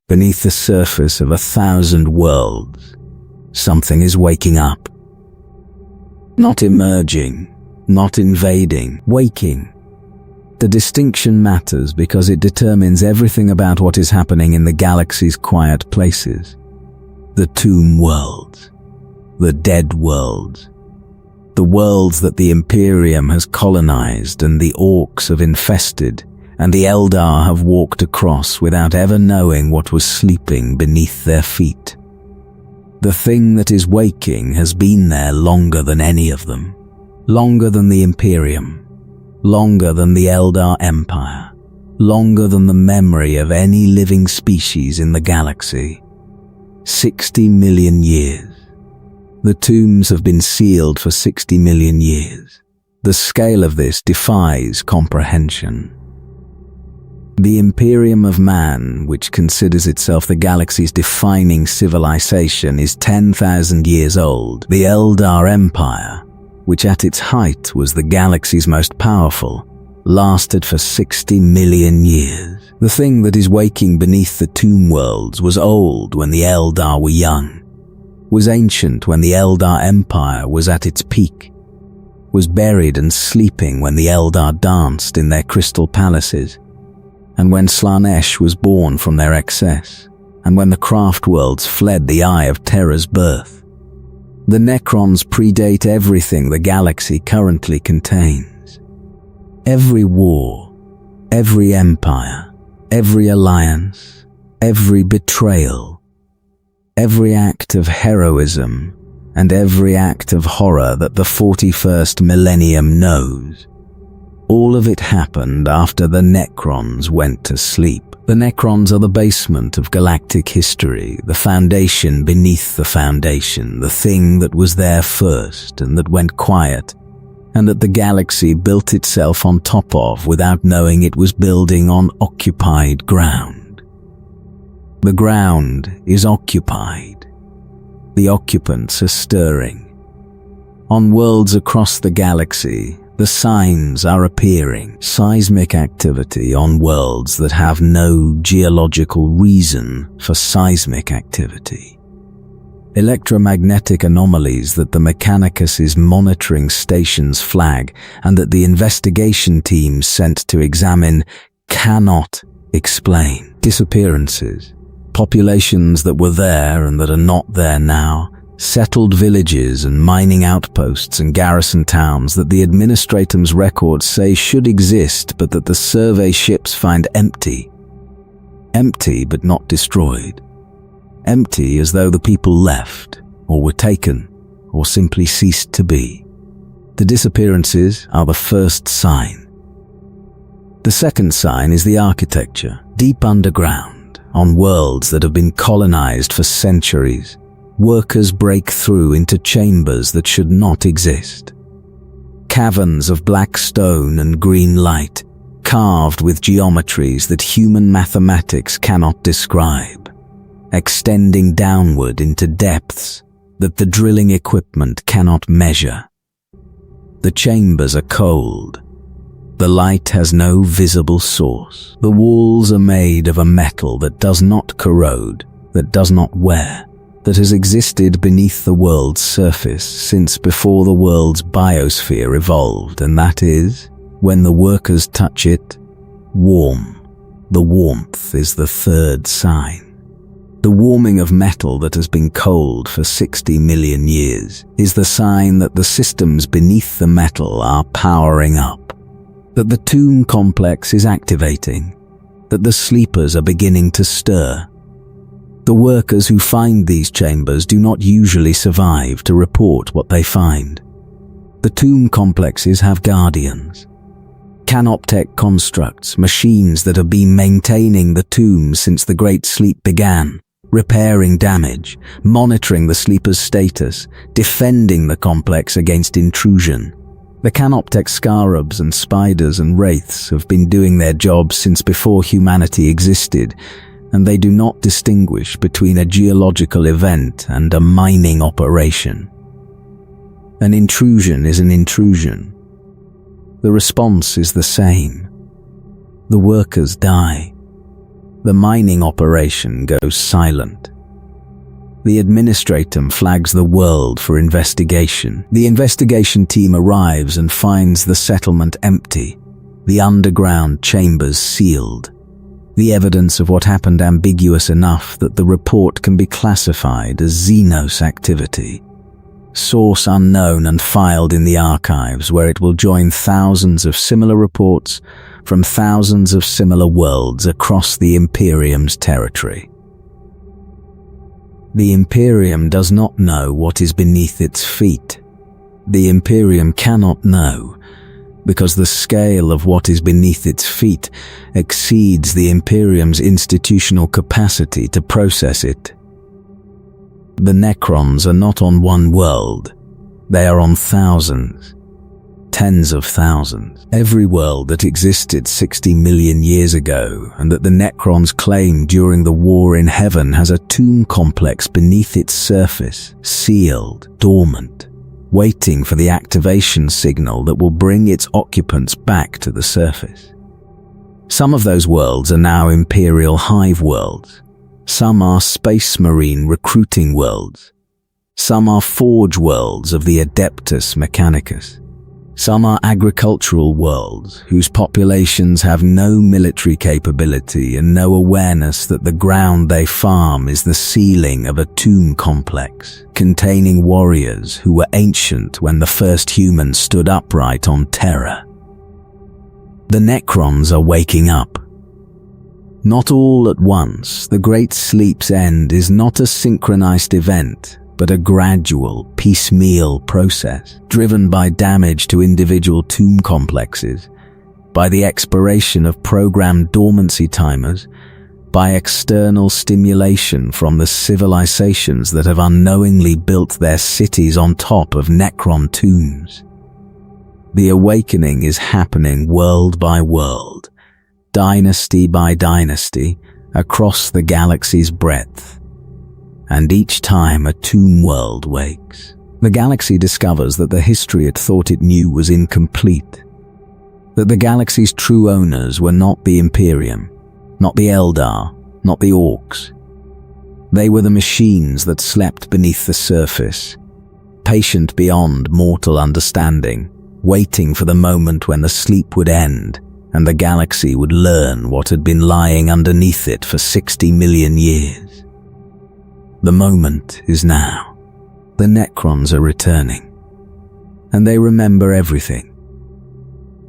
Beneath the surface of 1,000 worlds, something is waking up. Not emerging, not invading, waking. The distinction matters because it determines everything about what is happening in the galaxy's quiet places. The tomb worlds, the dead worlds, the worlds that the Imperium has colonized and the orcs have infested, and the Eldar have walked across without ever knowing what was sleeping beneath their feet. The thing that is waking has been there longer than any of them, longer than the Imperium, longer than the Eldar Empire, longer than the memory of any living species in the galaxy. 60 million years. The tombs have been sealed for 60 million years. The scale of this defies comprehension. The Imperium of Man, which considers itself the galaxy's defining civilization, is 10,000 years old. The Eldar Empire, which at its height was the galaxy's most powerful, lasted for 60 million years. The thing that is waking beneath the tomb worlds was old when the Eldar were young, was ancient when the Eldar Empire was at its peak, was buried and sleeping when the Eldar danced in their crystal palaces, and when Slanesh was born from their excess, and when the craft worlds fled the Eye of Terror's birth. The Necrons predate everything the galaxy currently contains. Every war, every empire, every alliance, every betrayal, every act of heroism, and every act of horror that the 41st millennium knows. All of it happened after the Necrons went to sleep. The Necrons are the basement of galactic history, the foundation beneath the foundation, the thing that was there first and that went quiet, and that the galaxy built itself on top of without knowing it was building on occupied ground. The ground is occupied. The occupants are stirring. On worlds across the galaxy, the signs are appearing. Seismic activity on worlds that have no geological reason for seismic activity. Electromagnetic anomalies that the Mechanicus's monitoring stations flag and that the investigation teams sent to examine cannot explain. Disappearances. Populations that were there and that are not there now. Settled villages and mining outposts and garrison towns that the Administratum's records say should exist but that the survey ships find empty. Empty but not destroyed. Empty as though the people left, or were taken, or simply ceased to be. The disappearances are the first sign. The second sign is the architecture, deep underground, on worlds that have been colonized for centuries. Workers break through into chambers that should not exist. Caverns of black stone and green light, carved with geometries that human mathematics cannot describe, extending downward into depths that the drilling equipment cannot measure. The chambers are cold. The light has no visible source. The walls are made of a metal that does not corrode, that does not wear, that has existed beneath the world's surface since before the world's biosphere evolved, and that is, when the workers touch it, warm. The warmth is the third sign. The warming of metal that has been cold for 60 million years is the sign that the systems beneath the metal are powering up, that the tomb complex is activating, that the sleepers are beginning to stir. The workers who find these chambers do not usually survive to report what they find. The tomb complexes have guardians. Canoptech constructs, machines that have been maintaining the tombs since the Great Sleep began, repairing damage, monitoring the sleeper's status, defending the complex against intrusion. The Canoptech scarabs and spiders and wraiths have been doing their jobs since before humanity existed, and they do not distinguish between a geological event and a mining operation. An intrusion is an intrusion. The response is the same. The workers die. The mining operation goes silent. The administratum flags the world for investigation. The investigation team arrives and finds the settlement empty, the underground chambers sealed, the evidence of what happened ambiguous enough that the report can be classified as Xenos activity. Source unknown and filed in the archives, where it will join thousands of similar reports from thousands of similar worlds across the Imperium's territory. The Imperium does not know what is beneath its feet. The Imperium cannot know, because the scale of what is beneath its feet exceeds the Imperium's institutional capacity to process it. The Necrons are not on one world. They are on thousands, tens of thousands. Every world that existed 60 million years ago and that the Necrons claimed during the war in heaven has a tomb complex beneath its surface, sealed, dormant, waiting for the activation signal that will bring its occupants back to the surface. Some of those worlds are now Imperial hive worlds. Some are Space Marine recruiting worlds. Some are forge worlds of the Adeptus Mechanicus. Some are agricultural worlds whose populations have no military capability and no awareness that the ground they farm is the ceiling of a tomb complex containing warriors who were ancient when the first humans stood upright on Terra. The Necrons are waking up. Not all at once. The Great Sleep's end is not a synchronized event, but a gradual, piecemeal process, driven by damage to individual tomb complexes, by the expiration of programmed dormancy timers, by external stimulation from the civilizations that have unknowingly built their cities on top of Necron tombs. The awakening is happening world by world, dynasty by dynasty, across the galaxy's breadth. And each time a tomb world wakes, the galaxy discovers that the history it thought it knew was incomplete, that the galaxy's true owners were not the Imperium, not the Eldar, not the Orcs. They were the machines that slept beneath the surface, patient beyond mortal understanding, waiting for the moment when the sleep would end and the galaxy would learn what had been lying underneath it for 60 million years. The moment is now. The Necrons are returning, and they remember everything.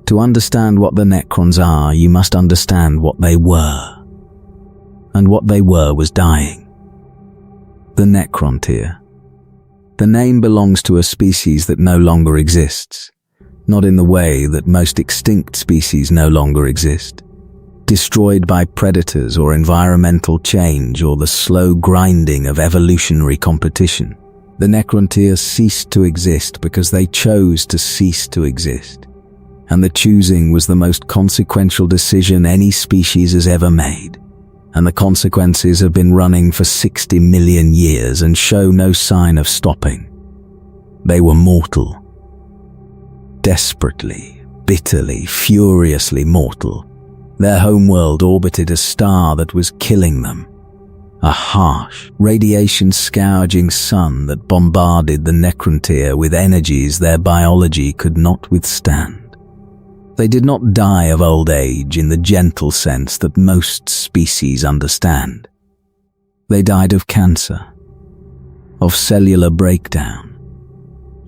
To understand what the Necrons are, you must understand what they were. And what they were was dying. The Necrontyr. The name belongs to a species that no longer exists, not in the way that most extinct species no longer exist. Destroyed by predators or environmental change or the slow grinding of evolutionary competition. The Necrontyr ceased to exist because they chose to cease to exist. And the choosing was the most consequential decision any species has ever made. And the consequences have been running for 60 million years and show no sign of stopping. They were mortal. Desperately, bitterly, furiously mortal. Their homeworld orbited a star that was killing them. A harsh, radiation-scourging sun that bombarded the Necrontyr with energies their biology could not withstand. They did not die of old age in the gentle sense that most species understand. They died of cancer, of cellular breakdown,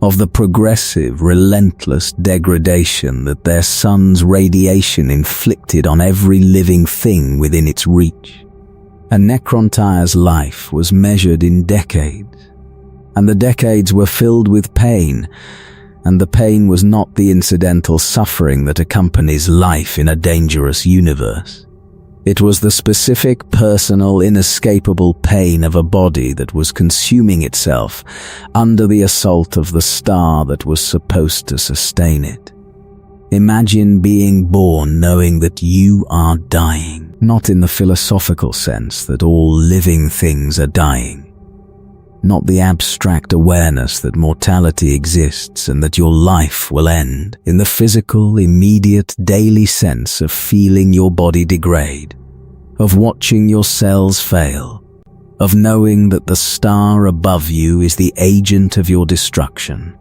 of the progressive, relentless degradation that their sun's radiation inflicted on every living thing within its reach. A Necrontyr's life was measured in decades, and the decades were filled with pain, and the pain was not the incidental suffering that accompanies life in a dangerous universe. It was the specific, personal, inescapable pain of a body that was consuming itself under the assault of the star that was supposed to sustain it. Imagine being born knowing that you are dying, not in the philosophical sense that all living things are dying, not the abstract awareness that mortality exists and that your life will end, in the physical, immediate, daily sense of feeling your body degrade, of watching your cells fail, of knowing that the star above you is the agent of your destruction,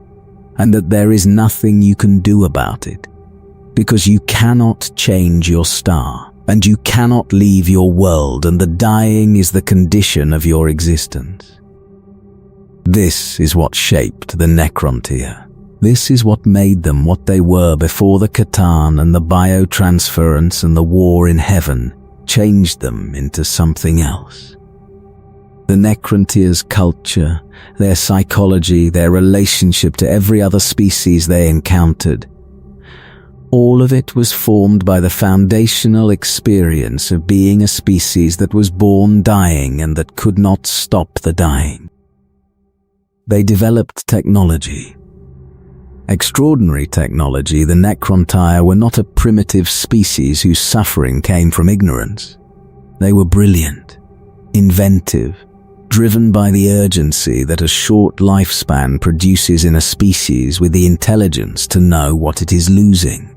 and that there is nothing you can do about it, because you cannot change your star, and you cannot leave your world, and the dying is the condition of your existence. This is what shaped the Necrontyr. This is what made them what they were before the Catan and the biotransference and the war in heaven changed them into something else. The Necrontyr's culture, their psychology, their relationship to every other species they encountered, all of it was formed by the foundational experience of being a species that was born dying and that could not stop the dying. They developed technology. Extraordinary technology. The Necrontyr were not a primitive species whose suffering came from ignorance. They were brilliant, inventive, driven by the urgency that a short lifespan produces in a species with the intelligence to know what it is losing.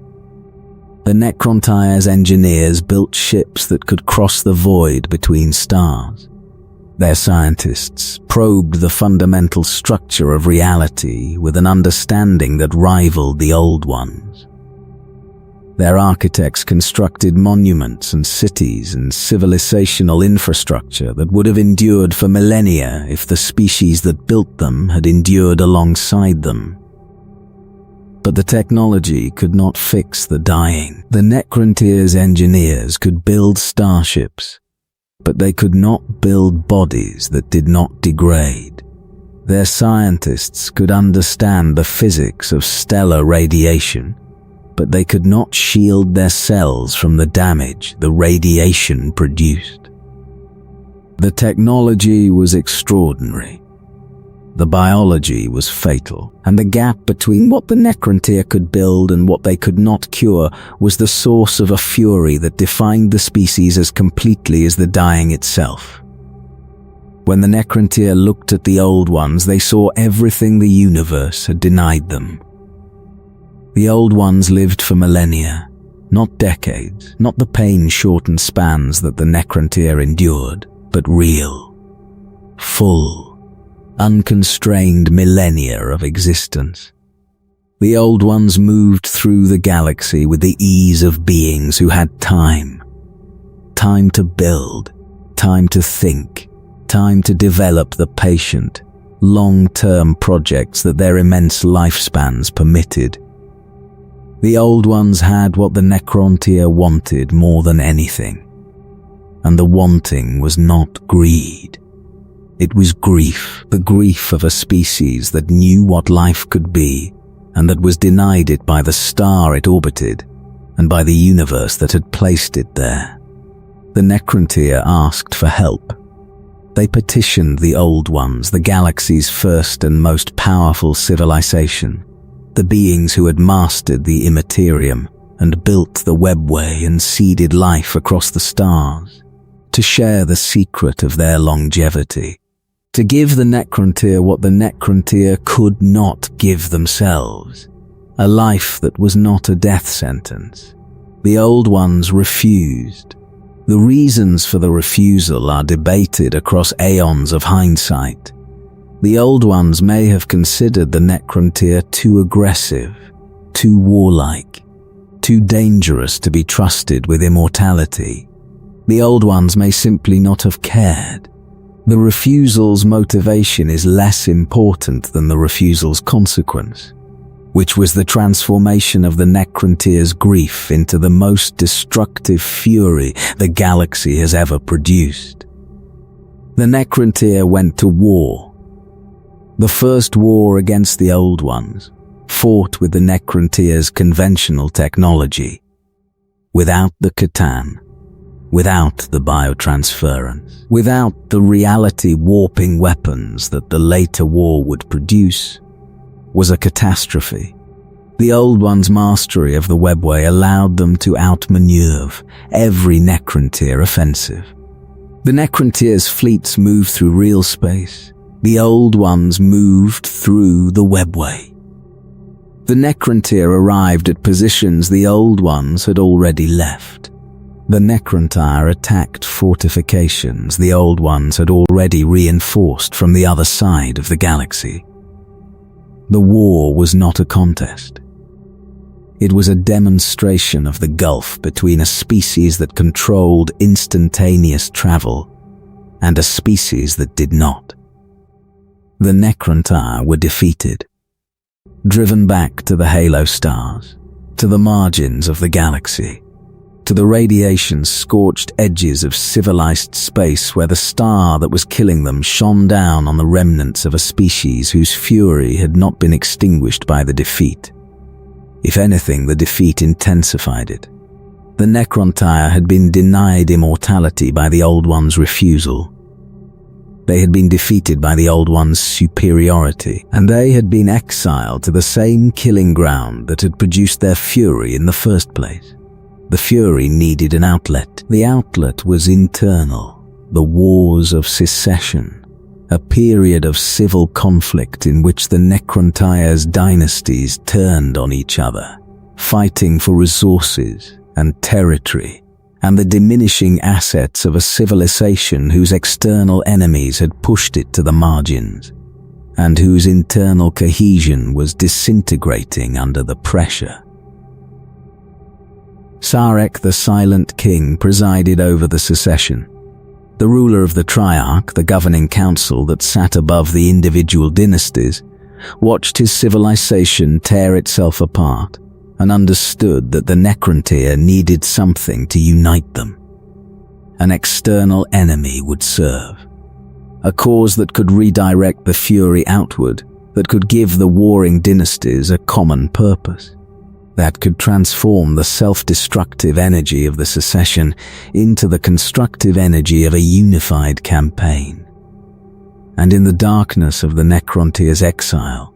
The Necrontyr's engineers built ships that could cross the void between stars. Their scientists probed the fundamental structure of reality with an understanding that rivaled the old ones. Their architects constructed monuments and cities and civilizational infrastructure that would have endured for millennia if the species that built them had endured alongside them. But the technology could not fix the dying. The Necrontyr's engineers could build starships, but they could not build bodies that did not degrade. Their scientists could understand the physics of stellar radiation, but they could not shield their cells from the damage the radiation produced. The technology was extraordinary. The biology was fatal, and the gap between what the Necrontyr could build and what they could not cure was the source of a fury that defined the species as completely as the dying itself. When the Necrontyr looked at the old ones, they saw everything the universe had denied them. The old ones lived for millennia, not decades, not the pain-shortened spans that the Necrontyr endured, but real, full, unconstrained millennia of existence. The old ones moved through the galaxy with the ease of beings who had time. Time to build, time to think, time to develop the patient, long-term projects that their immense lifespans permitted. The old ones had what the Necrontyr wanted more than anything, and the wanting was not greed. It was grief, the grief of a species that knew what life could be and that was denied it by the star it orbited and by the universe that had placed it there. The Necrontyr asked for help. They petitioned the Old Ones, the galaxy's first and most powerful civilization, the beings who had mastered the Imperium and built the webway and seeded life across the stars, to share the secret of their longevity, to give the Necrontyr what the Necrontyr could not give themselves, a life that was not a death sentence. The Old Ones refused. The reasons for the refusal are debated across aeons of hindsight. The Old Ones may have considered the Necrontyr too aggressive, too warlike, too dangerous to be trusted with immortality. The Old Ones may simply not have cared. The refusal's motivation is less important than the refusal's consequence, which was the transformation of the Necrontyr's grief into the most destructive fury the galaxy has ever produced. The Necrontyr went to war. The first war against the Old Ones, fought with the Necrontyr's conventional technology, without the Catan, without the biotransference, without the reality-warping weapons that the later war would produce, was a catastrophe. The Old Ones' mastery of the webway allowed them to outmaneuver every Necrontyr offensive. The Necrontyr's fleets moved through real space. The Old Ones moved through the webway. The Necrontyr arrived at positions the Old Ones had already left. The Necron attacked fortifications the old ones had already reinforced from the other side of the galaxy. The war was not a contest. It was a demonstration of the gulf between a species that controlled instantaneous travel and a species that did not. The Necron were defeated, driven back to the halo stars, to the margins of the galaxy, to the radiation-scorched edges of civilized space where the star that was killing them shone down on the remnants of a species whose fury had not been extinguished by the defeat. If anything, the defeat intensified it. The Necron had been denied immortality by the Old One's refusal. They had been defeated by the Old One's superiority, and they had been exiled to the same killing ground that had produced their fury in the first place. The fury needed an outlet. The outlet was internal. The Wars of Secession, a period of civil conflict in which the Necron dynasties turned on each other, fighting for resources and territory, and the diminishing assets of a civilization whose external enemies had pushed it to the margins, and whose internal cohesion was disintegrating under the pressure. Sarek the Silent King presided over the secession. The ruler of the Triarch, the governing council that sat above the individual dynasties, watched his civilization tear itself apart and understood that the Necron needed something to unite them. An external enemy would serve. A cause that could redirect the fury outward, that could give the warring dynasties a common purpose, that could transform the self-destructive energy of the secession into the constructive energy of a unified campaign. And in the darkness of the Necron exile,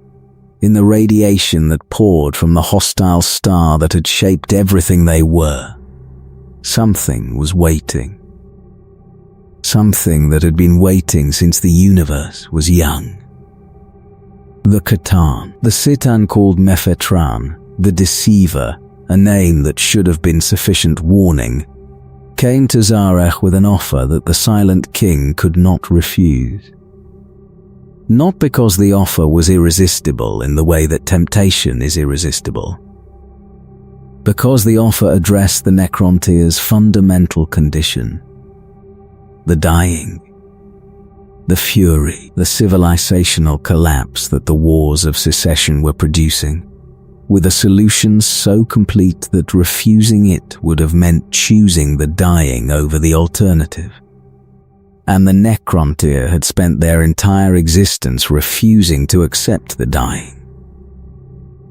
in the radiation that poured from the hostile star that had shaped everything they were, something was waiting. Something that had been waiting since the universe was young. The Catan, the Citan called Mephetran, the Deceiver, a name that should have been sufficient warning, came to Zarech with an offer that the Silent King could not refuse. Not because the offer was irresistible in the way that temptation is irresistible, because the offer addressed the Necron's fundamental condition: the dying, the fury, the civilizational collapse that the Wars of Secession were producing, with a solution so complete that refusing it would have meant choosing the dying over the alternative. And the Necron had spent their entire existence refusing to accept the dying.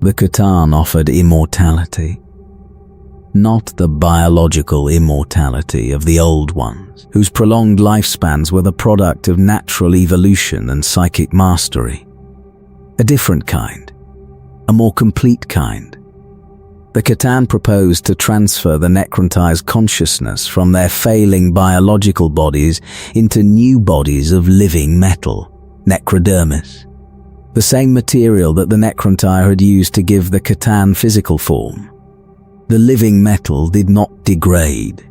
The Catan offered immortality, not the biological immortality of the old ones, whose prolonged lifespans were the product of natural evolution and psychic mastery. A different kind, a more complete kind. The Catan proposed to transfer the Necron's consciousness from their failing biological bodies into new bodies of living metal, necrodermis, the same material that the Necron had used to give the Catan physical form. The living metal did not degrade.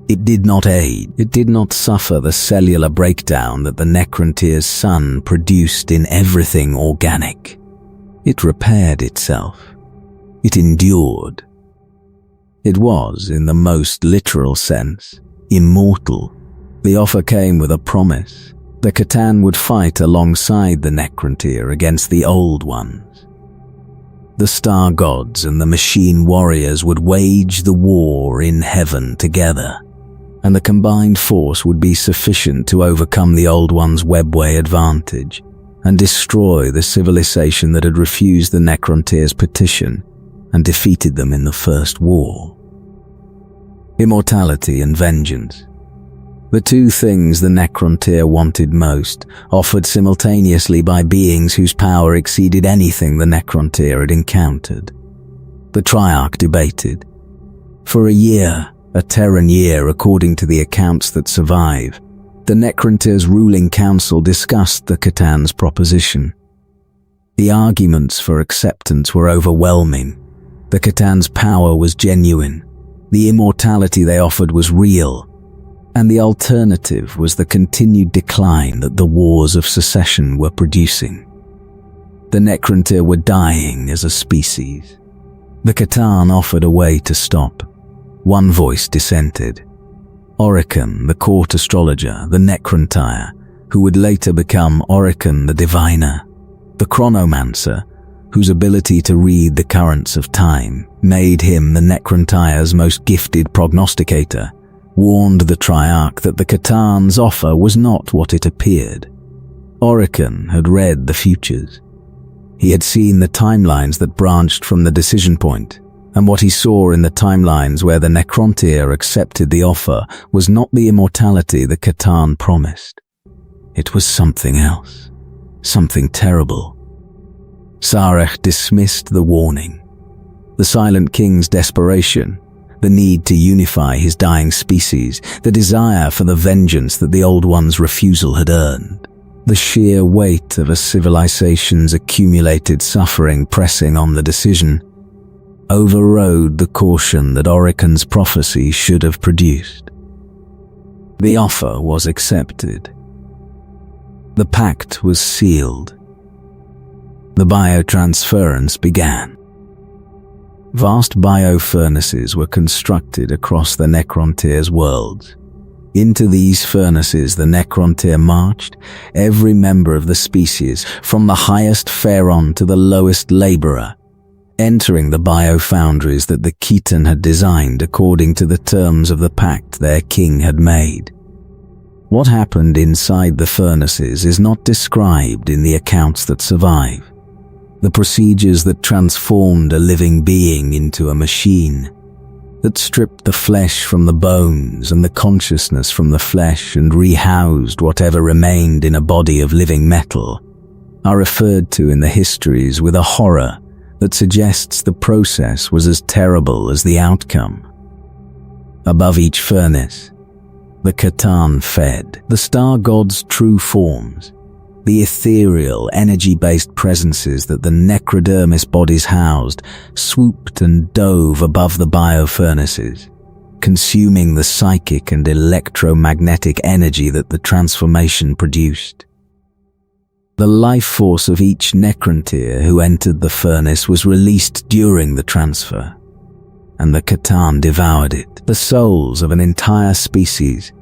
It did not age. It did not suffer the cellular breakdown that the Necron's sun produced in everything organic. It repaired itself. It endured. It was, in the most literal sense, immortal. The offer came with a promise. The Catan would fight alongside the Necron against the Old Ones. The star gods and the machine warriors would wage the war in heaven together, and the combined force would be sufficient to overcome the Old Ones' webway advantage and destroy the civilization that had refused the Necron's petition and defeated them in the First War. Immortality and vengeance, the two things the Necron wanted most, offered simultaneously by beings whose power exceeded anything the Necron had encountered. The Triarch debated. For a year, a Terran year according to the accounts that survive, the Necron's ruling council discussed the Catan's proposition. The arguments for acceptance were overwhelming. The Catan's power was genuine. The immortality they offered was real, and the alternative was the continued decline that the wars of secession were producing. The Necrontyr were dying as a species. The C'tan offered a way to stop. One voice dissented. Oricon, the court astrologer, the Necrontyr, who would later become Oricon the Diviner, the Chronomancer, whose ability to read the currents of time made him the Necrontyr's most gifted prognosticator, warned the Triarch that the C'tan's offer was not what it appeared. Oricon had read the futures. He had seen the timelines that branched from the decision point, and what he saw in the timelines where the Necrontyr accepted the offer was not the immortality the C'tan promised. It was something else, something terrible. Sarek dismissed the warning. The Silent King's desperation, the need to unify his dying species, the desire for the vengeance that the Old One's refusal had earned, the sheer weight of a civilization's accumulated suffering pressing on the decision, overrode the caution that Oricon's prophecy should have produced. The offer was accepted. The pact was sealed. The biotransference began. Vast biofurnaces were constructed across the Necrontyr's worlds. Into these furnaces the Necrontyr marched, every member of the species, from the highest pharaon to the lowest laborer, entering the biofoundries that the C'tan had designed according to the terms of the pact their king had made. What happened inside the furnaces is not described in the accounts that survive. The procedures that transformed a living being into a machine, that stripped the flesh from the bones and the consciousness from the flesh and rehoused whatever remained in a body of living metal, are referred to in the histories with a horror that suggests the process was as terrible as the outcome. Above each furnace, the C'tan fed the star god's true forms, the ethereal, energy-based presences that the necrodermis bodies housed, swooped and dove above the biofurnaces, consuming the psychic and electromagnetic energy that the transformation produced. The life force of each Necrontyr who entered the furnace was released during the transfer, and the C'tan devoured it, the souls of an entire species,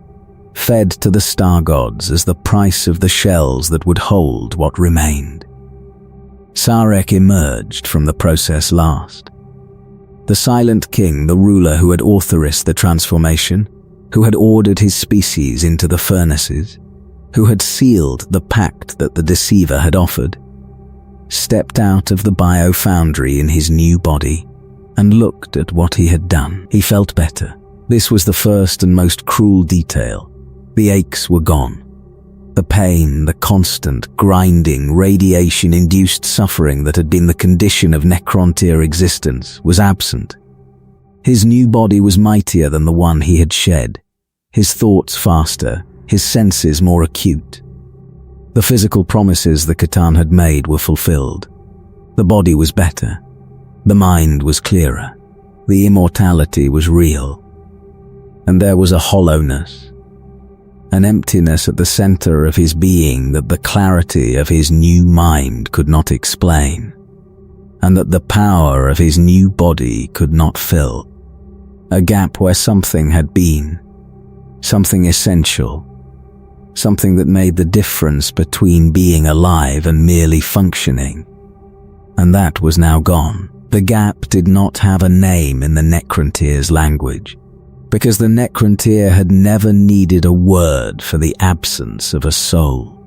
fed to the star gods as the price of the shells that would hold what remained. Sarek emerged from the process last. The Silent King, the ruler who had authorized the transformation, who had ordered his species into the furnaces, who had sealed the pact that the deceiver had offered, stepped out of the biofoundry in his new body and looked at what he had done. He felt better. This was the first and most cruel detail. The aches were gone. The pain, the constant, grinding, radiation-induced suffering that had been the condition of Necrontyr existence was absent. His new body was mightier than the one he had shed, his thoughts faster, his senses more acute. The physical promises the C'tan had made were fulfilled. The body was better. The mind was clearer. The immortality was real. And there was a hollowness, an emptiness at the center of his being that the clarity of his new mind could not explain, and that the power of his new body could not fill. A gap where something had been, something essential, something that made the difference between being alive and merely functioning. And that was now gone. The gap did not have a name in the Necrontyr's language, because the Necrontyr had never needed a word for the absence of a soul.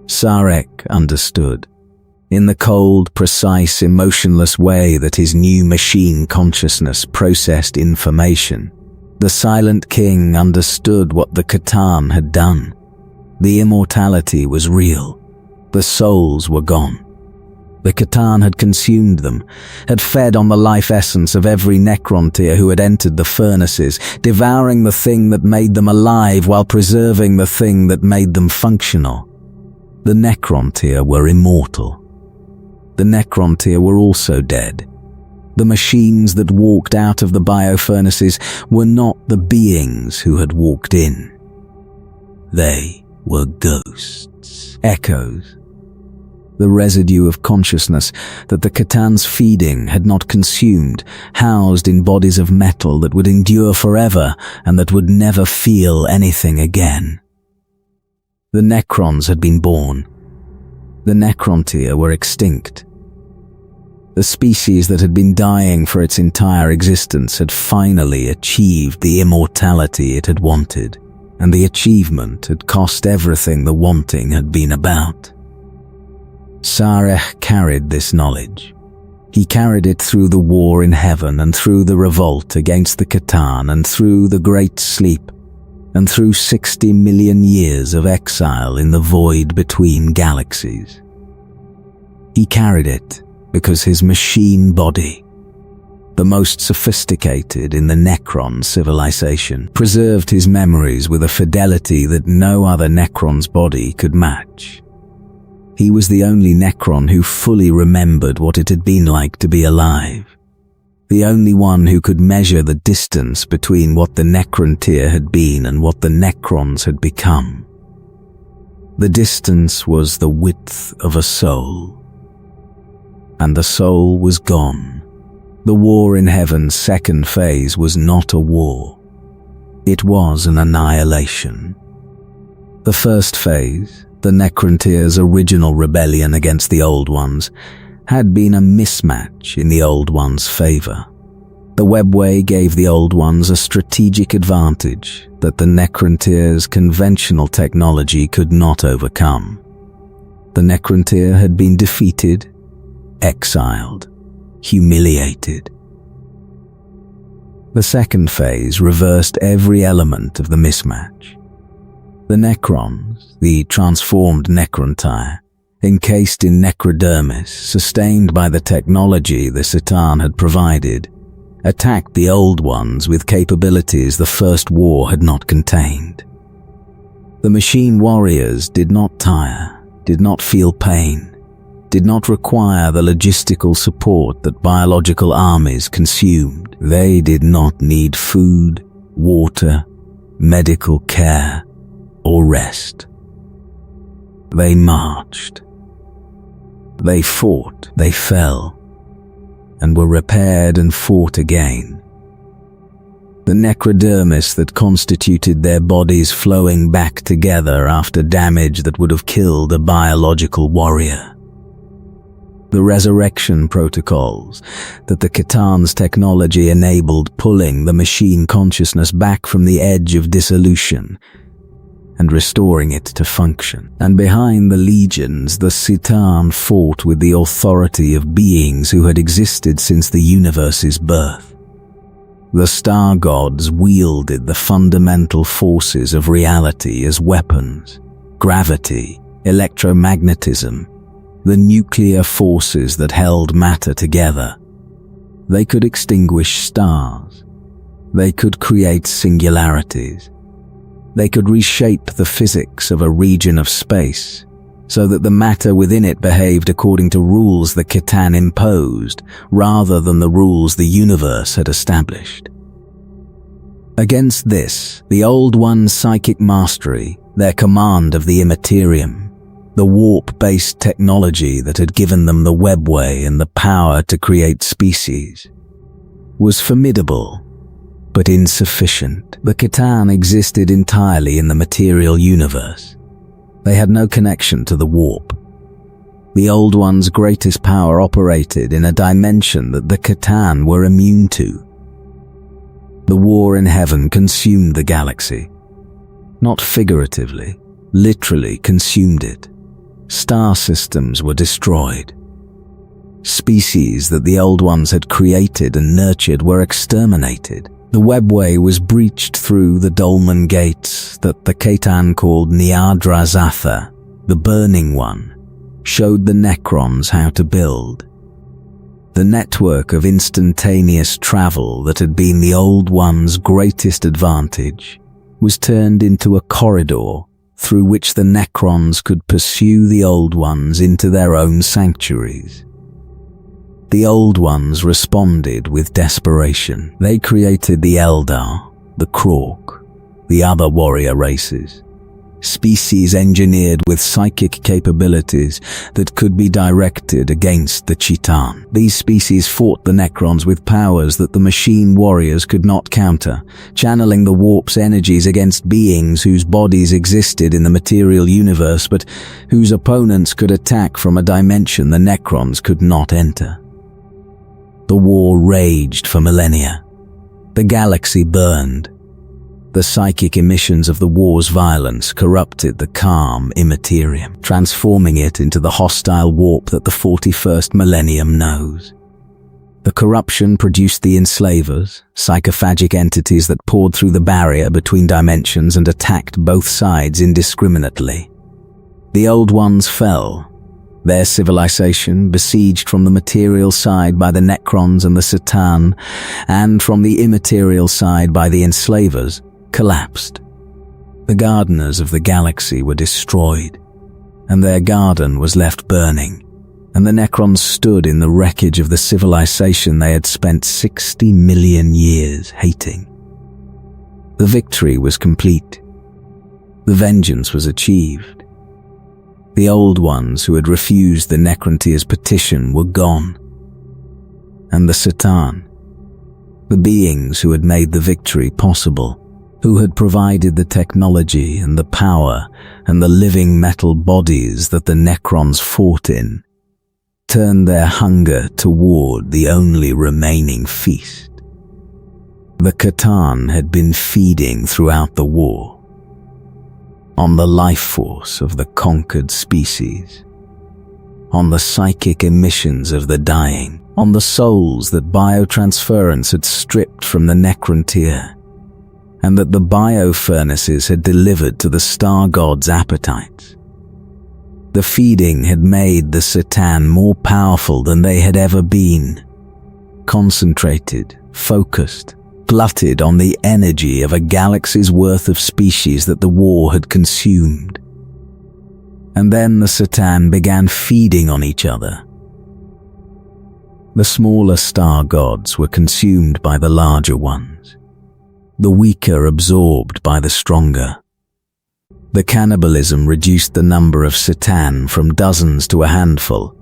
Sarek understood, in the cold, precise, emotionless way that his new machine consciousness processed information. The Silent King understood what the C'tan had done. The immortality was real. The souls were gone. The C'tan had consumed them, had fed on the life essence of every Necrontyr who had entered the furnaces, devouring the thing that made them alive while preserving the thing that made them functional. The Necrontyr were immortal. The Necrontyr were also dead. The machines that walked out of the biofurnaces were not the beings who had walked in. They were ghosts, echoes, the residue of consciousness that the C'tan's feeding had not consumed, housed in bodies of metal that would endure forever and that would never feel anything again. The Necrons had been born. The Necrontyr were extinct. The species that had been dying for its entire existence had finally achieved the immortality it had wanted, and the achievement had cost everything the wanting had been about. Sarech carried this knowledge. He carried it through the war in heaven and through the revolt against the C'tan and through the Great Sleep and through 60 million years of exile in the void between galaxies. He carried it because his machine body, the most sophisticated in the Necron civilization, preserved his memories with a fidelity that no other Necron's body could match. He was the only Necron who fully remembered what it had been like to be alive, the only one who could measure the distance between what the Necrontyr had been and what the Necrons had become. The distance was the width of a soul. And the soul was gone. The war in heaven's second phase was not a war. It was an annihilation. The first phase, the Necrontyr's original rebellion against the Old Ones, had been a mismatch in the Old Ones' favor. The webway gave the Old Ones a strategic advantage that the Necrontyr's conventional technology could not overcome. The Necrontyr had been defeated, exiled, humiliated. The second phase reversed every element of the mismatch. The Necrons, the transformed Necrontyr, encased in necrodermis, sustained by the technology the C'tan had provided, attacked the Old Ones with capabilities the First War had not contained. The machine warriors did not tire, did not feel pain, did not require the logistical support that biological armies consumed. They did not need food, water, medical care, or rest. They marched. They fought, they fell, and were repaired and fought again. The necrodermis that constituted their bodies flowing back together after damage that would have killed a biological warrior. The resurrection protocols that the C'tan's technology enabled, pulling the machine consciousness back from the edge of dissolution and restoring it to function. And behind the legions, the C'tan fought with the authority of beings who had existed since the universe's birth. The star gods wielded the fundamental forces of reality as weapons: gravity, electromagnetism, the nuclear forces that held matter together. They could extinguish stars. They could create singularities. They could reshape the physics of a region of space so that the matter within it behaved according to rules the C'tan imposed rather than the rules the universe had established. Against this, the Old One's psychic mastery, their command of the Imperium, the warp-based technology that had given them the webway and the power to create species, was formidable, but insufficient. The C'tan existed entirely in the material universe. They had no connection to the warp. The Old One's greatest power operated in a dimension that the C'tan were immune to. The war in heaven consumed the galaxy. Not figuratively, literally consumed it. Star systems were destroyed. Species that the Old Ones had created and nurtured were exterminated. The webway was breached through the dolmen gates that the C'tan called Niadra-Zatha, the Burning One, showed the Necrons how to build. The network of instantaneous travel that had been the Old One's greatest advantage was turned into a corridor through which the Necrons could pursue the Old Ones into their own sanctuaries. The Old Ones responded with desperation. They created the Eldar, the Krork, the other warrior races. Species engineered with psychic capabilities that could be directed against the Chitan. These species fought the Necrons with powers that the machine warriors could not counter, channeling the warp's energies against beings whose bodies existed in the material universe but whose opponents could attack from a dimension the Necrons could not enter. The war raged for millennia. The galaxy burned. The psychic emissions of the war's violence corrupted the calm Imperium, transforming it into the hostile warp that the 41st millennium knows. The corruption produced the enslavers, psychophagic entities that poured through the barrier between dimensions and attacked both sides indiscriminately. The Old Ones fell. Their civilization, besieged from the material side by the Necrons and the Satan, and from the immaterial side by the enslavers, collapsed. The gardeners of the galaxy were destroyed, and their garden was left burning, and the Necrons stood in the wreckage of the civilization they had spent 60 million years hating. The victory was complete. The vengeance was achieved. The Old Ones who had refused the Necrontyrs' petition were gone, and the Satan, the beings who had made the victory possible, who had provided the technology and the power and the living metal bodies that the Necrons fought in, turned their hunger toward the only remaining feast. The Catan had been feeding throughout the war, on the life force of the conquered species, on the psychic emissions of the dying, on the souls that biotransference had stripped from the Necrontyr, and that the bio-furnaces had delivered to the star god's appetites. The feeding had made the Satan more powerful than they had ever been, concentrated, focused, glutted on the energy of a galaxy's worth of species that the war had consumed. And then the Satan began feeding on each other. The smaller star gods were consumed by the larger ones, the weaker absorbed by the stronger. The cannibalism reduced the number of Satan from dozens to a handful,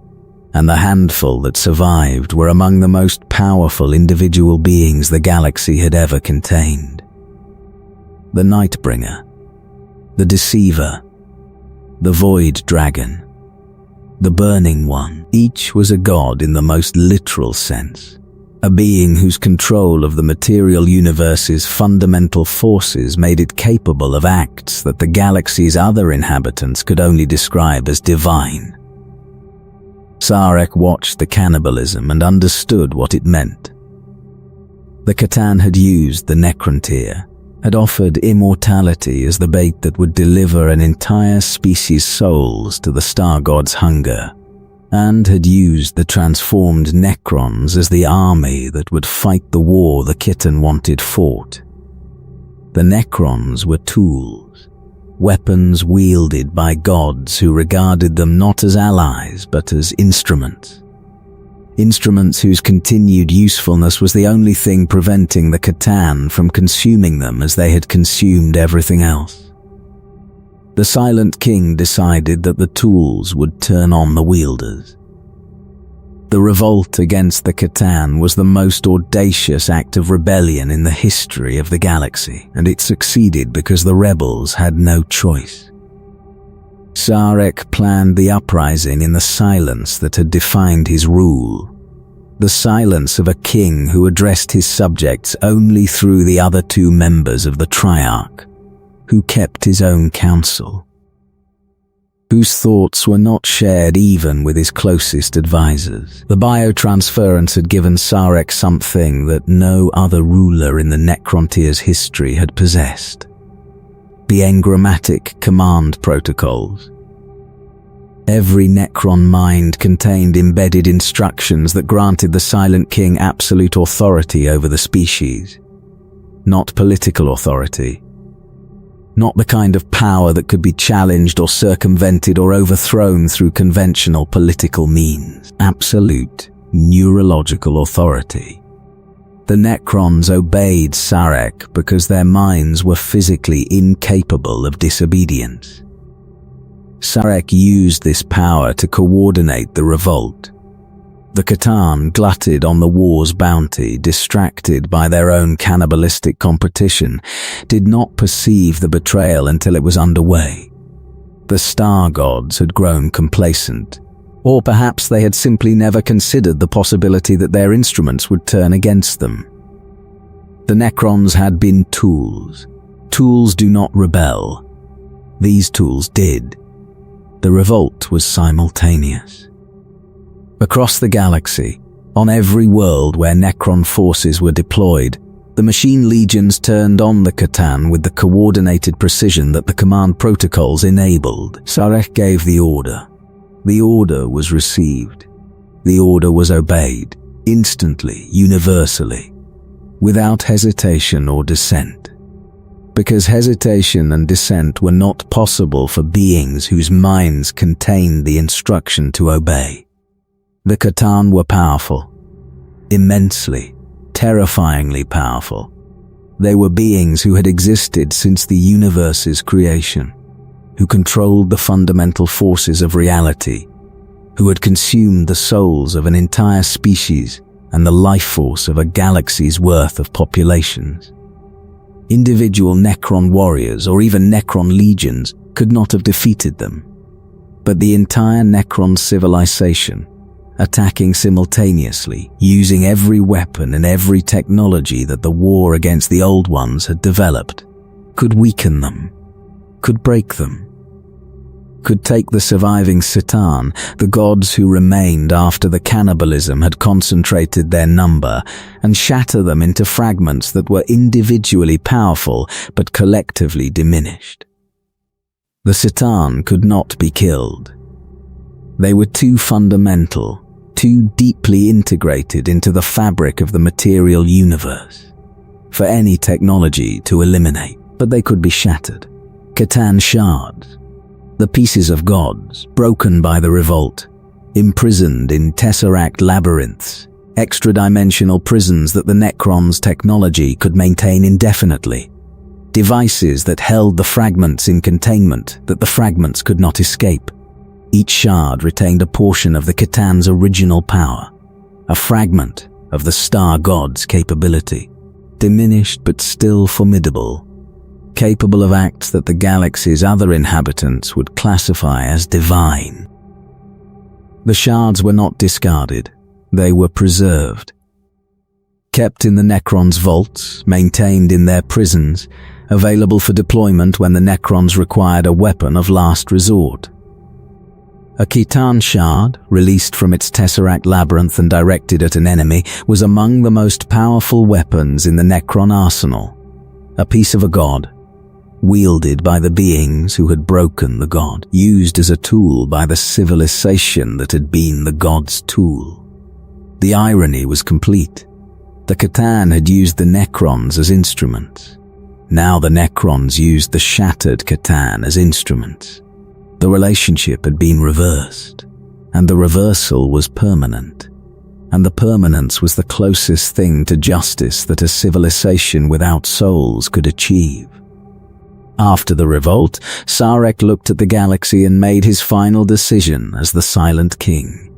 and the handful that survived were among the most powerful individual beings the galaxy had ever contained. The Nightbringer, the Deceiver, the Void Dragon, the Burning One, each was a god in the most literal sense. A being whose control of the material universe's fundamental forces made it capable of acts that the galaxy's other inhabitants could only describe as divine. Sarek watched the cannibalism and understood what it meant. The Catan had used the Necrontyr, had offered immortality as the bait that would deliver an entire species' souls to the star god's hunger, and had used the transformed Necrons as the army that would fight the war the Kitten wanted fought. The Necrons were tools, weapons wielded by gods who regarded them not as allies but as instruments. Instruments whose continued usefulness was the only thing preventing the Catan from consuming them as they had consumed everything else. The Silent King decided that the tools would turn on the wielders. The revolt against the Catan was the most audacious act of rebellion in the history of the galaxy, and it succeeded because the rebels had no choice. Sarek planned the uprising in the silence that had defined his rule, the silence of a king who addressed his subjects only through the other two members of the Triarch, who kept his own counsel, whose thoughts were not shared even with his closest advisors. The biotransference had given Sarek something that no other ruler in the Necrontyr's history had possessed: the engrammatic command protocols. Every Necron mind contained embedded instructions that granted the Silent King absolute authority over the species, not political authority, not the kind of power that could be challenged or circumvented or overthrown through conventional political means. Absolute neurological authority. The Necrons obeyed Sarek because their minds were physically incapable of disobedience. Sarek used this power to coordinate the revolt. The C'tan, glutted on the war's bounty, distracted by their own cannibalistic competition, did not perceive the betrayal until it was underway. The star gods had grown complacent, or perhaps they had simply never considered the possibility that their instruments would turn against them. The Necrons had been tools. Tools do not rebel. These tools did. The revolt was simultaneous. Across the galaxy, on every world where Necron forces were deployed, the machine legions turned on the C'tan with the coordinated precision that the command protocols enabled. Sarek gave the order. The order was received. The order was obeyed, instantly, universally, without hesitation or dissent. Because hesitation and dissent were not possible for beings whose minds contained the instruction to obey. The C'tan were powerful, immensely, terrifyingly powerful. They were beings who had existed since the universe's creation, who controlled the fundamental forces of reality, who had consumed the souls of an entire species and the life force of a galaxy's worth of populations. Individual Necron warriors or even Necron legions could not have defeated them, but the entire Necron civilization, attacking simultaneously, using every weapon and every technology that the war against the Old Ones had developed, could weaken them, could break them, could take the surviving C'tan, the gods who remained after the cannibalism had concentrated their number, and shatter them into fragments that were individually powerful but collectively diminished. The C'tan could not be killed. They were too fundamental, too deeply integrated into the fabric of the material universe for any technology to eliminate, but they could be shattered. C'tan shards, the pieces of gods broken by the revolt, imprisoned in tesseract labyrinths, extra-dimensional prisons that the Necrons' technology could maintain indefinitely, devices that held the fragments in containment that the fragments could not escape. Each shard retained a portion of the C'tan's original power, a fragment of the star god's capability, diminished but still formidable, capable of acts that the galaxy's other inhabitants would classify as divine. The shards were not discarded, they were preserved. Kept in the Necrons' vaults, maintained in their prisons, available for deployment when the Necrons required a weapon of last resort. A C'tan shard, released from its tesseract labyrinth and directed at an enemy, was among the most powerful weapons in the Necron arsenal. A piece of a god, wielded by the beings who had broken the god, used as a tool by the civilization that had been the god's tool. The irony was complete. The C'tan had used the Necrons as instruments. Now the Necrons used the shattered C'tan as instruments. The relationship had been reversed, and the reversal was permanent, and the permanence was the closest thing to justice that a civilization without souls could achieve. After the revolt, Sarek looked at the galaxy and made his final decision as the Silent King.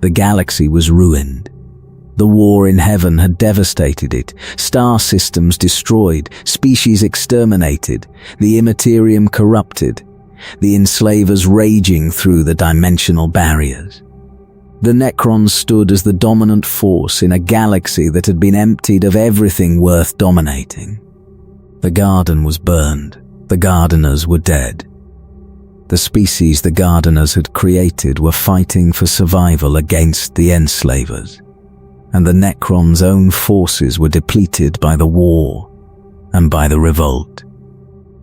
The galaxy was ruined. The war in heaven had devastated it, star systems destroyed, species exterminated, the Imperium corrupted, the enslavers raging through the dimensional barriers. The Necrons stood as the dominant force in a galaxy that had been emptied of everything worth dominating. The garden was burned. The gardeners were dead. The species the gardeners had created were fighting for survival against the enslavers, and the Necrons' own forces were depleted by the war and by the revolt.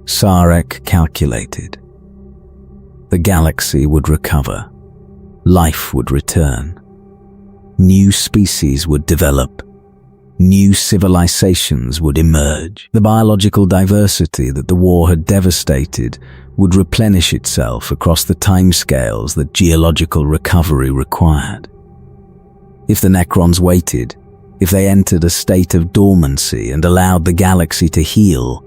Sarek calculated. The galaxy would recover. Life would return. New species would develop. New civilizations would emerge. The biological diversity that the war had devastated would replenish itself across the timescales that geological recovery required. If the Necrons waited, if they entered a state of dormancy and allowed the galaxy to heal,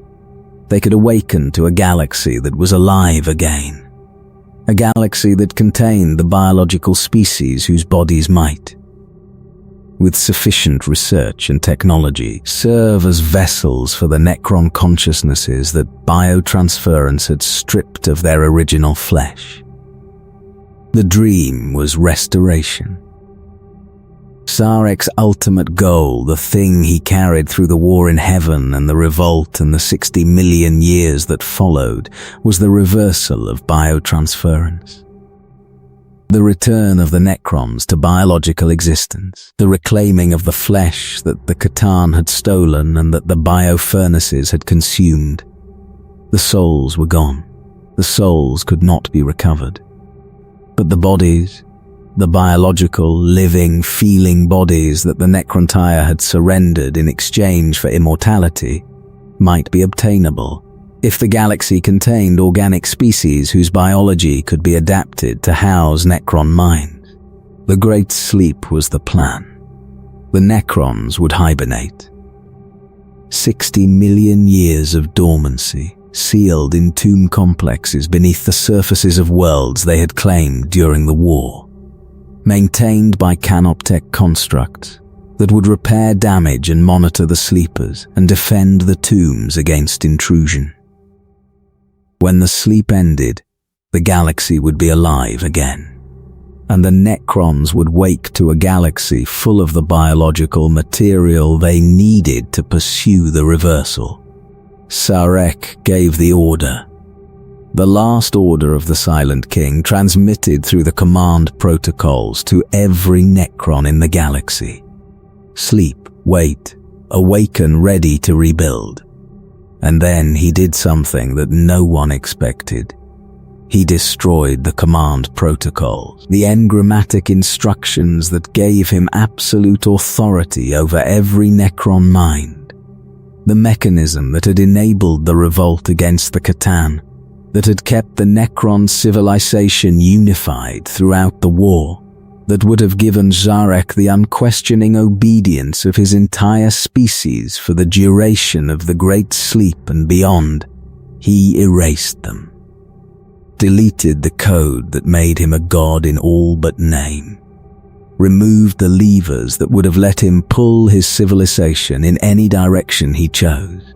they could awaken to a galaxy that was alive again. A galaxy that contained the biological species whose bodies might, with sufficient research and technology, serve as vessels for the Necron consciousnesses that biotransference had stripped of their original flesh. The dream was restoration. Sarek's ultimate goal, the thing he carried through the war in heaven and the revolt and the 60 million years that followed, was the reversal of biotransference. The return of the Necrons to biological existence, the reclaiming of the flesh that the Catan had stolen and that the biofurnaces had consumed. The souls were gone. The souls could not be recovered. But the bodies, the biological, living, feeling bodies that the Necrontyre had surrendered in exchange for immortality, might be obtainable if the galaxy contained organic species whose biology could be adapted to house Necron minds. The Great Sleep was the plan. The Necrons would hibernate. 60 million years of dormancy, sealed in tomb complexes beneath the surfaces of worlds they had claimed during the war, maintained by canoptech constructs that would repair damage and monitor the sleepers and defend the tombs against intrusion. When the sleep ended, the galaxy would be alive again, and the Necrons would wake to a galaxy full of the biological material they needed to pursue the reversal. Sarek gave the order. The last order of the Silent King, transmitted through the command protocols to every Necron in the galaxy. Sleep, wait, awaken, ready to rebuild. And then he did something that no one expected. He destroyed the command protocols, the engrammatic instructions that gave him absolute authority over every Necron mind. The mechanism that had enabled the revolt against the Catan, that had kept the Necron civilization unified throughout the war, that would have given Zarek the unquestioning obedience of his entire species for the duration of the Great Sleep and beyond. He erased them, deleted the code that made him a god in all but name, removed the levers that would have let him pull his civilization in any direction he chose.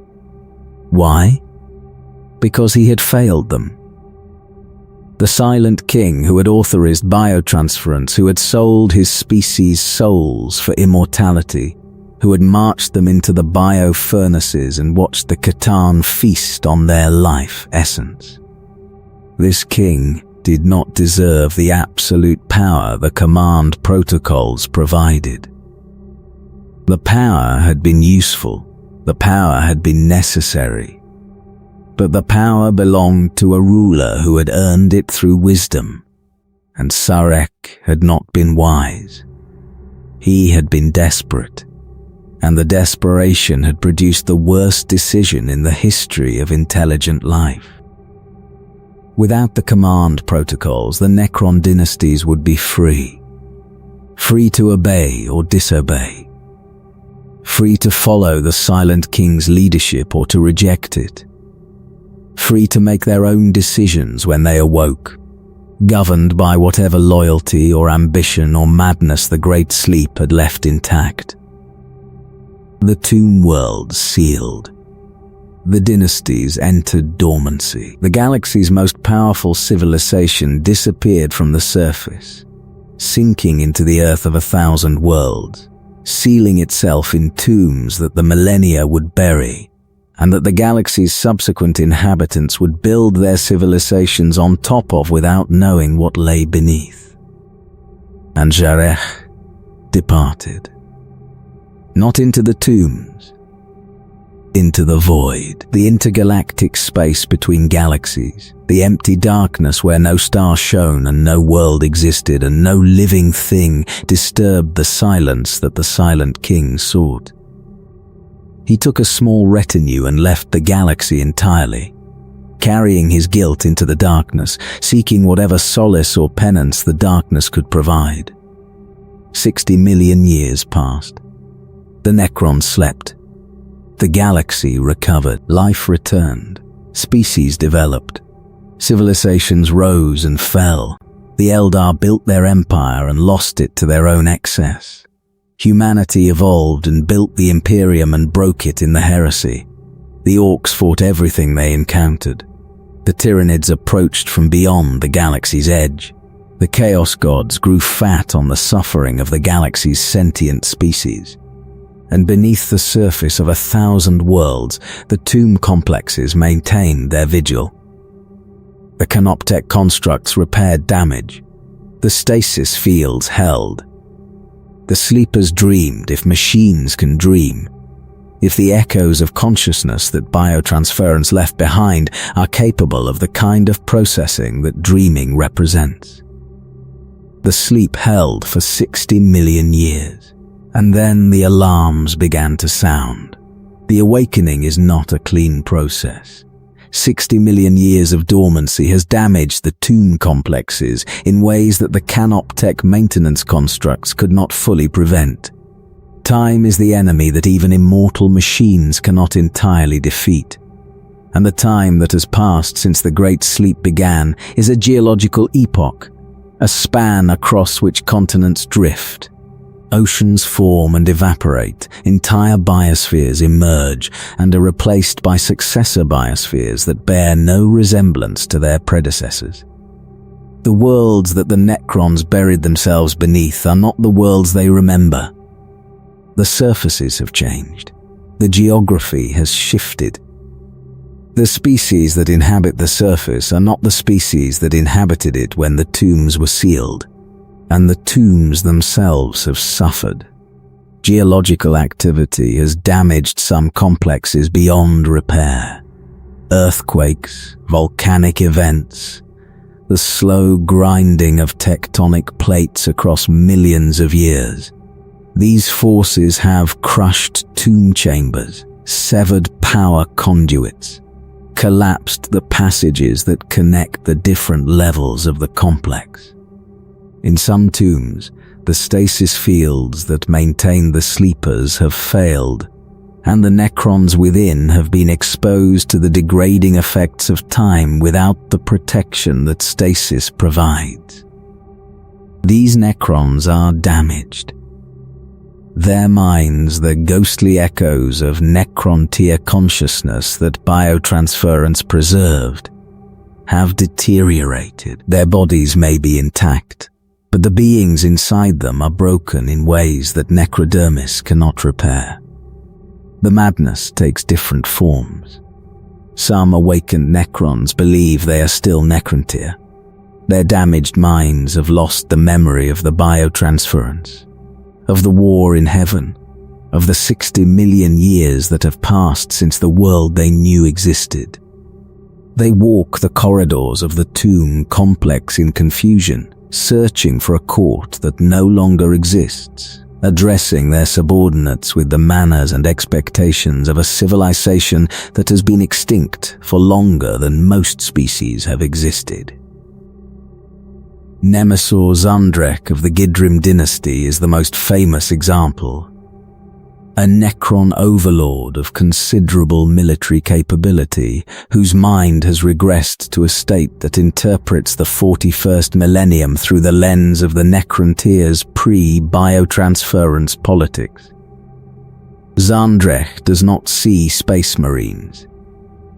Why? Because he had failed them. The Silent King who had authorized biotransference, who had sold his species' souls for immortality, who had marched them into the biofurnaces and watched the Catan feast on their life essence. This king did not deserve the absolute power the command protocols provided. The power had been useful, the power had been necessary, but the power belonged to a ruler who had earned it through wisdom, and Sarek had not been wise. He had been desperate, and the desperation had produced the worst decision in the history of intelligent life. Without the command protocols, the Necron dynasties would be free. Free to obey or disobey. Free to follow the Silent King's leadership or to reject it. Free to make their own decisions when they awoke, governed by whatever loyalty or ambition or madness the Great Sleep had left intact. The tomb world sealed. The dynasties entered dormancy. The galaxy's most powerful civilization disappeared from the surface, sinking into the earth of 1,000 worlds, sealing itself in tombs that the millennia would bury, and that the galaxy's subsequent inhabitants would build their civilizations on top of without knowing what lay beneath. And Jarech departed. Not into the tombs, into the void, the intergalactic space between galaxies, the empty darkness where no star shone and no world existed and no living thing disturbed the silence that the Silent King sought. He took a small retinue and left the galaxy entirely, carrying his guilt into the darkness, seeking whatever solace or penance the darkness could provide. 60 million years passed. The Necrons slept. The galaxy recovered. Life returned. Species developed. Civilizations rose and fell. The Eldar built their empire and lost it to their own excess. Humanity evolved and built the Imperium and broke it in the heresy. The Orcs fought everything they encountered. The Tyranids approached from beyond the galaxy's edge. The Chaos Gods grew fat on the suffering of the galaxy's sentient species. And beneath the surface of 1,000 worlds, the tomb complexes maintained their vigil. The canoptek constructs repaired damage. The stasis fields held. The sleepers dreamed if machines can dream. If the echoes of consciousness that biotransference left behind are capable of the kind of processing that dreaming represents. The sleep held for 60 million years. And then the alarms began to sound. The awakening is not a clean process. 60 million years of dormancy has damaged the tomb complexes in ways that the canoptek maintenance constructs could not fully prevent. Time is the enemy that even immortal machines cannot entirely defeat. And the time that has passed since the Great Sleep began is a geological epoch, a span across which continents drift. Oceans form and evaporate, entire biospheres emerge and are replaced by successor biospheres that bear no resemblance to their predecessors. The worlds that the Necrons buried themselves beneath are not the worlds they remember. The surfaces have changed. The geography has shifted. The species that inhabit the surface are not the species that inhabited it when the tombs were sealed. And the tombs themselves have suffered. Geological activity has damaged some complexes beyond repair. Earthquakes, volcanic events, the slow grinding of tectonic plates across millions of years. These forces have crushed tomb chambers, severed power conduits, collapsed the passages that connect the different levels of the complex. In some tombs, the stasis fields that maintain the sleepers have failed, and the Necrons within have been exposed to the degrading effects of time without the protection that stasis provides. These Necrons are damaged. Their minds, the ghostly echoes of Necrontier consciousness that biotransference preserved, have deteriorated. Their bodies may be intact, but the beings inside them are broken in ways that necrodermis cannot repair. The madness takes different forms. Some awakened Necrons believe they are still Necrontier. Their damaged minds have lost the memory of the biotransference, of the war in heaven, of the 60 million years that have passed since the world they knew existed. They walk the corridors of the tomb complex in confusion, searching for a court that no longer exists, addressing their subordinates with the manners and expectations of a civilization that has been extinct for longer than most species have existed. Nemesor Zandrek of the Gidrim dynasty is the most famous example. A Necron overlord of considerable military capability, whose mind has regressed to a state that interprets the 41st millennium through the lens of the Necrontier's pre-biotransference politics. Zandrek does not see space marines.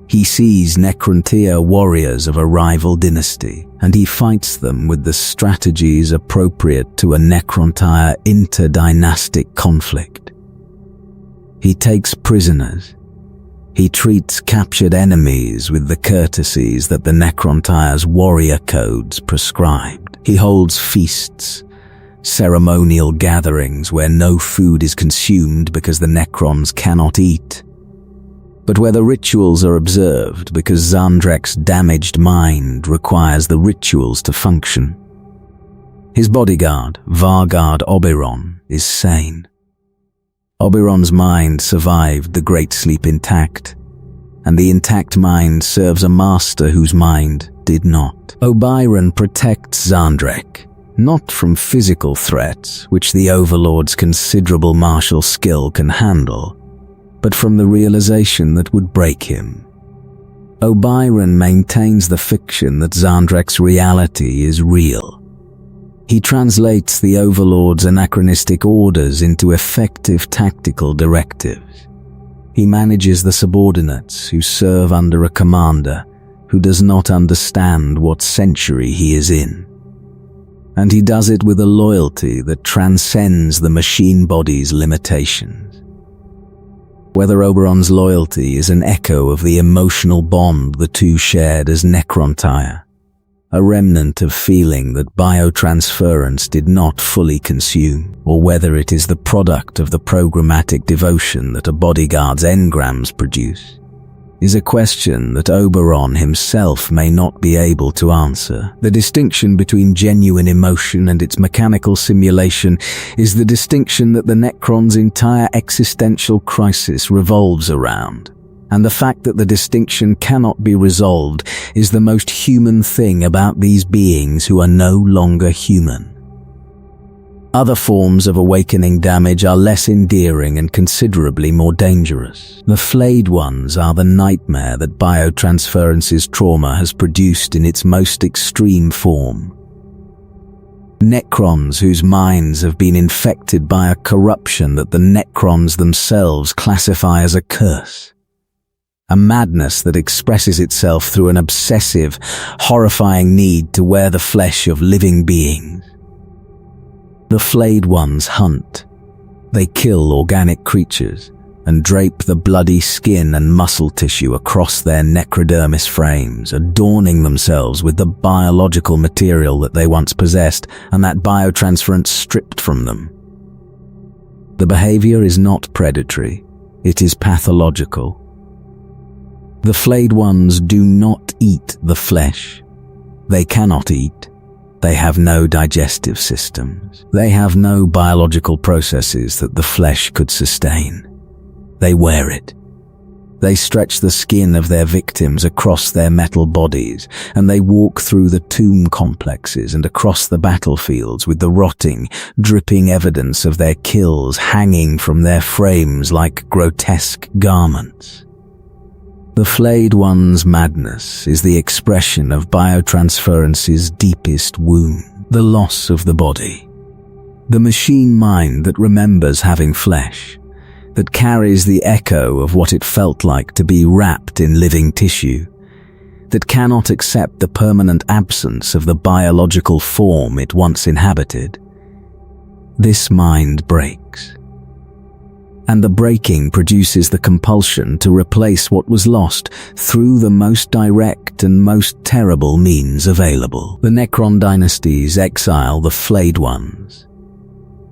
He sees Necrontier warriors of a rival dynasty, and he fights them with the strategies appropriate to a Necrontier interdynastic conflict. He takes prisoners. He treats captured enemies with the courtesies that the Necrontier's warrior codes prescribed. He holds feasts, ceremonial gatherings where no food is consumed because the Necrons cannot eat, but where the rituals are observed because Zandrek's damaged mind requires the rituals to function. His bodyguard, Vargard Oberon, is sane. Oberon's mind survived the Great Sleep intact, and the intact mind serves a master whose mind did not. Oberon protects Zandrek, not from physical threats, which the Overlord's considerable martial skill can handle, but from the realization that would break him. O'Byron maintains the fiction that Xandrek's reality is real. He translates the Overlord's anachronistic orders into effective tactical directives. He manages the subordinates who serve under a commander who does not understand what century he is in. And he does it with a loyalty that transcends the machine body's limitations. Whether Oberon's loyalty is an echo of the emotional bond the two shared as Necrontire, a remnant of feeling that biotransference did not fully consume, or whether it is the product of the programmatic devotion that a bodyguard's engrams produce, is a question that Oberon himself may not be able to answer. The distinction between genuine emotion and its mechanical simulation is the distinction that the Necron's entire existential crisis revolves around. And the fact that the distinction cannot be resolved is the most human thing about these beings who are no longer human. Other forms of awakening damage are less endearing and considerably more dangerous. The flayed ones are the nightmare that biotransference's trauma has produced in its most extreme form. Necrons whose minds have been infected by a corruption that the Necrons themselves classify as a curse. A madness that expresses itself through an obsessive, horrifying need to wear the flesh of living beings. The flayed ones hunt. They kill organic creatures and drape the bloody skin and muscle tissue across their necrodermis frames, adorning themselves with the biological material that they once possessed and that biotransference stripped from them. The behavior is not predatory, it is pathological. The flayed ones do not eat the flesh. They cannot eat. They have no digestive systems. They have no biological processes that the flesh could sustain. They wear it. They stretch the skin of their victims across their metal bodies, and they walk through the tomb complexes and across the battlefields with the rotting, dripping evidence of their kills hanging from their frames like grotesque garments. The flayed one's madness is the expression of biotransference's deepest wound, the loss of the body. The machine mind that remembers having flesh, that carries the echo of what it felt like to be wrapped in living tissue, that cannot accept the permanent absence of the biological form it once inhabited. This mind breaks. And the breaking produces the compulsion to replace what was lost through the most direct and most terrible means available. The Necron dynasties exile the flayed ones.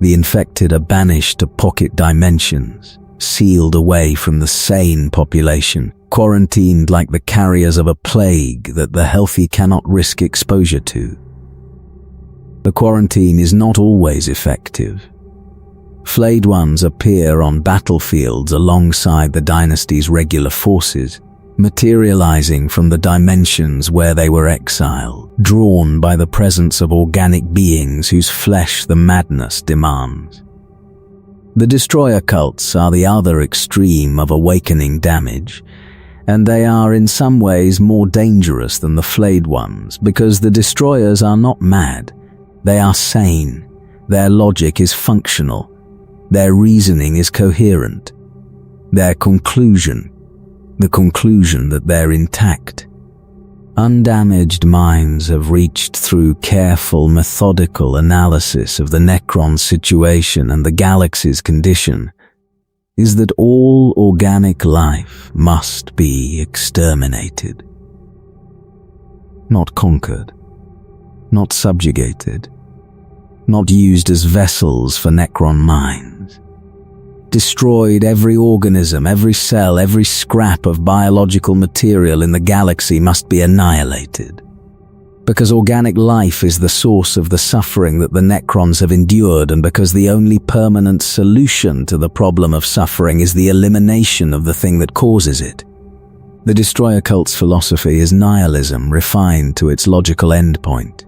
The infected are banished to pocket dimensions, sealed away from the sane population, quarantined like the carriers of a plague that the healthy cannot risk exposure to. The quarantine is not always effective. Flayed ones appear on battlefields alongside the dynasty's regular forces, materializing from the dimensions where they were exiled, drawn by the presence of organic beings whose flesh the madness demands. The destroyer cults are the other extreme of awakening damage, and they are in some ways more dangerous than the flayed ones because the destroyers are not mad, they are sane, their logic is functional, their reasoning is coherent. Their conclusion, the conclusion that they're intact. Undamaged minds have reached through careful, methodical analysis of the Necron situation and the galaxy's condition, is that all organic life must be exterminated. Not conquered, not subjugated, not used as vessels for Necron minds. Destroyed every organism, every cell, every scrap of biological material in the galaxy must be annihilated. Because organic life is the source of the suffering that the Necrons have endured, and because the only permanent solution to the problem of suffering is the elimination of the thing that causes it. The Destroyer cult's philosophy is nihilism refined to its logical endpoint.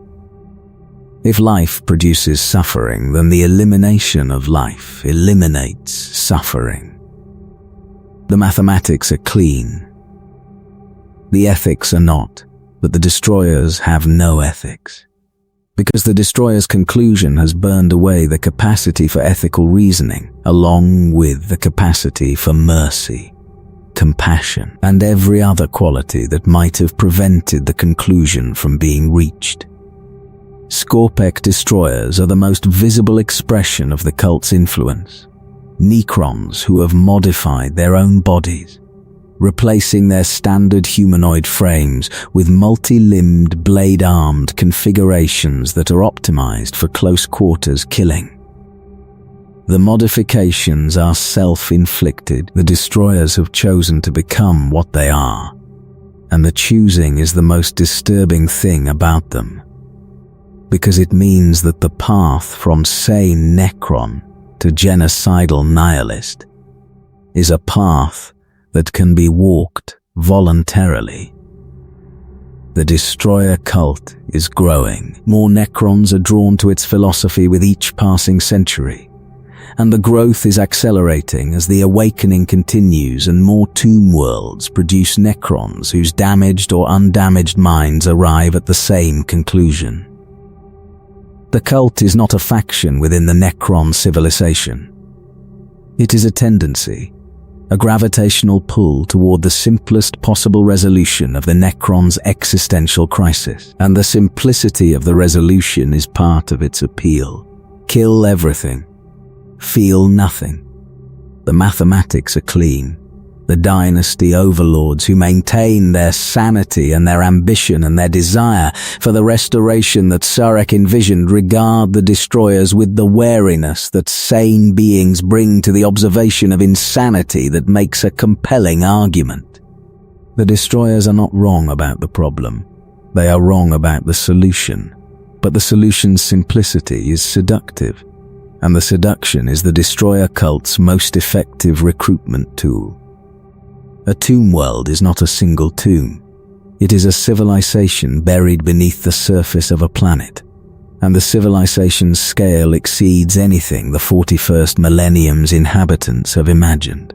If life produces suffering, then the elimination of life eliminates suffering. The mathematics are clean. The ethics are not, but the destroyers have no ethics. Because the destroyer's conclusion has burned away the capacity for ethical reasoning, along with the capacity for mercy, compassion, and every other quality that might have prevented the conclusion from being reached. Scorpec destroyers are the most visible expression of the cult's influence. Necrons who have modified their own bodies, replacing their standard humanoid frames with multi-limbed, blade-armed configurations that are optimized for close-quarters killing. The modifications are self-inflicted. The destroyers have chosen to become what they are, and the choosing is the most disturbing thing about them, because it means that the path from sane Necron to genocidal nihilist is a path that can be walked voluntarily. The destroyer cult is growing. More Necrons are drawn to its philosophy with each passing century, and the growth is accelerating as the awakening continues and more tomb worlds produce Necrons whose damaged or undamaged minds arrive at the same conclusion. The cult is not a faction within the Necron civilization. It is a tendency, a gravitational pull toward the simplest possible resolution of the Necron's existential crisis, and the simplicity of the resolution is part of its appeal. Kill everything. Feel nothing. The mathematics are clean. The dynasty overlords who maintain their sanity and their ambition and their desire for the restoration that Sarek envisioned regard the destroyers with the wariness that sane beings bring to the observation of insanity that makes a compelling argument. The destroyers are not wrong about the problem. They are wrong about the solution. But the solution's simplicity is seductive, and the seduction is the destroyer cult's most effective recruitment tool. A tomb world is not a single tomb. It is a civilization buried beneath the surface of a planet, and the civilization's scale exceeds anything the 41st millennium's inhabitants have imagined.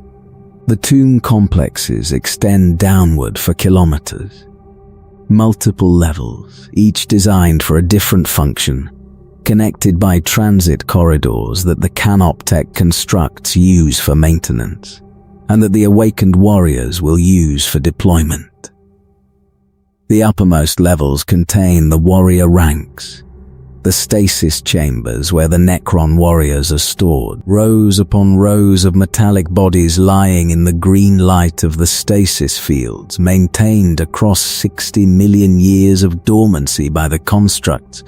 The tomb complexes extend downward for kilometers. Multiple levels, each designed for a different function, connected by transit corridors that the Canoptech constructs use for maintenance, and that the awakened warriors will use for deployment. The uppermost levels contain the warrior ranks, the stasis chambers where the Necron warriors are stored, rows upon rows of metallic bodies lying in the green light of the stasis fields maintained across 60 million years of dormancy by the constructs,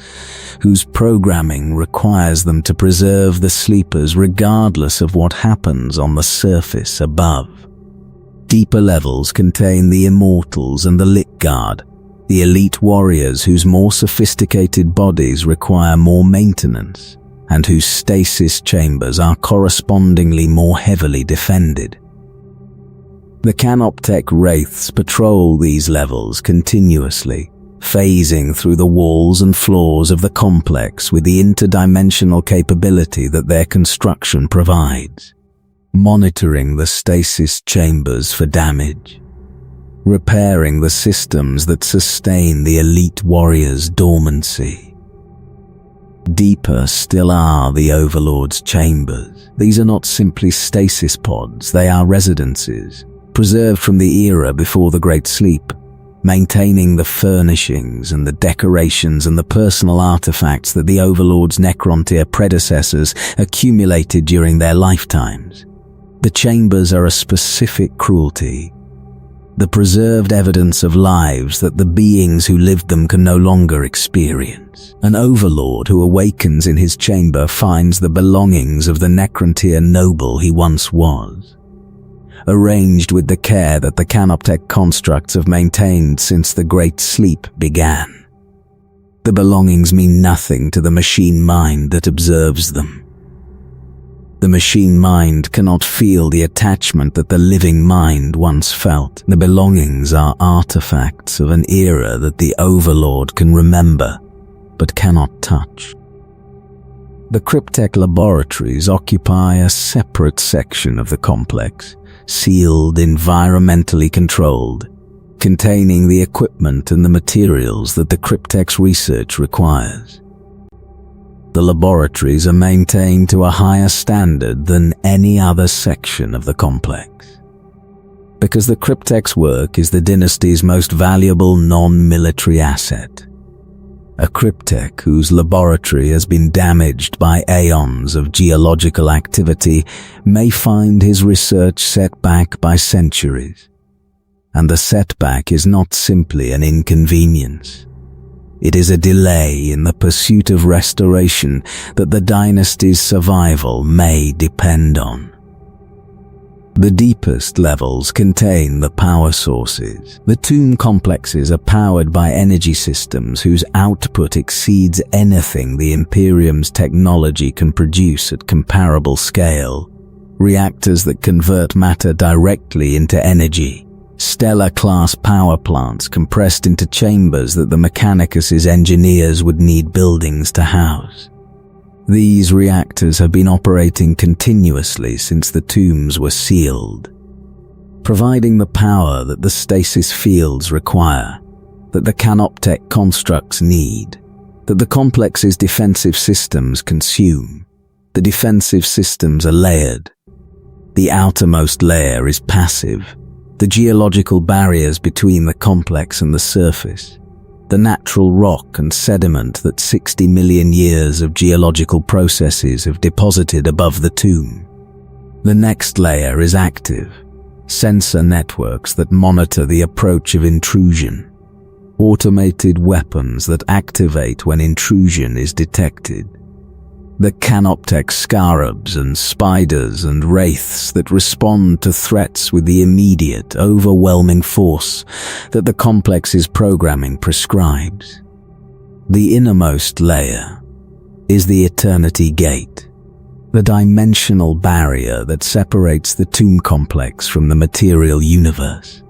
whose programming requires them to preserve the sleepers regardless of what happens on the surface above. Deeper levels contain the Immortals and the Lit Guard, the elite warriors whose more sophisticated bodies require more maintenance, and whose stasis chambers are correspondingly more heavily defended. The Canoptech Wraiths patrol these levels continuously, phasing through the walls and floors of the complex with the interdimensional capability that their construction provides, monitoring the stasis chambers for damage, repairing the systems that sustain the elite warriors' dormancy. Deeper still are the Overlord's chambers. These are not simply stasis pods, they are residences, preserved from the era before the Great Sleep, maintaining the furnishings and the decorations and the personal artifacts that the Overlord's Necrontier predecessors accumulated during their lifetimes. The chambers are a specific cruelty, the preserved evidence of lives that the beings who lived them can no longer experience. An overlord who awakens in his chamber finds the belongings of the Necrontier noble he once was, arranged with the care that the Canoptech constructs have maintained since the Great Sleep began. The belongings mean nothing to the machine mind that observes them. The machine mind cannot feel the attachment that the living mind once felt. The belongings are artifacts of an era that the Overlord can remember, but cannot touch. The Cryptek laboratories occupy a separate section of the complex, sealed, environmentally controlled, containing the equipment and the materials that the Cryptek's research requires. The laboratories are maintained to a higher standard than any other section of the complex, because the Cryptek's work is the dynasty's most valuable non-military asset. A Cryptek whose laboratory has been damaged by aeons of geological activity may find his research set back by centuries. And the setback is not simply an inconvenience. It is a delay in the pursuit of restoration that the dynasty's survival may depend on. The deepest levels contain the power sources. The tomb complexes are powered by energy systems whose output exceeds anything the Imperium's technology can produce at comparable scale. Reactors that convert matter directly into energy. Stellar-class power plants compressed into chambers that the Mechanicus's engineers would need buildings to house. These reactors have been operating continuously since the tombs were sealed, providing the power that the stasis fields require, that the canoptek constructs need, that the complex's defensive systems consume. The defensive systems are layered. The outermost layer is passive, the geological barriers between the complex and the surface, the natural rock and sediment that 60 million years of geological processes have deposited above the tomb. The next layer is active, sensor networks that monitor the approach of intrusion, automated weapons that activate when intrusion is detected, the canoptek scarabs and spiders and wraiths that respond to threats with the immediate, overwhelming force that the complex's programming prescribes. The innermost layer is the Eternity Gate, the dimensional barrier that separates the tomb complex from the material universe,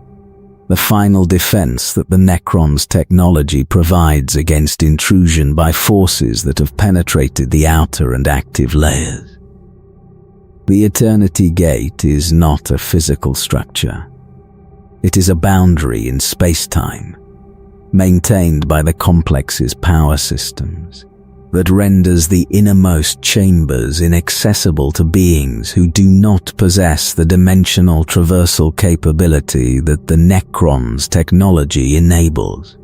the final defense that the Necron's technology provides against intrusion by forces that have penetrated the outer and active layers. The Eternity Gate is not a physical structure. It is a boundary in space-time, maintained by the complex's power systems, that renders the innermost chambers inaccessible to beings who do not possess the dimensional traversal capability that the Necron's technology enables.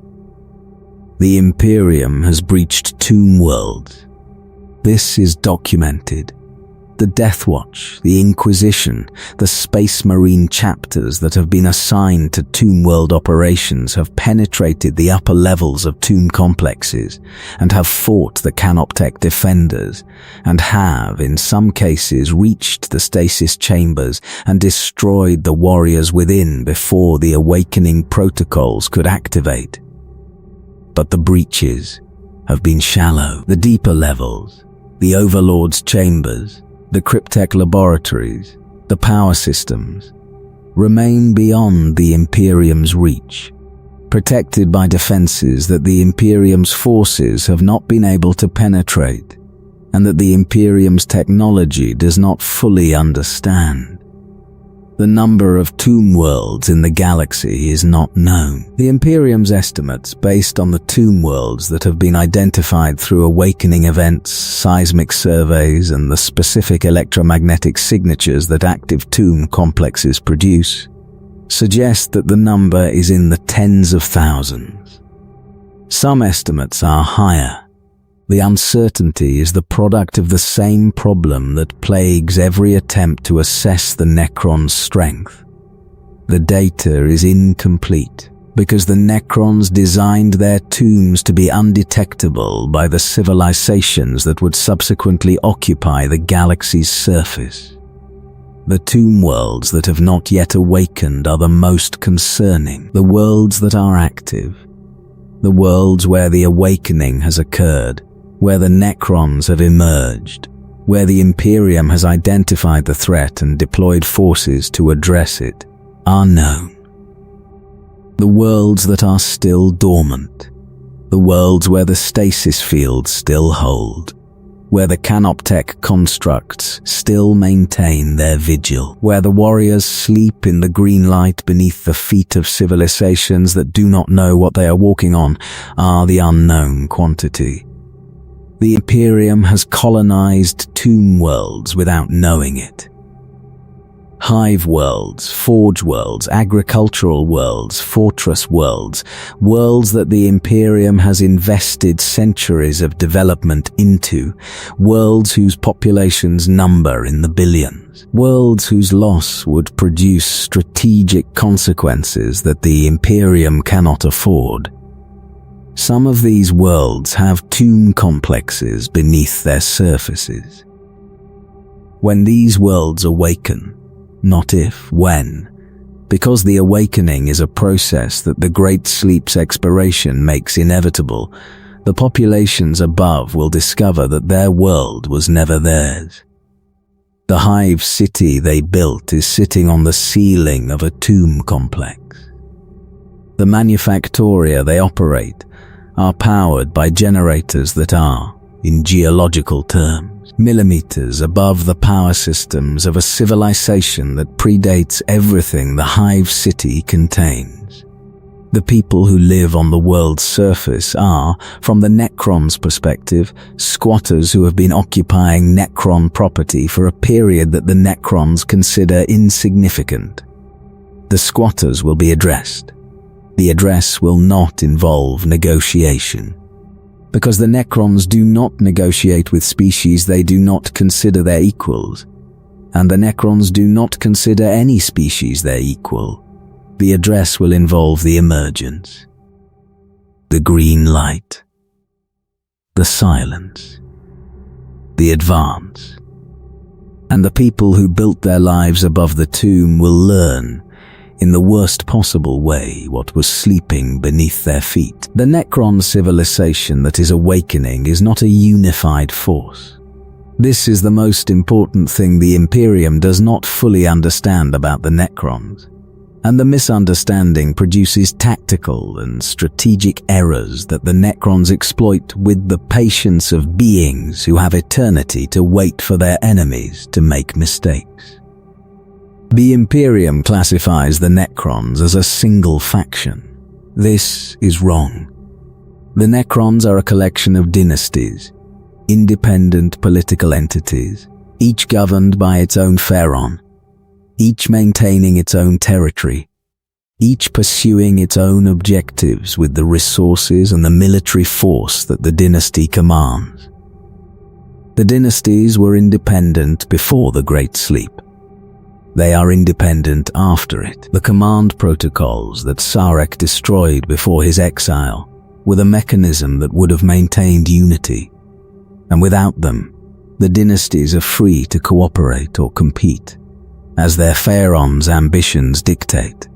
The Imperium has breached tomb worlds. This is documented. The Death Watch, the Inquisition, the Space Marine chapters that have been assigned to tomb world operations have penetrated the upper levels of tomb complexes and have fought the canoptek defenders and have, in some cases, reached the stasis chambers and destroyed the warriors within before the awakening protocols could activate. But the breaches have been shallow. The deeper levels, the Overlord's chambers, the Cryptek laboratories, the power systems, remain beyond the Imperium's reach, protected by defenses that the Imperium's forces have not been able to penetrate, and that the Imperium's technology does not fully understand. The number of tomb worlds in the galaxy is not known. The Imperium's estimates, based on the tomb worlds that have been identified through awakening events, seismic surveys, and the specific electromagnetic signatures that active tomb complexes produce, suggest that the number is in the tens of thousands. Some estimates are higher. The uncertainty is the product of the same problem that plagues every attempt to assess the Necron's strength. The data is incomplete because the Necrons designed their tombs to be undetectable by the civilizations that would subsequently occupy the galaxy's surface. The tomb worlds that have not yet awakened are the most concerning, the worlds that are active, the worlds where the awakening has occurred, where the Necrons have emerged, where the Imperium has identified the threat and deployed forces to address it, are known. The worlds that are still dormant, the worlds where the stasis fields still hold, where the canoptech constructs still maintain their vigil, where the warriors sleep in the green light beneath the feet of civilizations that do not know what they are walking on, are the unknown quantity. The Imperium has colonized tomb worlds without knowing it. Hive worlds, forge worlds, agricultural worlds, fortress worlds, worlds that the Imperium has invested centuries of development into, worlds whose populations number in the billions, worlds whose loss would produce strategic consequences that the Imperium cannot afford. Some of these worlds have tomb complexes beneath their surfaces. When these worlds awaken, not if, when, because the awakening is a process that the Great Sleep's expiration makes inevitable, the populations above will discover that their world was never theirs. The hive city they built is sitting on the ceiling of a tomb complex. The manufactoria they operate are powered by generators that are, in geological terms, millimeters above the power systems of a civilization that predates everything the hive city contains. The people who live on the world's surface are, from the Necrons' perspective, squatters who have been occupying Necron property for a period that the Necrons consider insignificant. The squatters will be addressed. The address will not involve negotiation. Because the Necrons do not negotiate with species they do not consider their equals, and the Necrons do not consider any species their equal, the address will involve the emergence, the green light, the silence, the advance, and the people who built their lives above the tomb will learn, in the worst possible way, what was sleeping beneath their feet. The Necron civilization that is awakening is not a unified force. This is the most important thing the Imperium does not fully understand about the Necrons, and the misunderstanding produces tactical and strategic errors that the Necrons exploit with the patience of beings who have eternity to wait for their enemies to make mistakes. The Imperium classifies the Necrons as a single faction. This is wrong. The Necrons are a collection of dynasties, independent political entities, each governed by its own pharaon, each maintaining its own territory, each pursuing its own objectives with the resources and the military force that the dynasty commands. The dynasties were independent before the Great Sleep. They are independent after it. The command protocols that Sarek destroyed before his exile were the mechanism that would have maintained unity, and without them, the dynasties are free to cooperate or compete, as their pharaoh's ambitions dictate.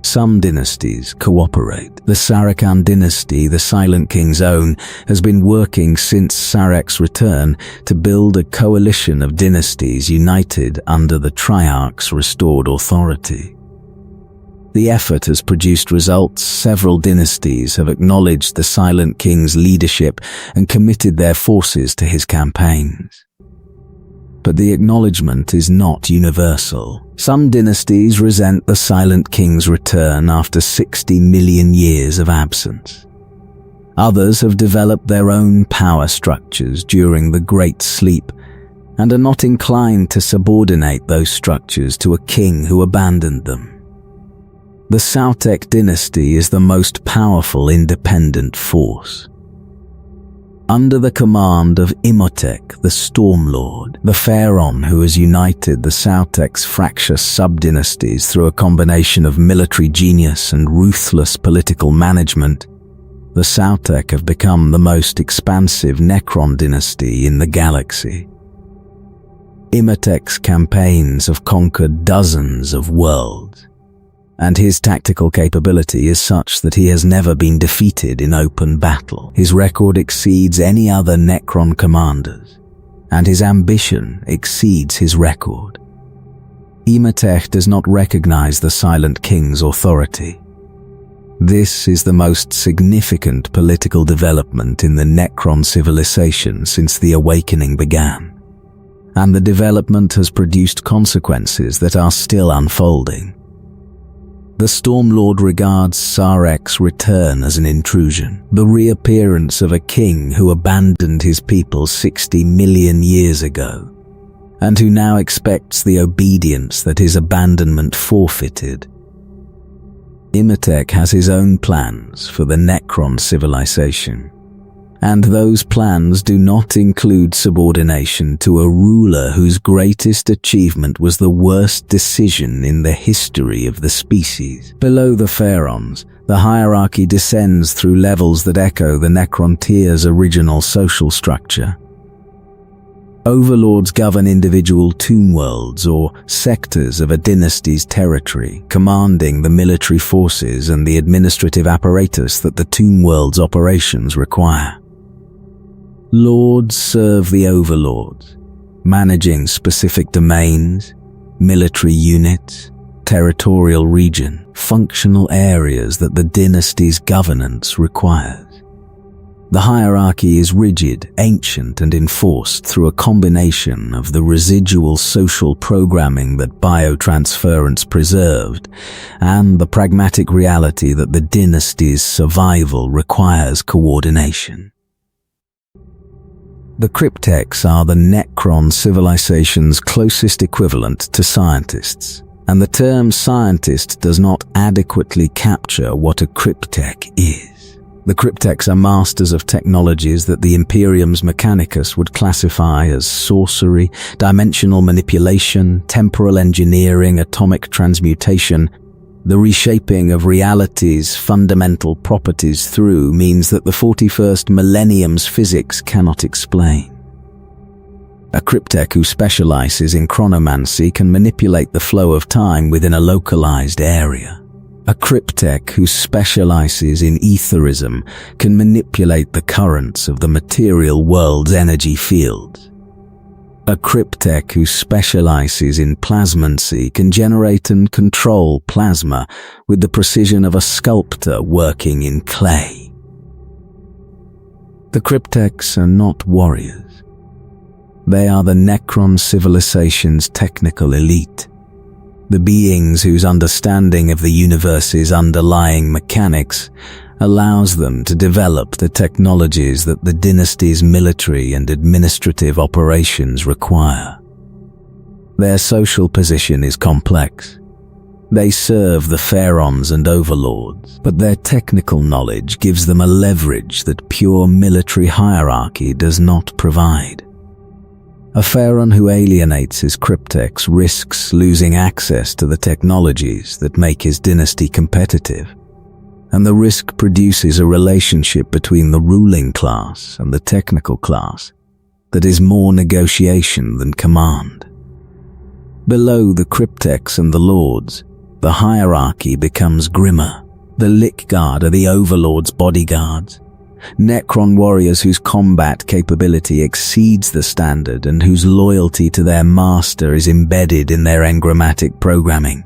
Some dynasties cooperate. The Saracen dynasty, the Silent King's own, has been working since Sarek's return to build a coalition of dynasties united under the Triarch's restored authority. The effort has produced results. Several dynasties have acknowledged the Silent King's leadership and committed their forces to his campaigns. But the acknowledgement is not universal. Some dynasties resent the Silent King's return after 60 million years of absence. Others have developed their own power structures during the Great Sleep and are not inclined to subordinate those structures to a king who abandoned them. The Sautek dynasty is the most powerful independent force. Under the command of Imhotep, the Stormlord, the pharaoh who has united the Sautek's fractious sub-dynasties through a combination of military genius and ruthless political management, the Sautek have become the most expansive Necron dynasty in the galaxy. Imhotep's campaigns have conquered dozens of worlds, and his tactical capability is such that he has never been defeated in open battle. His record exceeds any other Necron commander's, and his ambition exceeds his record. Imhotep does not recognize the Silent King's authority. This is the most significant political development in the Necron civilization since the Awakening began, and the development has produced consequences that are still unfolding. The Stormlord regards Sarek's return as an intrusion, the reappearance of a king who abandoned his people 60 million years ago, and who now expects the obedience that his abandonment forfeited. Imhotep has his own plans for the Necron civilization, and those plans do not include subordination to a ruler whose greatest achievement was the worst decision in the history of the species. Below the Pharaons, the hierarchy descends through levels that echo the Necron tier's original social structure. Overlords govern individual tomb worlds or sectors of a dynasty's territory, commanding the military forces and the administrative apparatus that the tomb world's operations require. Lords serve the overlords, managing specific domains, military units, territorial region, functional areas that the dynasty's governance requires. The hierarchy is rigid, ancient, and enforced through a combination of the residual social programming that biotransference preserved and the pragmatic reality that the dynasty's survival requires coordination. The cryptechs are the Necron civilization's closest equivalent to scientists, and the term scientist does not adequately capture what a cryptech is. The cryptechs are masters of technologies that the Imperium's Mechanicus would classify as sorcery, dimensional manipulation, temporal engineering, atomic transmutation. The reshaping of reality's fundamental properties through means that the 41st millennium's physics cannot explain. A cryptech who specializes in chronomancy can manipulate the flow of time within a localized area. A cryptech who specializes in etherism can manipulate the currents of the material world's energy fields. A cryptech who specializes in plasmancy can generate and control plasma with the precision of a sculptor working in clay. The cryptechs are not warriors. They are the Necron civilization's technical elite. The beings whose understanding of the universe's underlying mechanics allows them to develop the technologies that the dynasty's military and administrative operations require. Their social position is complex. They serve the pharaons and overlords, but their technical knowledge gives them a leverage that pure military hierarchy does not provide. A pharaon who alienates his cryptechs risks losing access to the technologies that make his dynasty competitive, and the risk produces a relationship between the ruling class and the technical class that is more negotiation than command. Below the cryptechs and the lords, the hierarchy becomes grimmer. The Lich Guard are the overlord's bodyguards, Necron warriors whose combat capability exceeds the standard and whose loyalty to their master is embedded in their engrammatic programming.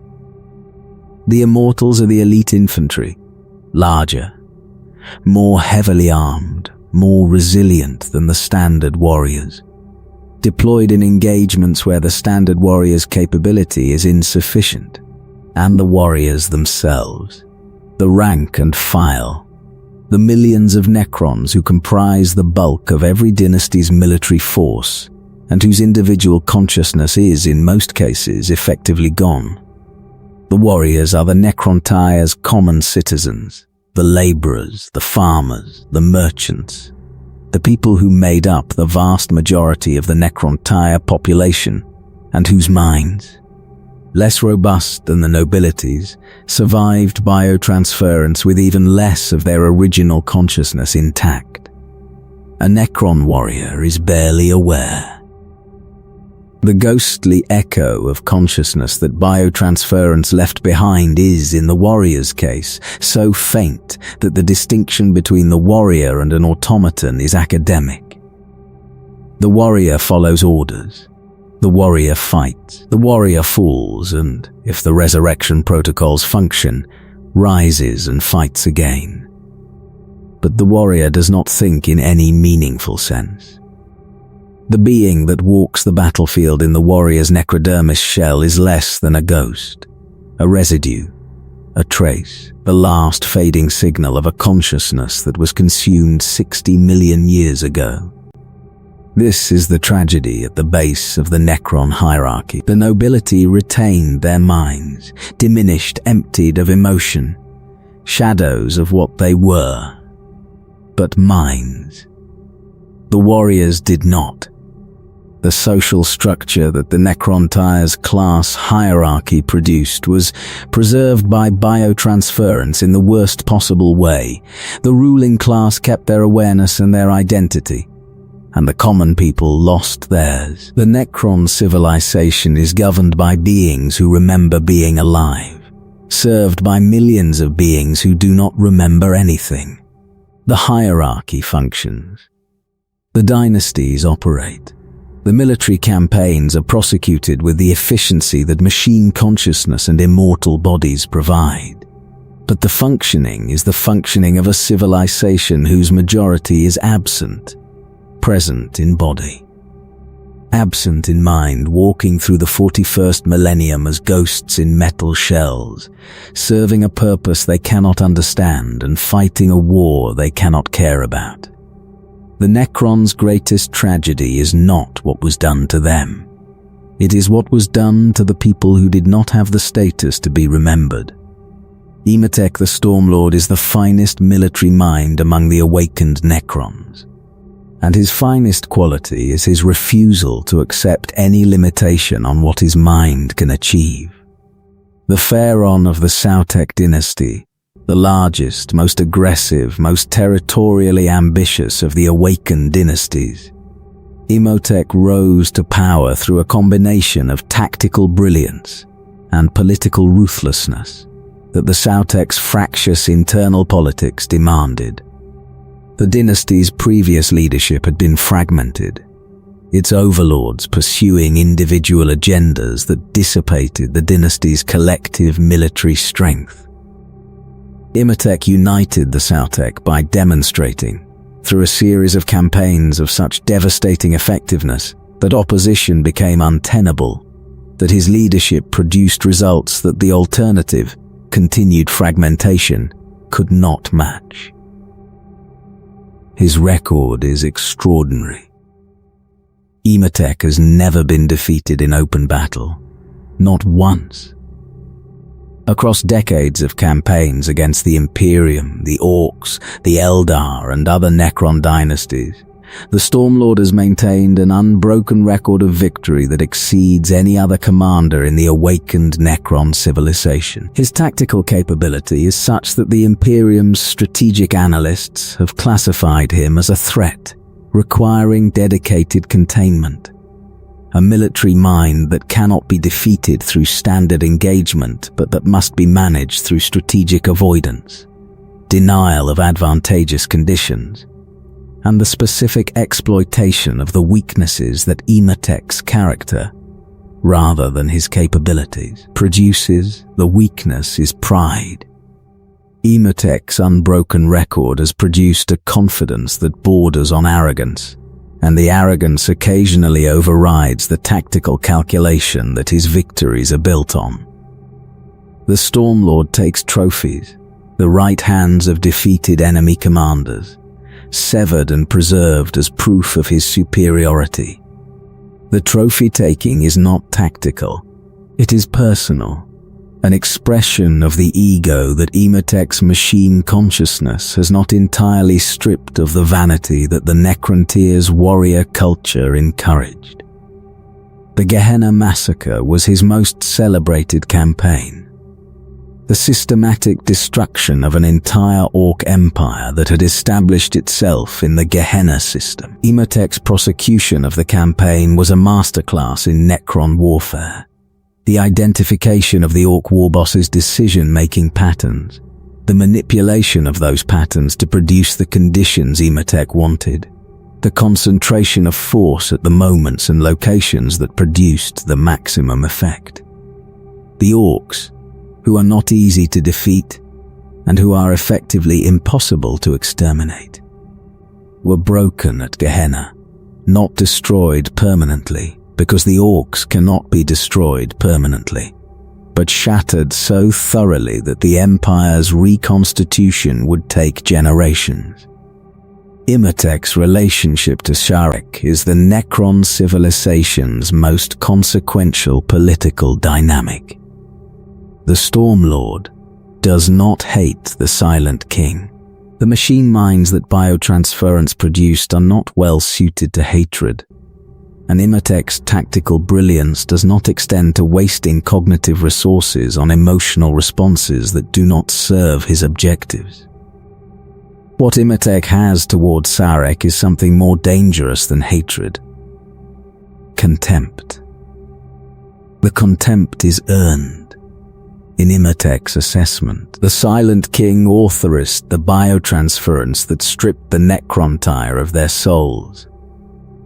The Immortals are the elite infantry, larger, more heavily armed, more resilient than the standard warriors, deployed in engagements where the standard warrior's capability is insufficient, and the warriors themselves, the rank and file, the millions of Necrons who comprise the bulk of every dynasty's military force and whose individual consciousness is, in most cases, effectively gone. The warriors are the Necron tire's common citizens, the laborers, the farmers, the merchants, the people who made up the vast majority of the Necron tire population and whose minds, less robust than the nobility's, survived biotransference with even less of their original consciousness intact. A Necron warrior is barely aware. The ghostly echo of consciousness that biotransference left behind is, in the warrior's case, so faint that the distinction between the warrior and an automaton is academic. The warrior follows orders. The warrior fights, the warrior falls, and, if the resurrection protocols function, rises and fights again. But the warrior does not think in any meaningful sense. The being that walks the battlefield in the warrior's necrodermis shell is less than a ghost, a residue, a trace, the last fading signal of a consciousness that was consumed 60 million years ago. This is the tragedy at the base of the Necron hierarchy. The nobility retained their minds, diminished, emptied of emotion, shadows of what they were, but minds. The warriors did not. The social structure that the Necrontyre's class hierarchy produced was preserved by biotransference in the worst possible way. The ruling class kept their awareness and their identity, and the common people lost theirs. The Necron civilization is governed by beings who remember being alive, served by millions of beings who do not remember anything. The hierarchy functions. The dynasties operate. The military campaigns are prosecuted with the efficiency that machine consciousness and immortal bodies provide. But the functioning is the functioning of a civilization whose majority is absent, present in body. Absent in mind, walking through the 41st millennium as ghosts in metal shells, serving a purpose they cannot understand and fighting a war they cannot care about. The Necrons' greatest tragedy is not what was done to them. It is what was done to the people who did not have the status to be remembered. Imhotep the Stormlord is the finest military mind among the awakened Necrons, and his finest quality is his refusal to accept any limitation on what his mind can achieve. The Pharaon of the Sautek dynasty, the largest, most aggressive, most territorially ambitious of the awakened dynasties, Imhotep rose to power through a combination of tactical brilliance and political ruthlessness that the Sautek's fractious internal politics demanded. The dynasty's previous leadership had been fragmented, its overlords pursuing individual agendas that dissipated the dynasty's collective military strength. Imhotep united the Sautek by demonstrating, through a series of campaigns of such devastating effectiveness that opposition became untenable, that his leadership produced results that the alternative, continued fragmentation, could not match. His record is extraordinary. Imhotep has never been defeated in open battle, not once. Across decades of campaigns against the Imperium, the Orcs, the Eldar, and other Necron dynasties, the Stormlord has maintained an unbroken record of victory that exceeds any other commander in the awakened Necron civilization. His tactical capability is such that the Imperium's strategic analysts have classified him as a threat, requiring dedicated containment. A military mind that cannot be defeated through standard engagement, but that must be managed through strategic avoidance, denial of advantageous conditions, and the specific exploitation of the weaknesses that Imhotep's character, rather than his capabilities, produces. The weakness is pride. Imhotep's unbroken record has produced a confidence that borders on arrogance, and the arrogance occasionally overrides the tactical calculation that his victories are built on. The Stormlord takes trophies, the right hands of defeated enemy commanders, severed and preserved as proof of his superiority. The trophy-taking is not tactical, it is personal, an expression of the ego that Imhotep's machine consciousness has not entirely stripped of the vanity that the Necrontyre's warrior culture encouraged. The Gehenna Massacre was his most celebrated campaign. The systematic destruction of an entire Orc empire that had established itself in the Gehenna system. Imhotep's prosecution of the campaign was a masterclass in Necron warfare. The identification of the Orc warboss's decision-making patterns, the manipulation of those patterns to produce the conditions Imhotep wanted, the concentration of force at the moments and locations that produced the maximum effect. The Orcs, who are not easy to defeat, and who are effectively impossible to exterminate, were broken at Gehenna, not destroyed permanently, because the orcs cannot be destroyed permanently, but shattered so thoroughly that the Empire's reconstitution would take generations. Imhotep's relationship to Sharek is the Necron civilization's most consequential political dynamic. The Stormlord does not hate the Silent King. The machine minds that biotransference produced are not well suited to hatred, and Imhotep's tactical brilliance does not extend to wasting cognitive resources on emotional responses that do not serve his objectives. What Imhotep has towards Sarek is something more dangerous than hatred: contempt. The contempt is earned. In Imhotep's assessment, the Silent King authorized the biotransference that stripped the Necrontire of their souls.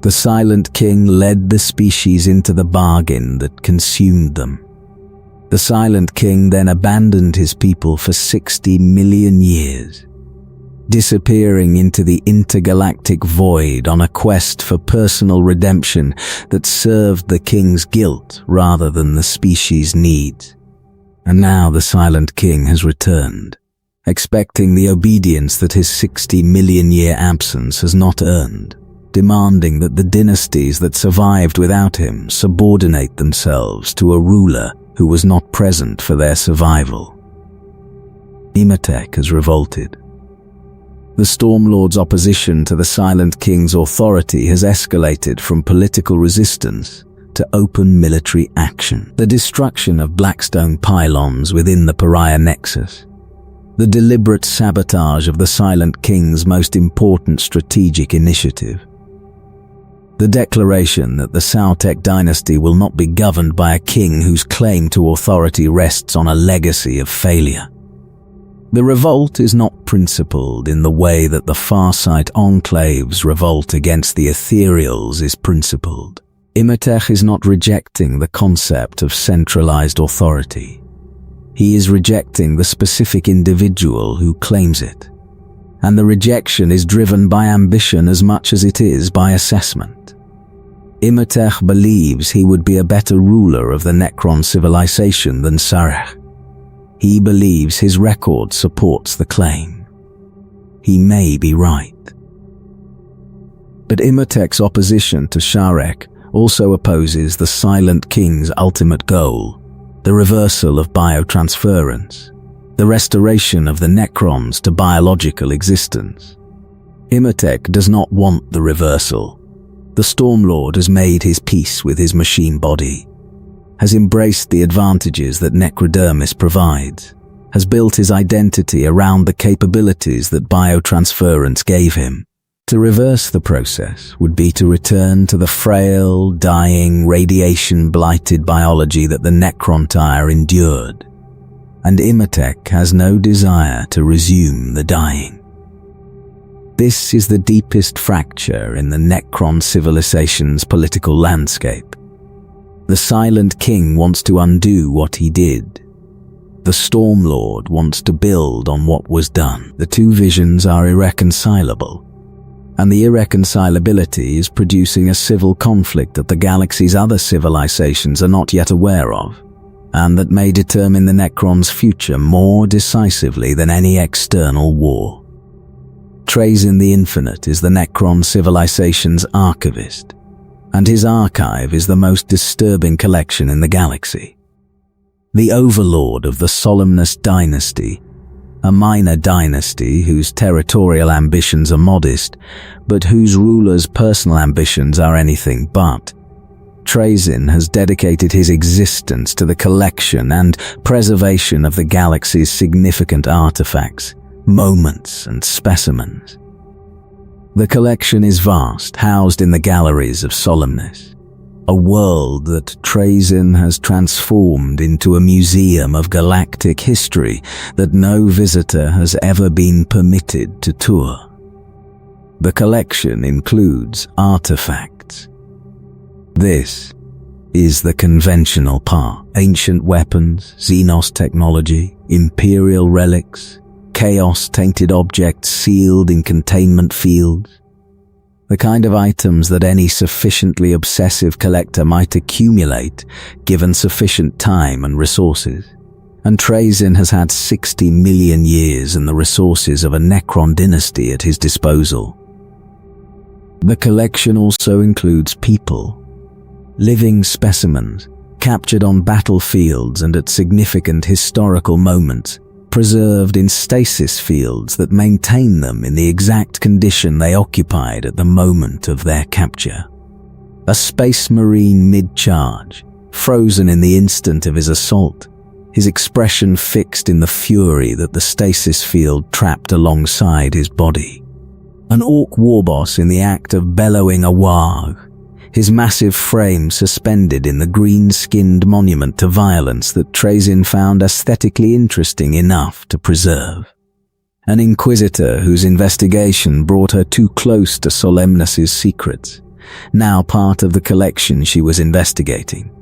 The Silent King led the species into the bargain that consumed them. The Silent King then abandoned his people for 60 million years, disappearing into the intergalactic void on a quest for personal redemption that served the King's guilt rather than the species' needs. And now the Silent King has returned, expecting the obedience that his 60 million year absence has not earned, demanding that the dynasties that survived without him subordinate themselves to a ruler who was not present for their survival. Imhotep has revolted. The Stormlord's opposition to the Silent King's authority has escalated from political resistance to open military action. The destruction of Blackstone pylons within the Pariah Nexus, the deliberate sabotage of the Silent King's most important strategic initiative, the declaration that the Sautek dynasty will not be governed by a king whose claim to authority rests on a legacy of failure. The revolt is not principled in the way that the Farsight Enclave's revolt against the Ethereals is principled. Imhotep is not rejecting the concept of centralized authority. He is rejecting the specific individual who claims it. And the rejection is driven by ambition as much as it is by assessment. Imhotep believes he would be a better ruler of the Necron civilization than Sarek. He believes his record supports the claim. He may be right. But Imhotep's opposition to Sharek also opposes the Silent King's ultimate goal, the reversal of biotransference, the restoration of the Necrons to biological existence. Imhotep does not want the reversal. The Stormlord has made his peace with his machine body, has embraced the advantages that necrodermis provides, has built his identity around the capabilities that biotransference gave him. To reverse the process would be to return to the frail, dying, radiation-blighted biology that the Necrontire endured, and Imhotep has no desire to resume the dying. This is the deepest fracture in the Necron civilization's political landscape. The Silent King wants to undo what he did. The Stormlord wants to build on what was done. The two visions are irreconcilable, and the irreconcilability is producing a civil conflict that the galaxy's other civilizations are not yet aware of, and that may determine the Necron's future more decisively than any external war. Trazyn the Infinite is the Necron civilization's archivist, and his archive is the most disturbing collection in the galaxy. The overlord of the Solemnus dynasty, a minor dynasty whose territorial ambitions are modest, but whose ruler's personal ambitions are anything but. Trazyn has dedicated his existence to the collection and preservation of the galaxy's significant artifacts, moments, and specimens. The collection is vast, housed in the galleries of Solemnus, a world that Trazyn has transformed into a museum of galactic history that no visitor has ever been permitted to tour. The collection includes artifacts. This is the conventional part: ancient weapons, Xenos technology, Imperial relics, chaos-tainted objects sealed in containment fields. The kind of items that any sufficiently obsessive collector might accumulate, given sufficient time and resources. And Trazyn has had 60 million years and the resources of a Necron dynasty at his disposal. The collection also includes people, living specimens, captured on battlefields and at significant historical moments, preserved in stasis fields that maintain them in the exact condition they occupied at the moment of their capture. A space marine mid-charge, frozen in the instant of his assault, his expression fixed in the fury that the stasis field trapped alongside his body. An orc warboss in the act of bellowing a warg, his massive frame suspended in the green-skinned monument to violence that Trazyn found aesthetically interesting enough to preserve. An inquisitor whose investigation brought her too close to Solemnus's secrets, now part of the collection she was investigating.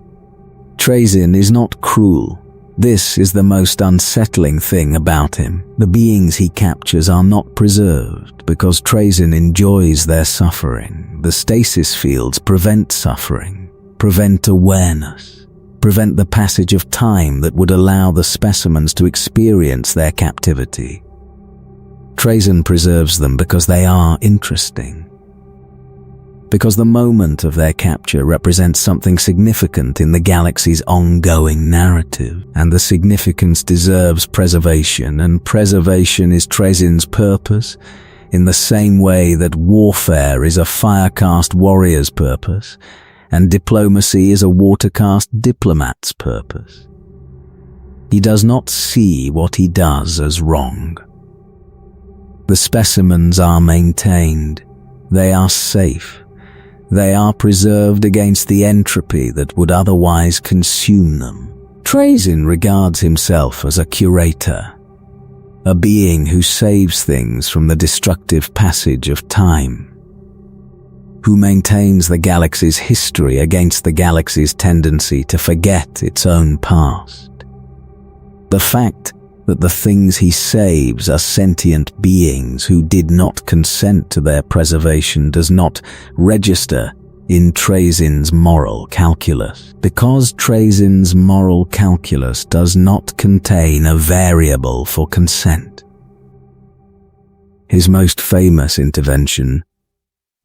Trazyn is not cruel. This is the most unsettling thing about him. The beings he captures are not preserved because Trazyn enjoys their suffering. The stasis fields prevent suffering, prevent awareness, prevent the passage of time that would allow the specimens to experience their captivity. Trazyn preserves them because they are interesting. Because the moment of their capture represents something significant in the galaxy's ongoing narrative, and the significance deserves preservation, and preservation is Trazyn's purpose, in the same way that warfare is a firecast warrior's purpose, and diplomacy is a watercast diplomat's purpose. He does not see what he does as wrong. The specimens are maintained. They are safe. They are preserved against the entropy that would otherwise consume them. Trazyn regards himself as a curator, a being who saves things from the destructive passage of time, who maintains the galaxy's history against the galaxy's tendency to forget its own past. The fact that the things he saves are sentient beings who did not consent to their preservation does not register in Trazyn's moral calculus, because Trazyn's moral calculus does not contain a variable for consent. His most famous intervention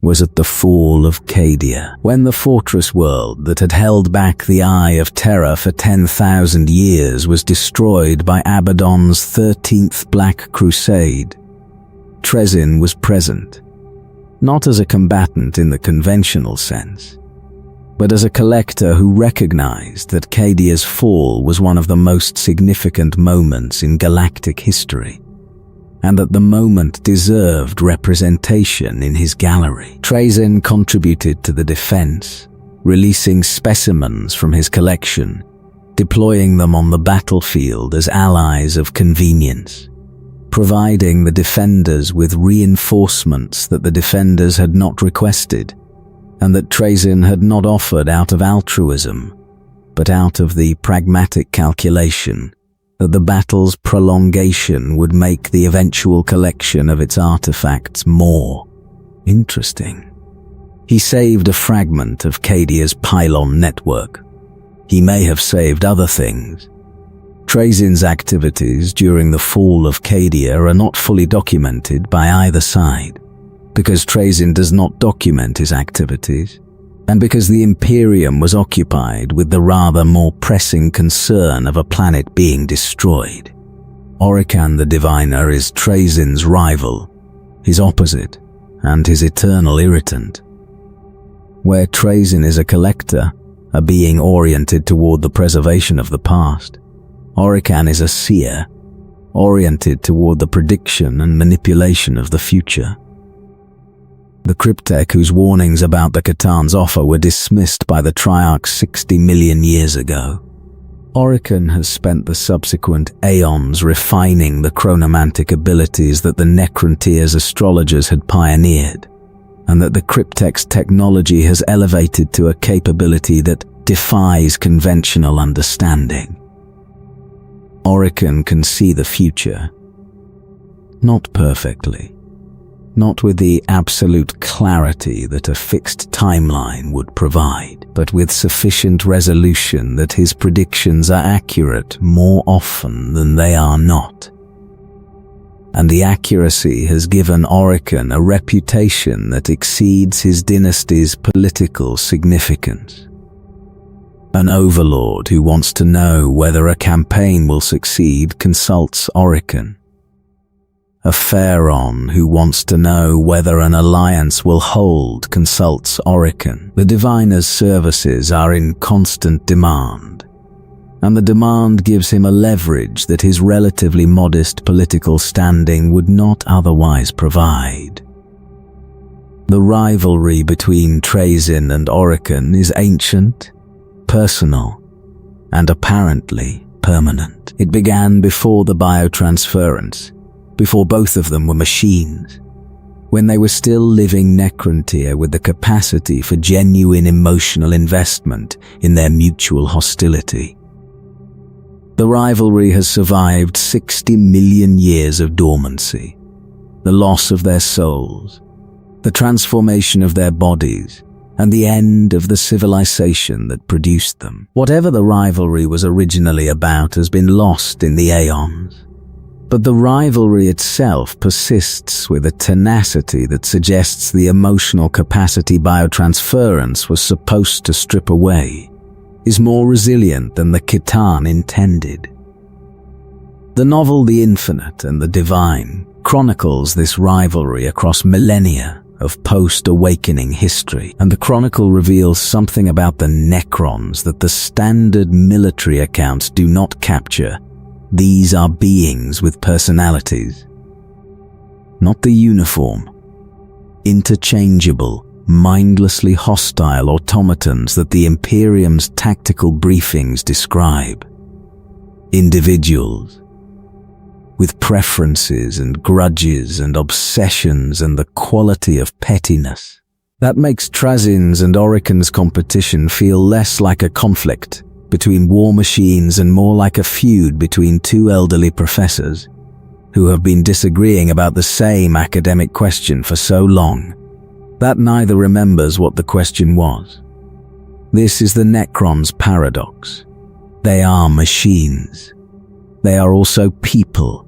was at the fall of Cadia, when the fortress world that had held back the Eye of Terror for 10,000 years was destroyed by Abaddon's 13th Black Crusade. Trazyn was present, not as a combatant in the conventional sense, but as a collector who recognized that Cadia's fall was one of the most significant moments in galactic history, and that the moment deserved representation in his gallery. Trazyn contributed to the defense, releasing specimens from his collection, deploying them on the battlefield as allies of convenience, providing the defenders with reinforcements that the defenders had not requested, and that Trazyn had not offered out of altruism, but out of the pragmatic calculation that the battle's prolongation would make the eventual collection of its artifacts more interesting. He saved a fragment of Cadia's pylon network. He may have saved other things. Trazyn's activities during the fall of Cadia are not fully documented by either side, because Trazyn does not document his activities, and because the Imperium was occupied with the rather more pressing concern of a planet being destroyed. Orican the Diviner is Trazyn's rival, his opposite, and his eternal irritant. Where Trazyn is a collector, a being oriented toward the preservation of the past, Orican is a seer, oriented toward the prediction and manipulation of the future. The Cryptek whose warnings about the Cataan's offer were dismissed by the Triarchs 60 million years ago. Orican has spent the subsequent aeons refining the chronomantic abilities that the Necrontier's astrologers had pioneered, and that the Cryptek's technology has elevated to a capability that defies conventional understanding. Orican can see the future. Not perfectly, not with the absolute clarity that a fixed timeline would provide, but with sufficient resolution that his predictions are accurate more often than they are not. And the accuracy has given Oricon a reputation that exceeds his dynasty's political significance. An overlord who wants to know whether a campaign will succeed consults Oricon. A pharaoh who wants to know whether an alliance will hold consults Oricon. The diviner's services are in constant demand, and the demand gives him a leverage that his relatively modest political standing would not otherwise provide. The rivalry between Trazyn and Oricon is ancient, personal, and apparently permanent. It began before the biotransference, before both of them were machines, when they were still living Necrontyr with the capacity for genuine emotional investment in their mutual hostility. The rivalry has survived 60 million years of dormancy, the loss of their souls, the transformation of their bodies, and the end of the civilization that produced them. Whatever the rivalry was originally about has been lost in the aeons. But the rivalry itself persists with a tenacity that suggests the emotional capacity biotransference was supposed to strip away is more resilient than the Khitan intended. The novel The Infinite and the Divine chronicles this rivalry across millennia of post-awakening history, and the chronicle reveals something about the Necrons that the standard military accounts do not capture. These are beings with personalities. Not the uniform, interchangeable, mindlessly hostile automatons that the Imperium's tactical briefings describe. Individuals with preferences and grudges and obsessions and the quality of pettiness. That makes Trazyn's and Oricon's competition feel less like a conflict between war machines and more like a feud between two elderly professors who have been disagreeing about the same academic question for so long that neither remembers what the question was. This is the Necrons' paradox. They are machines. They are also people,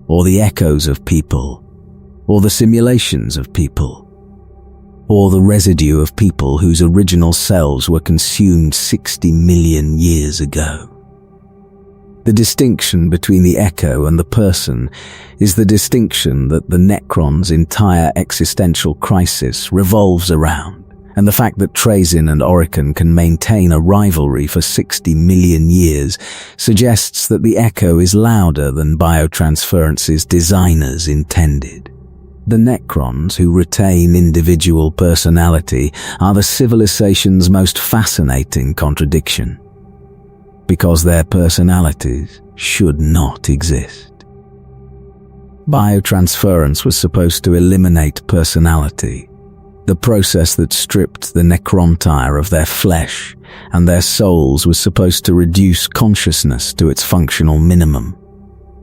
or the echoes of people, or the simulations of people, or the residue of people whose original selves were consumed 60 million years ago. The distinction between the echo and the person is the distinction that the Necron's entire existential crisis revolves around, and the fact that Trazyn and Oricon can maintain a rivalry for 60 million years suggests that the echo is louder than biotransference's designers intended. The Necrons, who retain individual personality, are the civilization's most fascinating contradiction, because their personalities should not exist. Biotransference was supposed to eliminate personality, the process that stripped the Necrontyr of their flesh, and their souls was supposed to reduce consciousness to its functional minimum.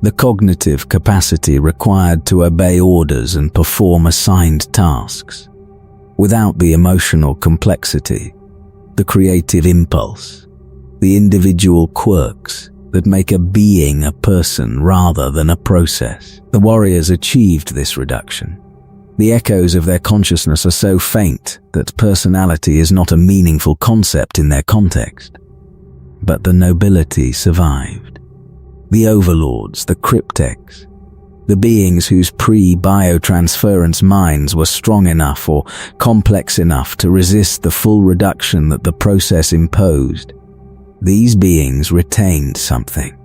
The cognitive capacity required to obey orders and perform assigned tasks, without the emotional complexity, the creative impulse, the individual quirks that make a being a person rather than a process. The warriors achieved this reduction. The echoes of their consciousness are so faint that personality is not a meaningful concept in their context. But the nobility survived. The overlords, the cryptex, the beings whose pre-biotransference minds were strong enough or complex enough to resist the full reduction that the process imposed, these beings retained something.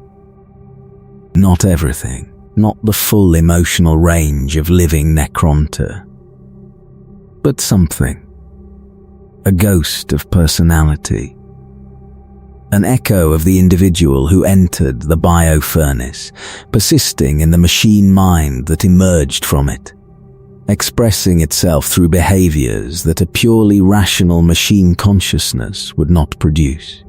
Not everything, not the full emotional range of living Necrontyr, but something. A ghost of personality. An echo of the individual who entered the bio-furnace, persisting in the machine mind that emerged from it, expressing itself through behaviors that a purely rational machine consciousness would not produce.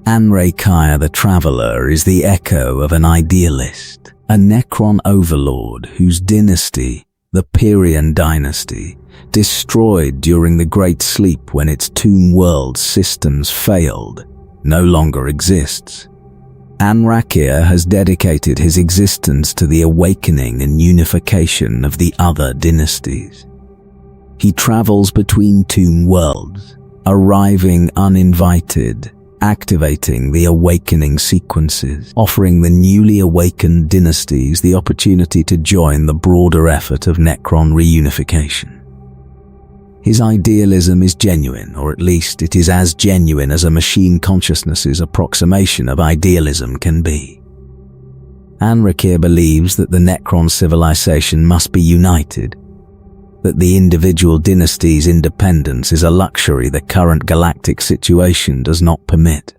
Anrekaya the Traveler is the echo of an idealist, a Necron overlord whose dynasty, the Imperium dynasty, destroyed during the Great Sleep when its tomb world systems failed, no longer exists. Anrakir has dedicated his existence to the awakening and unification of the other dynasties. He travels between tomb worlds, arriving uninvited, activating the awakening sequences, offering the newly awakened dynasties the opportunity to join the broader effort of Necron reunification. His idealism is genuine, or at least it is as genuine as a machine consciousness's approximation of idealism can be. Anrakir believes that the Necron civilization must be united, that the individual dynasty's independence is a luxury the current galactic situation does not permit,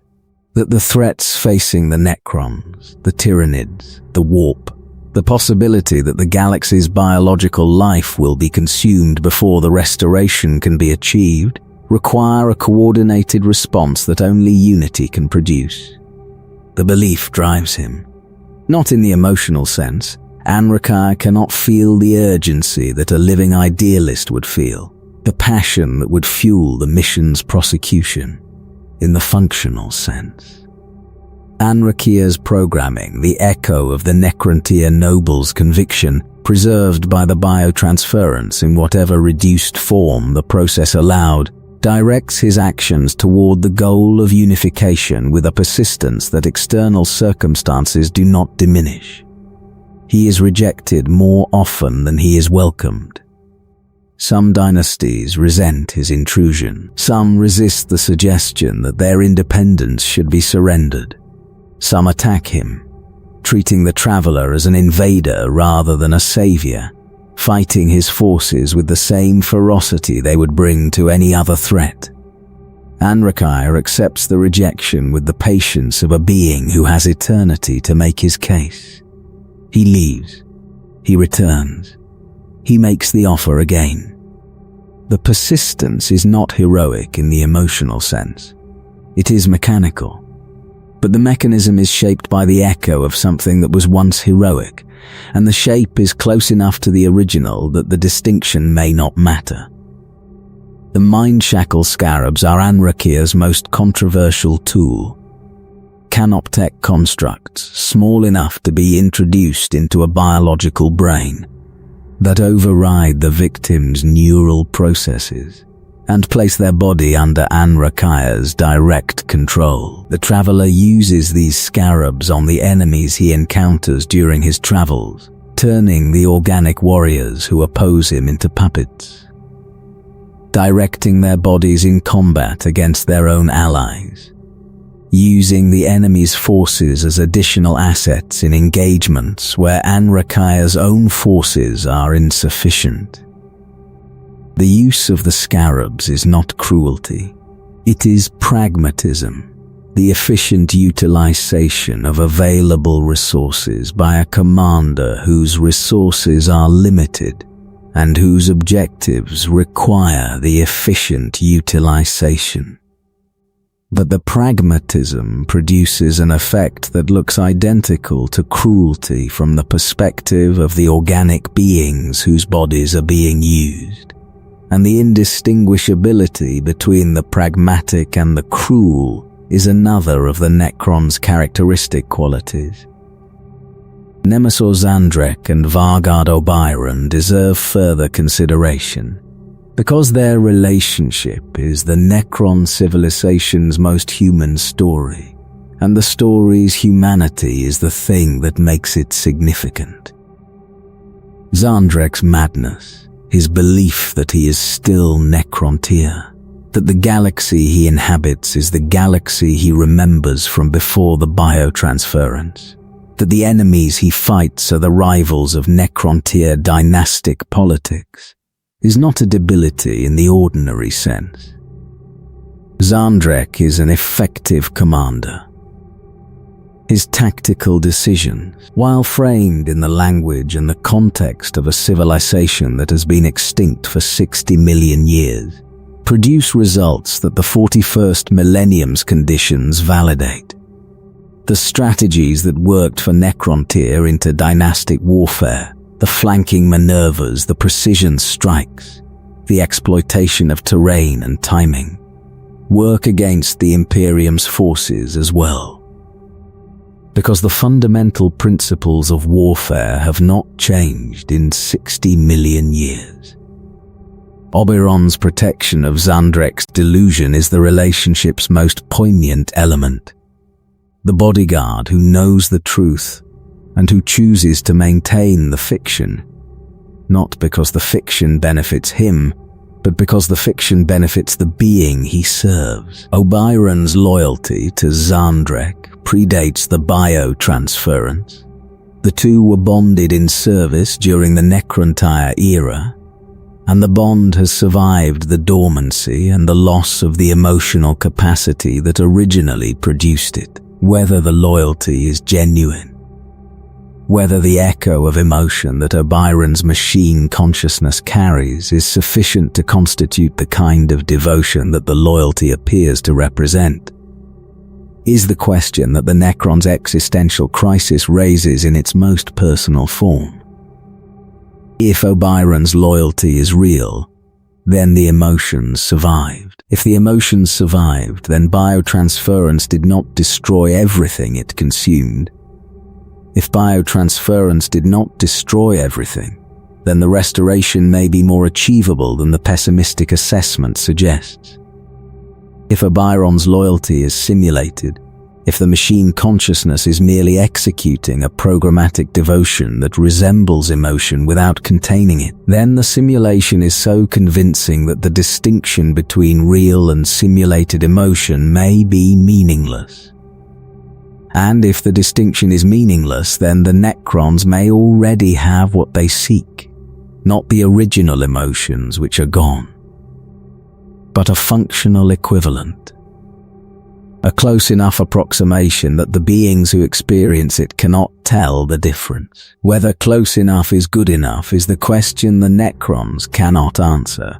that the threats facing the Necrons, the Tyranids, the Warp, the possibility that the galaxy's biological life will be consumed before the restoration can be achieved, require a coordinated response that only unity can produce. The belief drives him. Not in the emotional sense. Anrakir cannot feel the urgency that a living idealist would feel, the passion that would fuel the mission's prosecution, in the functional sense. Anrakir's programming, the echo of the Necrontyr noble's conviction, preserved by the biotransference in whatever reduced form the process allowed, directs his actions toward the goal of unification with a persistence that external circumstances do not diminish. He is rejected more often than he is welcomed. Some dynasties resent his intrusion. Some resist the suggestion that their independence should be surrendered. Some attack him, treating the traveler as an invader rather than a savior, fighting his forces with the same ferocity they would bring to any other threat. Anrakir accepts the rejection with the patience of a being who has eternity to make his case. He leaves. He returns. He makes the offer again. The persistence is not heroic in the emotional sense. It is mechanical. But the mechanism is shaped by the echo of something that was once heroic, and the shape is close enough to the original that the distinction may not matter. The mind shackle scarabs are Anrakir's most controversial tool. Canoptech constructs, small enough to be introduced into a biological brain, that override the victim's neural processes and place their body under Anrakir's direct control. The traveler uses these scarabs on the enemies he encounters during his travels, turning the organic warriors who oppose him into puppets, directing their bodies in combat against their own allies, using the enemy's forces as additional assets in engagements where Anrakir's own forces are insufficient. The use of the scarabs is not cruelty. It is pragmatism, the efficient utilization of available resources by a commander whose resources are limited and whose objectives require the efficient utilization. But the pragmatism produces an effect that looks identical to cruelty from the perspective of the organic beings whose bodies are being used. And the indistinguishability between the pragmatic and the cruel is another of the Necron's characteristic qualities. Nemesor Zandrek and Vargard O'Byron deserve further consideration, because their relationship is the Necron civilization's most human story, and the story's humanity is the thing that makes it significant. Zandrek's madness, his belief that he is still Necrontyr, that the galaxy he inhabits is the galaxy he remembers from before the biotransference, that the enemies he fights are the rivals of Necrontyr dynastic politics, is not a debility in the ordinary sense. Zandrek is an effective commander. His tactical decisions, while framed in the language and the context of a civilization that has been extinct for 60 million years, produce results that the 41st millennium's conditions validate. The strategies that worked for Necron tier into dynastic warfare, the flanking maneuvers, the precision strikes, the exploitation of terrain and timing, work against the Imperium's forces as well. Because the fundamental principles of warfare have not changed in 60 million years. Oberon's protection of Xandrek's delusion is the relationship's most poignant element. The bodyguard who knows the truth and who chooses to maintain the fiction, not because the fiction benefits him, but because the fiction benefits the being he serves. Oberon's loyalty to Xandrek predates the biotransference. The two were bonded in service during the Necron era, and the bond has survived the dormancy and the loss of the emotional capacity that originally produced it. Whether the loyalty is genuine, whether the echo of emotion that Oberon's machine consciousness carries is sufficient to constitute the kind of devotion that the loyalty appears to represent, is the question that the Necron's existential crisis raises in its most personal form. If Oberon's loyalty is real, then the emotions survived. If the emotions survived, then biotransference did not destroy everything it consumed. If biotransference did not destroy everything, then the restoration may be more achievable than the pessimistic assessment suggests. If Oberon's loyalty is simulated, if the machine consciousness is merely executing a programmatic devotion that resembles emotion without containing it, then the simulation is so convincing that the distinction between real and simulated emotion may be meaningless. And if the distinction is meaningless, then the Necrons may already have what they seek, not the original emotions which are gone, but a functional equivalent. A close enough approximation that the beings who experience it cannot tell the difference. Whether close enough is good enough is the question the Necrons cannot answer,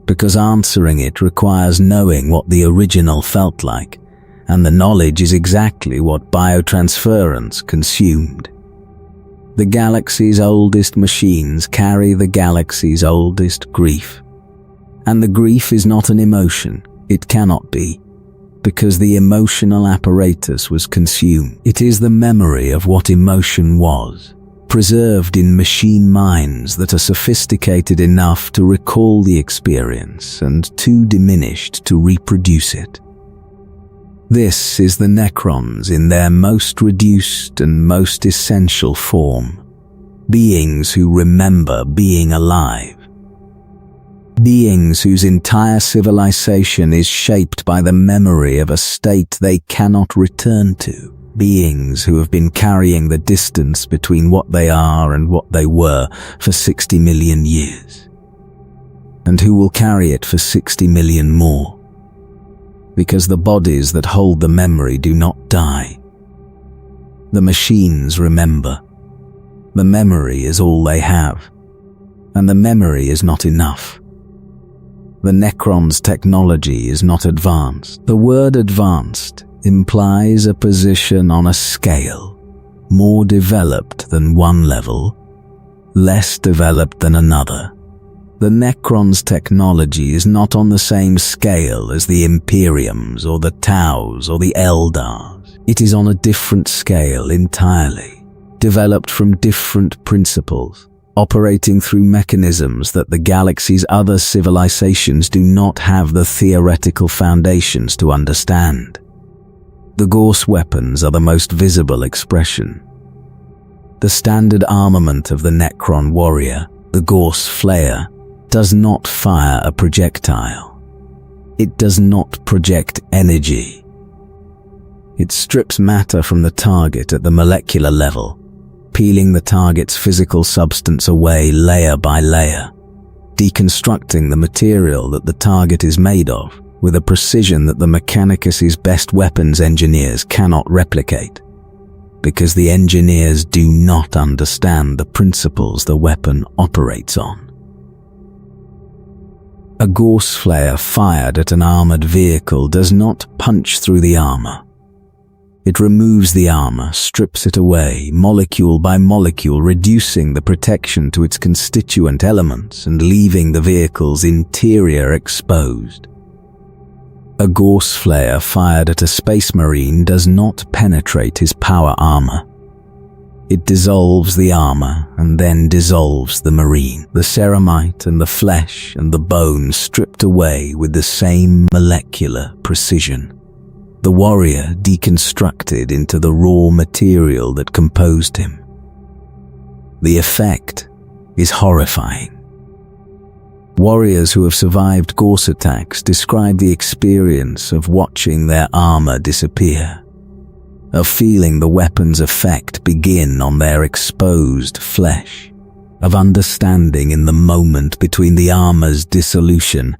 because answering it requires knowing what the original felt like, and the knowledge is exactly what biotransference consumed. The galaxy's oldest machines carry the galaxy's oldest grief. And the grief is not an emotion, it cannot be, because the emotional apparatus was consumed. It is the memory of what emotion was, preserved in machine minds that are sophisticated enough to recall the experience and too diminished to reproduce it. This is the Necrons in their most reduced and most essential form, beings who remember being alive. Beings whose entire civilization is shaped by the memory of a state they cannot return to. Beings who have been carrying the distance between what they are and what they were for 60 million years. And who will carry it for 60 million more. Because the bodies that hold the memory do not die. The machines remember. The memory is all they have. And the memory is not enough. The Necron's technology is not advanced. The word advanced implies a position on a scale, more developed than one level, less developed than another. The Necron's technology is not on the same scale as the Imperiums or the Taus or the Eldars. It is on a different scale entirely, developed from different principles, operating through mechanisms that the galaxy's other civilizations do not have the theoretical foundations to understand. The Gorse weapons are the most visible expression. The standard armament of the Necron warrior, the Gorse Flayer, does not fire a projectile. It does not project energy. It strips matter from the target at the molecular level, peeling the target's physical substance away layer by layer, deconstructing the material that the target is made of with a precision that the Mechanicus's best weapons engineers cannot replicate, because the engineers do not understand the principles the weapon operates on. A Gorse Flare fired at an armored vehicle does not punch through the armor. It removes the armor, strips it away, molecule by molecule, reducing the protection to its constituent elements and leaving the vehicle's interior exposed. A Gauss flare fired at a space marine does not penetrate his power armor. It dissolves the armor and then dissolves the marine, the ceramite and the flesh and the bone stripped away with the same molecular precision. The warrior deconstructed into the raw material that composed him. The effect is horrifying. Warriors who have survived Gauss attacks describe the experience of watching their armor disappear, of feeling the weapon's effect begin on their exposed flesh, of understanding in the moment between the armor's dissolution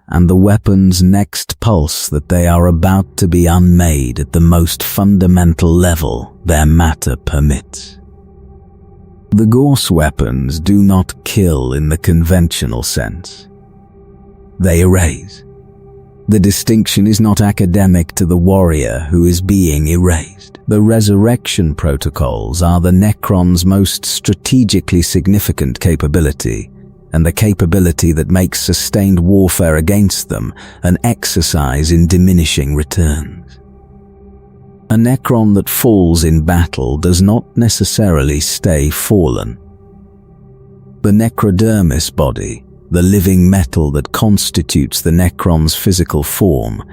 and the weapon's next pulse that they are about to be unmade at the most fundamental level their matter permits. The Gauss weapons do not kill in the conventional sense. They erase. The distinction is not academic to the warrior who is being erased. The resurrection protocols are the Necron's most strategically significant capability, and the capability that makes sustained warfare against them an exercise in diminishing returns. A Necron that falls in battle does not necessarily stay fallen. The necrodermis body, the living metal that constitutes the Necron's physical form,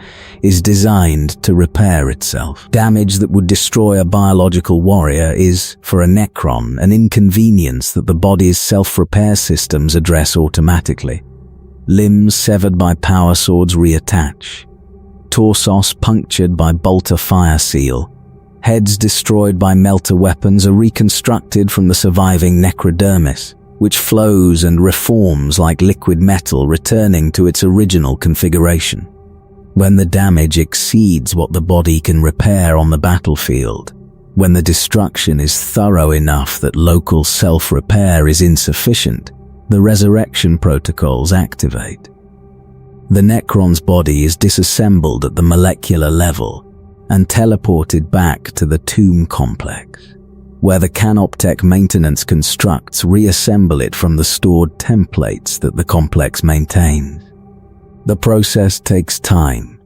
is designed to repair itself. Damage that would destroy a biological warrior is, for a Necron, an inconvenience that the body's self-repair systems address automatically. Limbs severed by power swords reattach. Torsos punctured by bolter fire seal. Heads destroyed by melter weapons are reconstructed from the surviving necrodermis, which flows and reforms like liquid metal, returning to its original configuration. When the damage exceeds what the body can repair on the battlefield, when the destruction is thorough enough that local self-repair is insufficient, the resurrection protocols activate. The Necron's body is disassembled at the molecular level and teleported back to the tomb complex, where the Canoptech maintenance constructs reassemble it from the stored templates that the complex maintains. The process takes time,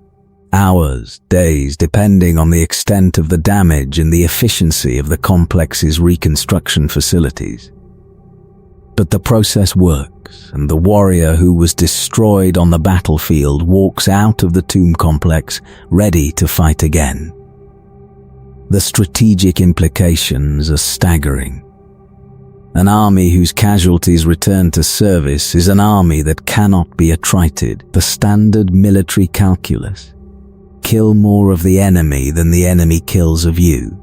hours, days, depending on the extent of the damage and the efficiency of the complex's reconstruction facilities. But the process works, and the warrior who was destroyed on the battlefield walks out of the tomb complex ready to fight again. The strategic implications are staggering. An army whose casualties return to service is an army that cannot be attrited. The standard military calculus: kill more of the enemy than the enemy kills of you,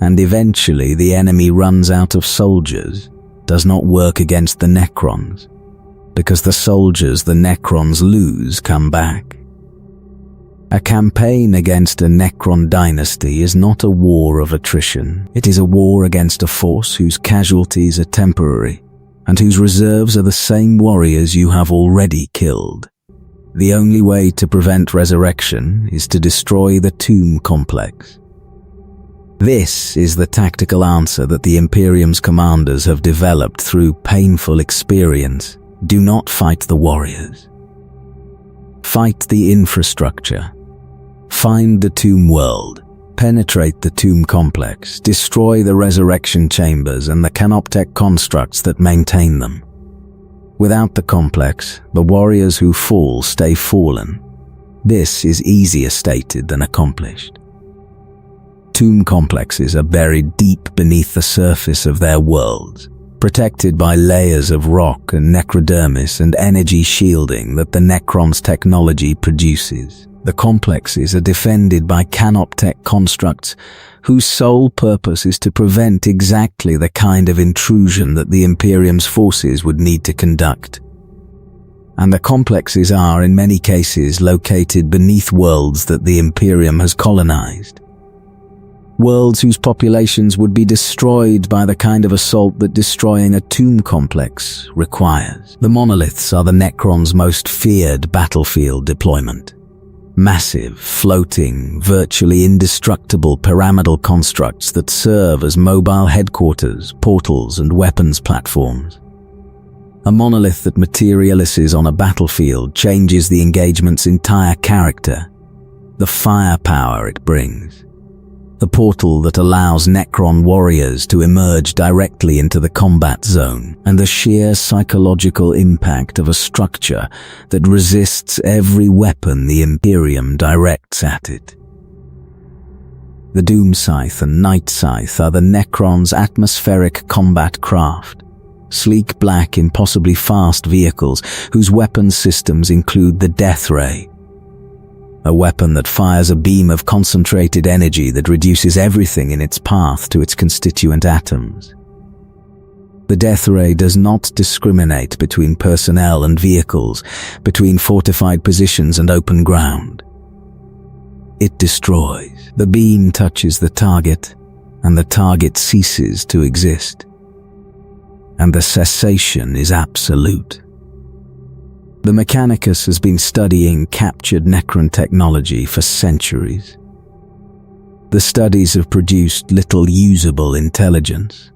and eventually the enemy runs out of soldiers, does not work against the Necrons, because the soldiers the Necrons lose come back. A campaign against a Necron dynasty is not a war of attrition. It is a war against a force whose casualties are temporary, and whose reserves are the same warriors you have already killed. The only way to prevent resurrection is to destroy the tomb complex. This is the tactical answer that the Imperium's commanders have developed through painful experience. Do not fight the warriors. Fight the infrastructure. Find the tomb world. Penetrate the tomb complex. Destroy the resurrection chambers and the Canoptech constructs that maintain them. Without the complex, the warriors who fall stay fallen. This is easier stated than accomplished. Tomb complexes are buried deep beneath the surface of their worlds, protected by layers of rock and necrodermis and energy shielding that the Necron's technology produces. The complexes are defended by Canoptech constructs whose sole purpose is to prevent exactly the kind of intrusion that the Imperium's forces would need to conduct. And the complexes are, in many cases, located beneath worlds that the Imperium has colonized. Worlds whose populations would be destroyed by the kind of assault that destroying a tomb complex requires. The monoliths are the Necron's most feared battlefield deployment. Massive, floating, virtually indestructible pyramidal constructs that serve as mobile headquarters, portals, and weapons platforms. A monolith that materializes on a battlefield changes the engagement's entire character, the firepower it brings. The portal that allows Necron warriors to emerge directly into the combat zone, and the sheer psychological impact of a structure that resists every weapon the Imperium directs at it. The Doom Scythe and Night Scythe are the Necrons' atmospheric combat craft, sleek black, impossibly fast vehicles whose weapon systems include the Death Ray, a weapon that fires a beam of concentrated energy that reduces everything in its path to its constituent atoms. The Death Ray does not discriminate between personnel and vehicles, between fortified positions and open ground. It destroys. The beam touches the target, and the target ceases to exist. And the cessation is absolute. The Mechanicus has been studying captured Necron technology for centuries. The studies have produced little usable intelligence.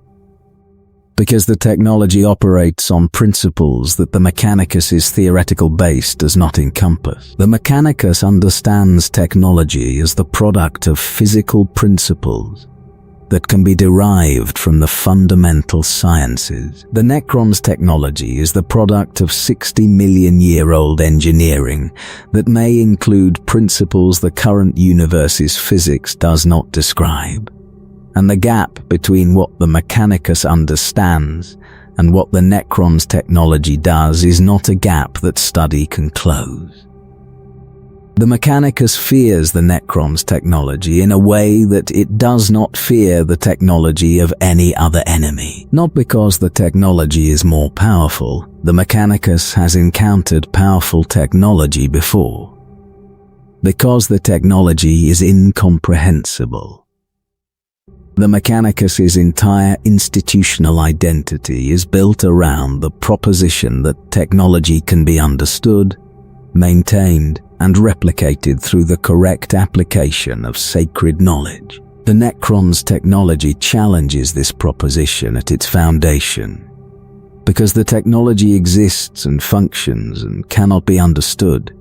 Because the technology operates on principles that the Mechanicus's theoretical base does not encompass. The Mechanicus understands technology as the product of physical principles that can be derived from the fundamental sciences. The Necron's technology is the product of 60-million-year-old engineering that may include principles the current universe's physics does not describe. And the gap between what the Mechanicus understands and what the Necron's technology does is not a gap that study can close. The Mechanicus fears the Necron's technology in a way that it does not fear the technology of any other enemy. Not because the technology is more powerful, the Mechanicus has encountered powerful technology before. Because the technology is incomprehensible. The Mechanicus's entire institutional identity is built around the proposition that technology can be understood, maintained, and replicated through the correct application of sacred knowledge. The Necron's technology challenges this proposition at its foundation, because the technology exists and functions and cannot be understood,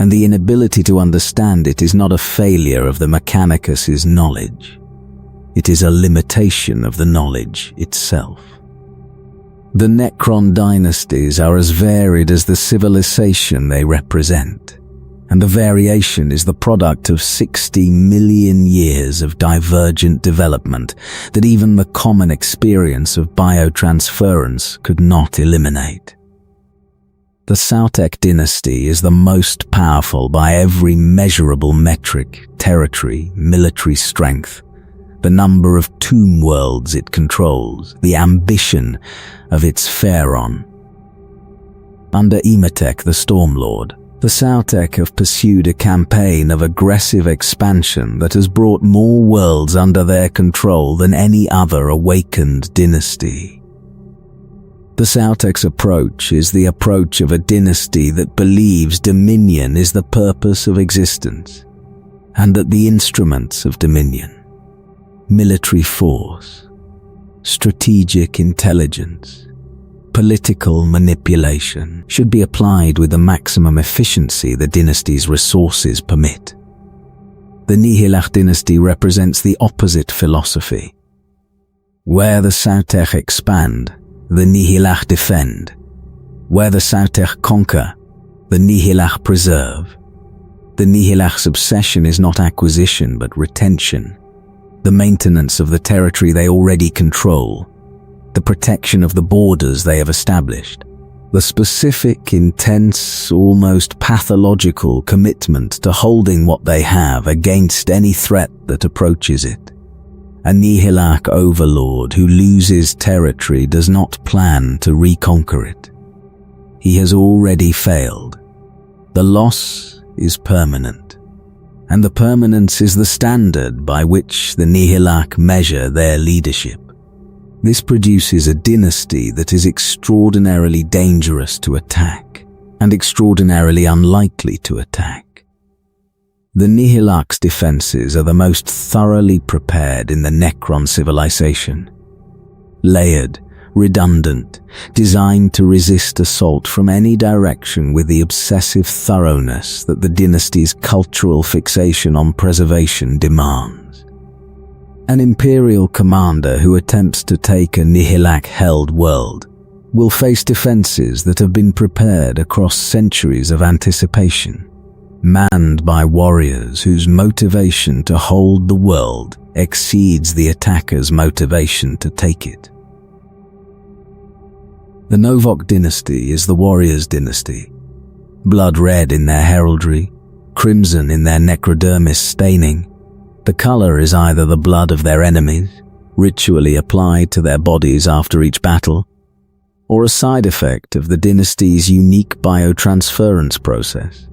and the inability to understand it is not a failure of the Mechanicus's knowledge. It is a limitation of the knowledge itself. The Necron dynasties are as varied as the civilization they represent, and the variation is the product of 60 million years of divergent development that even the common experience of biotransference could not eliminate. The Sautek dynasty is the most powerful by every measurable metric, territory, military strength, the number of tomb worlds it controls, the ambition of its pharaoh. Under Imatek the Stormlord, the Sautek have pursued a campaign of aggressive expansion that has brought more worlds under their control than any other awakened dynasty. The Sautek's approach is the approach of a dynasty that believes dominion is the purpose of existence, and that the instruments of dominion, military force, strategic intelligence, political manipulation, should be applied with the maximum efficiency the dynasty's resources permit. The Nihilach dynasty represents the opposite philosophy. Where the Sautek expand, the Nihilach defend. Where the Sautek conquer, the Nihilach preserve. The Nihilach's obsession is not acquisition but retention, the maintenance of the territory they already control, the protection of the borders they have established, the specific, intense, almost pathological commitment to holding what they have against any threat that approaches it. A Nihilach overlord who loses territory does not plan to reconquer it. He has already failed. The loss is permanent, and the permanence is the standard by which the Nihilach measure their leadership. This produces a dynasty that is extraordinarily dangerous to attack and extraordinarily unlikely to attack. The Nihilak's defenses are the most thoroughly prepared in the Necron civilization. Layered, redundant, designed to resist assault from any direction with the obsessive thoroughness that the dynasty's cultural fixation on preservation demands. An Imperial commander who attempts to take a Nihilak-held world will face defenses that have been prepared across centuries of anticipation, manned by warriors whose motivation to hold the world exceeds the attacker's motivation to take it. The Novok dynasty is the warriors' dynasty, blood red in their heraldry, crimson in their necrodermis staining. The color is either the blood of their enemies, ritually applied to their bodies after each battle, or a side effect of the dynasty's unique biotransference process,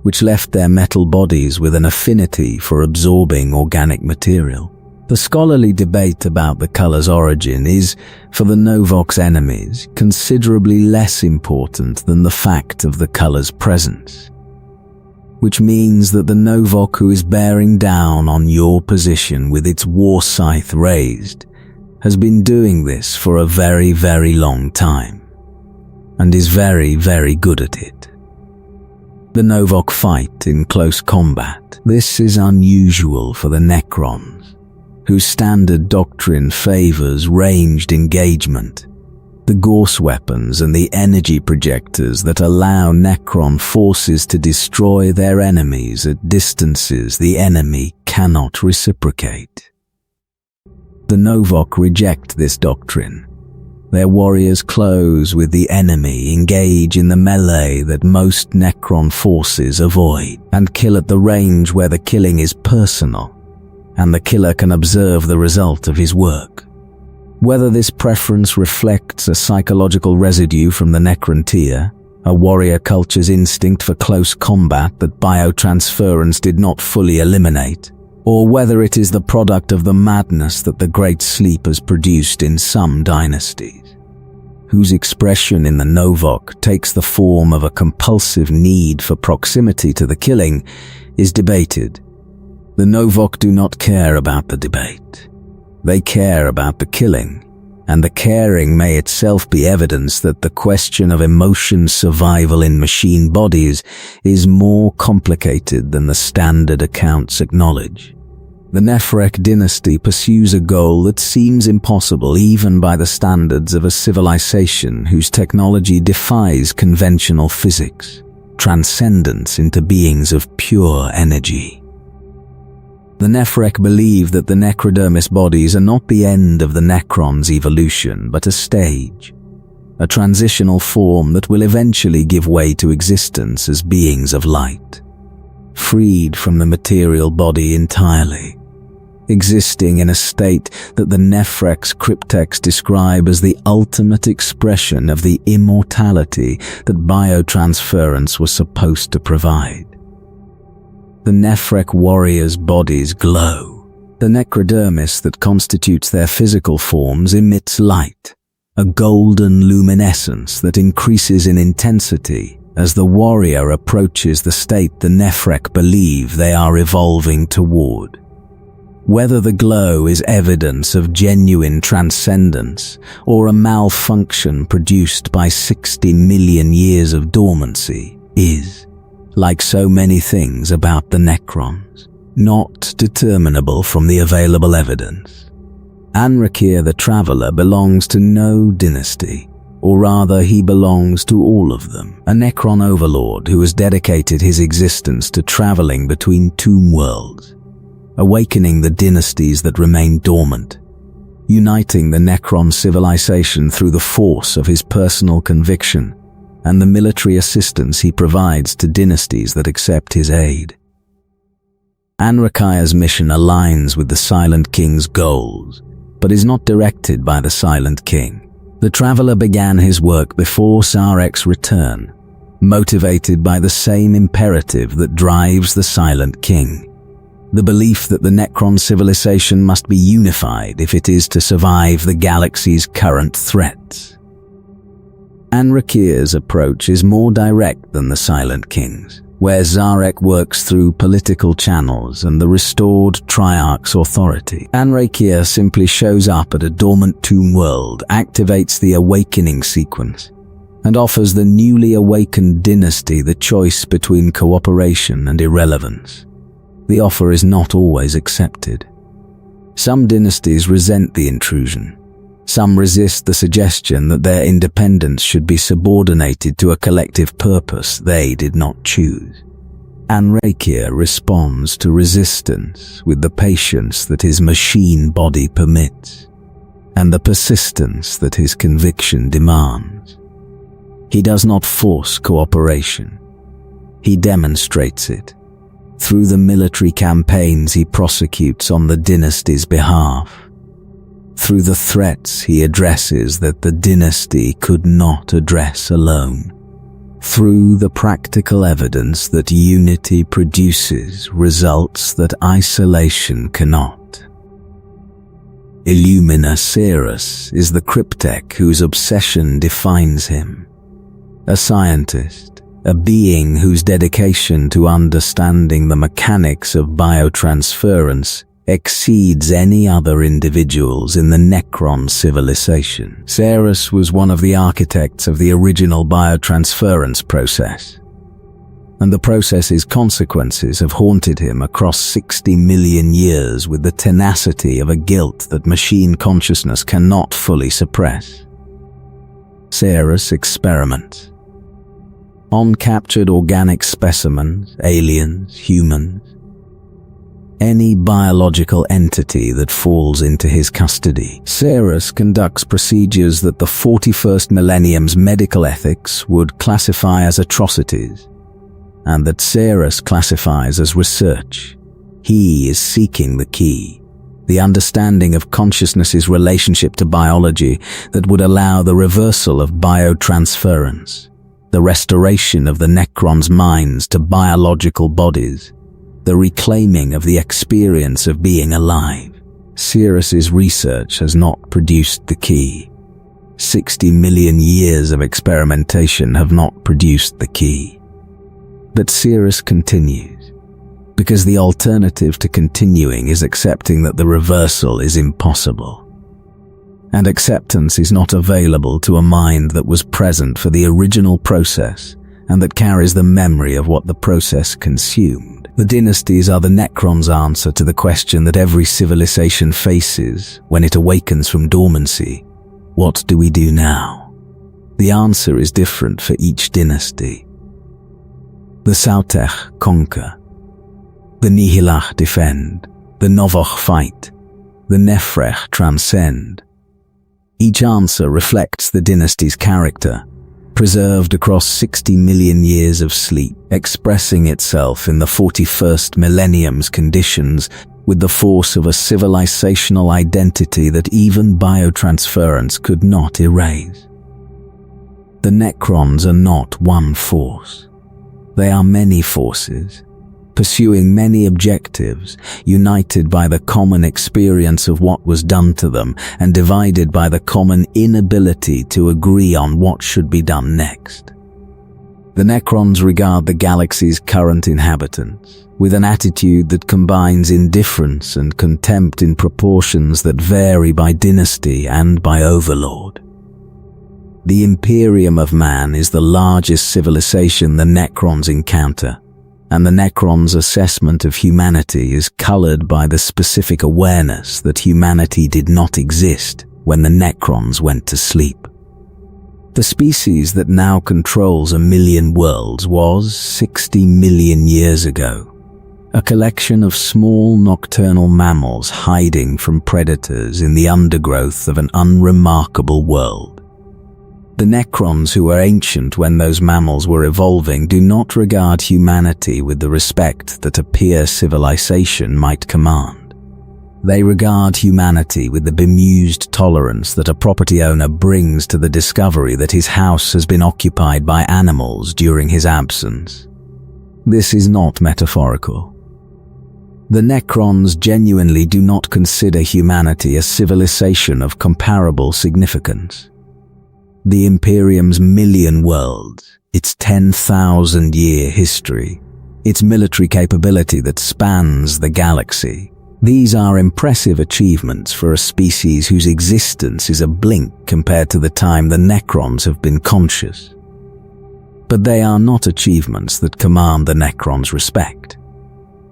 which left their metal bodies with an affinity for absorbing organic material. The scholarly debate about the color's origin is, for the Novok's enemies, considerably less important than the fact of the color's presence, which means that the Novok who is bearing down on your position with its war scythe raised has been doing this for a very, very long time, and is very, very good at it. The Novok fight in close combat. This is unusual for the Necrons, whose standard doctrine favors ranged engagement, the Gorse weapons and the energy projectors that allow Necron forces to destroy their enemies at distances the enemy cannot reciprocate. The Novok reject this doctrine. Their warriors close with the enemy, engage in the melee that most Necron forces avoid, and kill at the range where the killing is personal, and the killer can observe the result of his work. Whether this preference reflects a psychological residue from the Necrontia, a warrior culture's instinct for close combat that biotransference did not fully eliminate, or whether it is the product of the madness that the Great Sleep has produced in some dynasties, whose expression in the Novok takes the form of a compulsive need for proximity to the killing, is debated. The Novok do not care about the debate. They care about the killing, and the caring may itself be evidence that the question of emotion survival in machine bodies is more complicated than the standard accounts acknowledge. The Nephrek dynasty pursues a goal that seems impossible even by the standards of a civilization whose technology defies conventional physics, transcendence into beings of pure energy. The Nephrek believe that the necrodermis bodies are not the end of the Necron's evolution, but a stage, a transitional form that will eventually give way to existence as beings of light, freed from the material body entirely, existing in a state that the Nephrek's cryptex describe as the ultimate expression of the immortality that biotransference was supposed to provide. The Nephrek warriors' bodies glow. The necrodermis that constitutes their physical forms emits light, a golden luminescence that increases in intensity as the warrior approaches the state the Nephrek believe they are evolving toward. Whether the glow is evidence of genuine transcendence or a malfunction produced by 60 million years of dormancy is, like so many things about the Necrons, not determinable from the available evidence. Anrakir the Traveler belongs to no dynasty, or rather he belongs to all of them, a Necron overlord who has dedicated his existence to traveling between tomb worlds, awakening the dynasties that remain dormant, uniting the Necron civilization through the force of his personal conviction and the military assistance he provides to dynasties that accept his aid. Anrakia's mission aligns with the Silent King's goals, but is not directed by the Silent King. The Traveler began his work before Sarek's return, motivated by the same imperative that drives the Silent King, the belief that the Necron civilization must be unified if it is to survive the galaxy's current threats. Anrakir's approach is more direct than the Silent King's. where Zarek works through political channels and the restored Triarch's authority. Anrakia simply shows up at a dormant tomb world, activates the awakening sequence, and offers the newly awakened dynasty the choice between cooperation and irrelevance. The offer is not always accepted. Some dynasties resent the intrusion. Some resist the suggestion that their independence should be subordinated to a collective purpose they did not choose. Anrakia responds to resistance with the patience that his machine body permits, and the persistence that his conviction demands. He does not force cooperation. He demonstrates it through the military campaigns he prosecutes on the dynasty's behalf, through the threats he addresses that the dynasty could not address alone, through the practical evidence that unity produces results that isolation cannot. Illumina Cerus is the cryptek whose obsession defines him. A scientist, a being whose dedication to understanding the mechanics of biotransference exceeds any other individuals in the Necron civilization. Cerus was one of the architects of the original biotransference process, and the process's consequences have haunted him across 60 million years with the tenacity of a guilt that machine consciousness cannot fully suppress. Cerus experiments on captured organic specimens, aliens, humans, any biological entity that falls into his custody. Cerus conducts procedures that the 41st millennium's medical ethics would classify as atrocities, and that Cerus classifies as research. He is seeking the key, the understanding of consciousness's relationship to biology that would allow the reversal of biotransference, the restoration of the Necrons' minds to biological bodies, the reclaiming of the experience of being alive. Cerus's research has not produced the key. 60 million years of experimentation have not produced the key. But Cerus continues, because the alternative to continuing is accepting that the reversal is impossible. And acceptance is not available to a mind that was present for the original process and that carries the memory of what the process consumed. The dynasties are the Necrons' answer to the question that every civilization faces when it awakens from dormancy. What do we do now? The answer is different for each dynasty. The Sautech conquer. The Nihilach defend. The Novoch fight. The Nephrech transcend. Each answer reflects the dynasty's character, preserved across 60 million years of sleep, expressing itself in the 41st millennium's conditions with the force of a civilizational identity that even biotransference could not erase. The Necrons are not one force. They are many forces, pursuing many objectives, united by the common experience of what was done to them and divided by the common inability to agree on what should be done next. The Necrons regard the galaxy's current inhabitants with an attitude that combines indifference and contempt in proportions that vary by dynasty and by overlord. The Imperium of man is the largest civilization the Necrons encounter, and the Necrons' assessment of humanity is colored by the specific awareness that humanity did not exist when the Necrons went to sleep. The species that now controls 1 million worlds was, 60 million years ago, a collection of small nocturnal mammals hiding from predators in the undergrowth of an unremarkable world. The Necrons, who were ancient when those mammals were evolving, do not regard humanity with the respect that a peer civilization might command. They regard humanity with the bemused tolerance that a property owner brings to the discovery that his house has been occupied by animals during his absence. This is not metaphorical. The Necrons genuinely do not consider humanity a civilization of comparable significance. The Imperium's 1 million worlds, its 10,000-year history, its military capability that spans the galaxy. These are impressive achievements for a species whose existence is a blink compared to the time the Necrons have been conscious. But they are not achievements that command the Necrons' respect,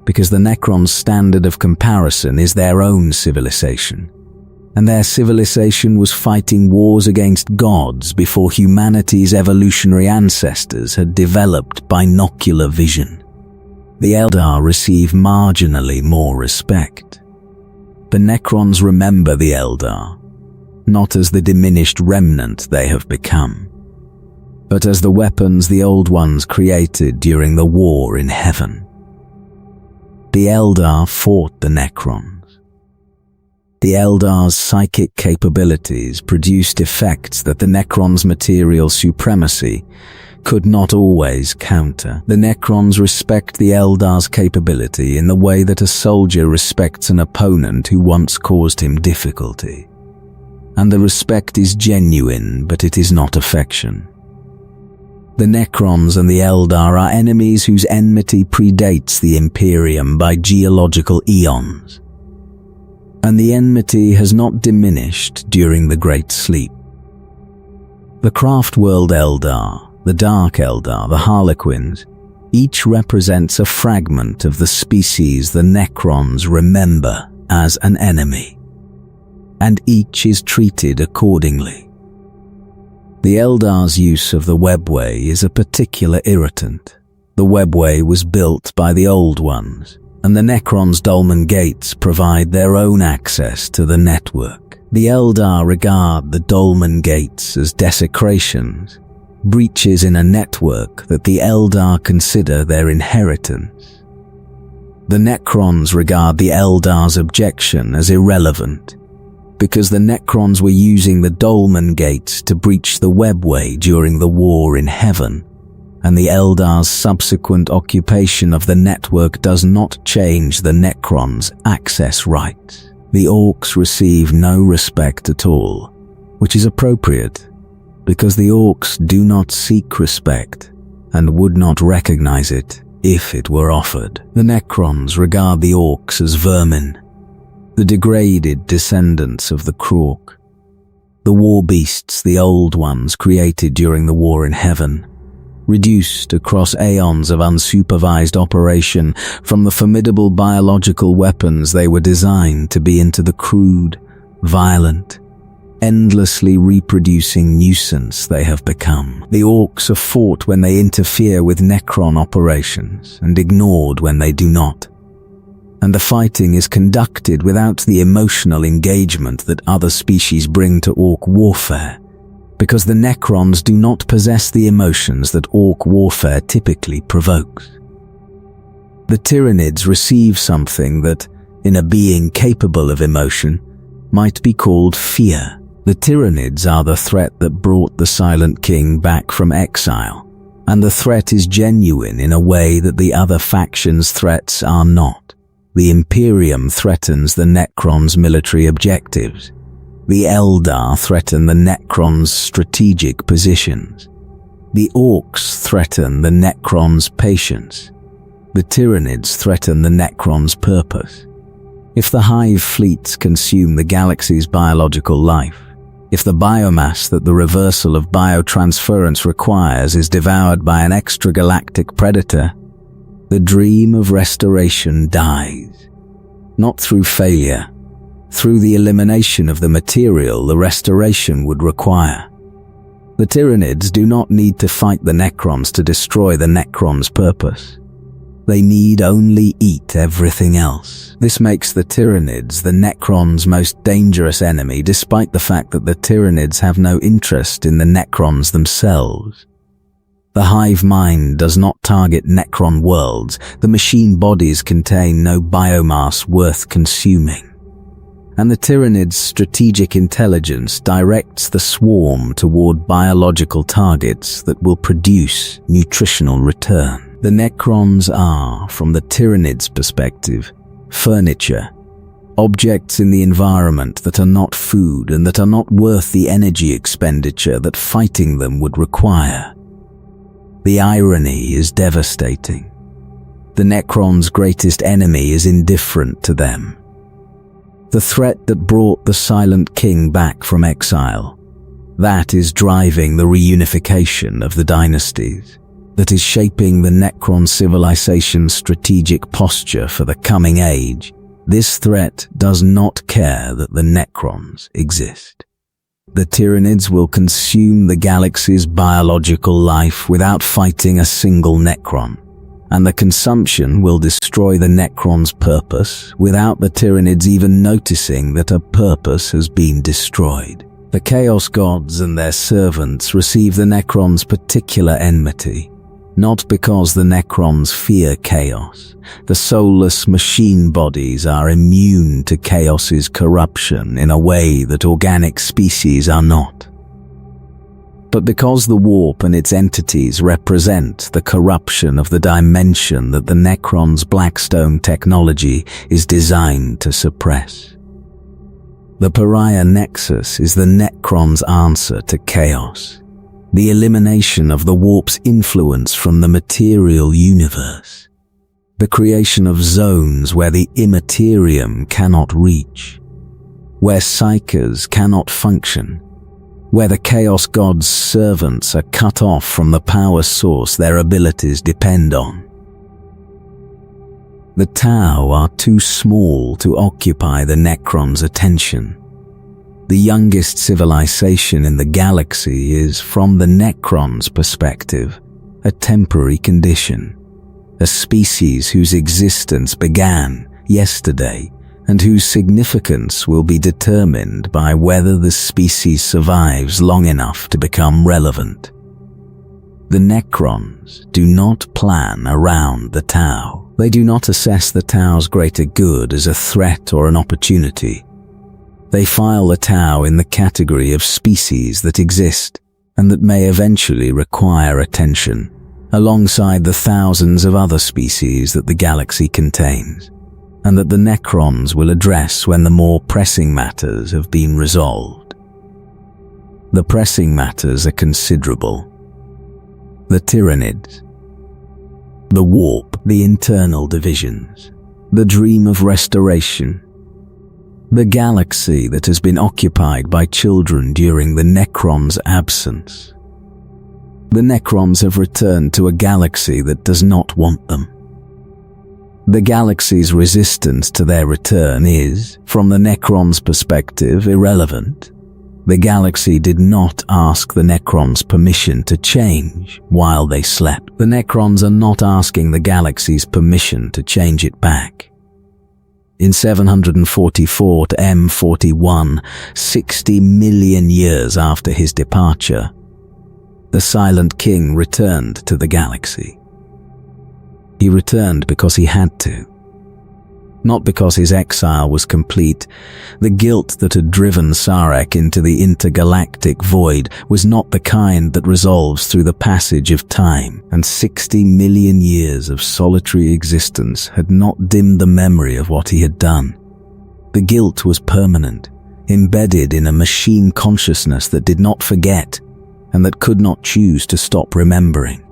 because the Necrons' standard of comparison is their own civilization, and their civilization was fighting wars against gods before humanity's evolutionary ancestors had developed binocular vision. The Eldar receive marginally more respect. The Necrons remember the Eldar, not as the diminished remnant they have become, but as the weapons the Old Ones created during the war in heaven. The Eldar fought the Necrons. The Eldar's psychic capabilities produced effects that the Necrons' material supremacy could not always counter. The Necrons respect the Eldar's capability in the way that a soldier respects an opponent who once caused him difficulty. And the respect is genuine, but it is not affection. The Necrons and the Eldar are enemies whose enmity predates the Imperium by geological eons. And the enmity has not diminished during the Great Sleep. The Craftworld Eldar, the Dark Eldar, the Harlequins, each represents a fragment of the species the Necrons remember as an enemy, and each is treated accordingly. The Eldar's use of the webway is a particular irritant. The webway was built by the Old Ones, and the Necrons' dolmen gates provide their own access to the network. The Eldar regard the dolmen gates as desecrations, breaches in a network that the Eldar consider their inheritance. The Necrons regard the Eldar's objection as irrelevant, because the Necrons were using the dolmen gates to breach the webway during the war in heaven, and the Eldar's subsequent occupation of the network does not change the Necrons' access rights. The Orcs receive no respect at all, which is appropriate, because the Orcs do not seek respect and would not recognize it if it were offered. The Necrons regard the Orcs as vermin, the degraded descendants of the Krork, the war beasts the Old Ones created during the war in heaven, reduced across aeons of unsupervised operation from the formidable biological weapons they were designed to be into the crude, violent, endlessly reproducing nuisance they have become. The Orcs are fought when they interfere with Necron operations and ignored when they do not. And the fighting is conducted without the emotional engagement that other species bring to Orc warfare, because the Necrons do not possess the emotions that Orc warfare typically provokes. The Tyranids receive something that, in a being capable of emotion, might be called fear. The Tyranids are the threat that brought the Silent King back from exile, and the threat is genuine in a way that the other factions' threats are not. The Imperium threatens the Necrons' military objectives. The Eldar threaten the Necrons' strategic positions. The Orcs threaten the Necrons' patience. The Tyranids threaten the Necrons' purpose. If the hive fleets consume the galaxy's biological life, if the biomass that the reversal of biotransference requires is devoured by an extragalactic predator, the dream of restoration dies. Not through failure, through the elimination of the material the restoration would require. The Tyranids do not need to fight the Necrons to destroy the Necrons' purpose. They need only eat everything else. This makes the Tyranids the Necrons' most dangerous enemy, despite the fact that the Tyranids have no interest in the Necrons themselves. The hive mind does not target Necron worlds. The machine bodies contain no biomass worth consuming. And the Tyranids' strategic intelligence directs the swarm toward biological targets that will produce nutritional return. The Necrons are, from the Tyranids' perspective, furniture, objects in the environment that are not food and that are not worth the energy expenditure that fighting them would require. The irony is devastating. the Necrons' greatest enemy is indifferent to them. The threat that brought the Silent King back from exile, that is driving the reunification of the dynasties, that is shaping the Necron civilization's strategic posture for the coming age. This threat does not care that the Necrons exist. The Tyranids will consume the galaxy's biological life without fighting a single Necron, and the consumption will destroy the Necron's purpose without the Tyranids even noticing that a purpose has been destroyed. The Chaos Gods and their servants receive the Necrons' particular enmity, not because the Necrons fear chaos. The soulless machine bodies are immune to chaos's corruption in a way that organic species are not. But because the warp and its entities represent the corruption of the dimension that the Necron's Blackstone technology is designed to suppress. The Pariah Nexus is the Necron's answer to chaos, the elimination of the warp's influence from the material universe, the creation of zones where the Imperium cannot reach, where psychers cannot function, where the Chaos God's servants are cut off from the power source their abilities depend on. The Tau are too small to occupy the Necron's attention. The youngest civilization in the galaxy is, from the Necron's perspective, a temporary condition, a species whose existence began yesterday and whose significance will be determined by whether the species survives long enough to become relevant. The Necrons do not plan around the Tau. They do not assess the Tau's greater good as a threat or an opportunity. They file the Tau in the category of species that exist and that may eventually require attention, alongside the thousands of other species that the galaxy contains, and that the Necrons will address when the more pressing matters have been resolved. The pressing matters are considerable. The Tyranids, the warp, the internal divisions, the dream of restoration, the galaxy that has been occupied by children during the Necrons' absence. The Necrons have returned to a galaxy that does not want them. The galaxy's resistance to their return is, from the Necrons' perspective, irrelevant. The galaxy did not ask the Necrons permission to change while they slept. The Necrons are not asking the galaxy's permission to change it back. In 744 to M41, 60 million years after his departure, the Silent King returned to the galaxy. He returned because he had to, not because his exile was complete. The guilt that had driven Sarek into the intergalactic void was not the kind that resolves through the passage of time, and 60 million years of solitary existence had not dimmed the memory of what he had done. The guilt was permanent, embedded in a machine consciousness that did not forget and that could not choose to stop remembering.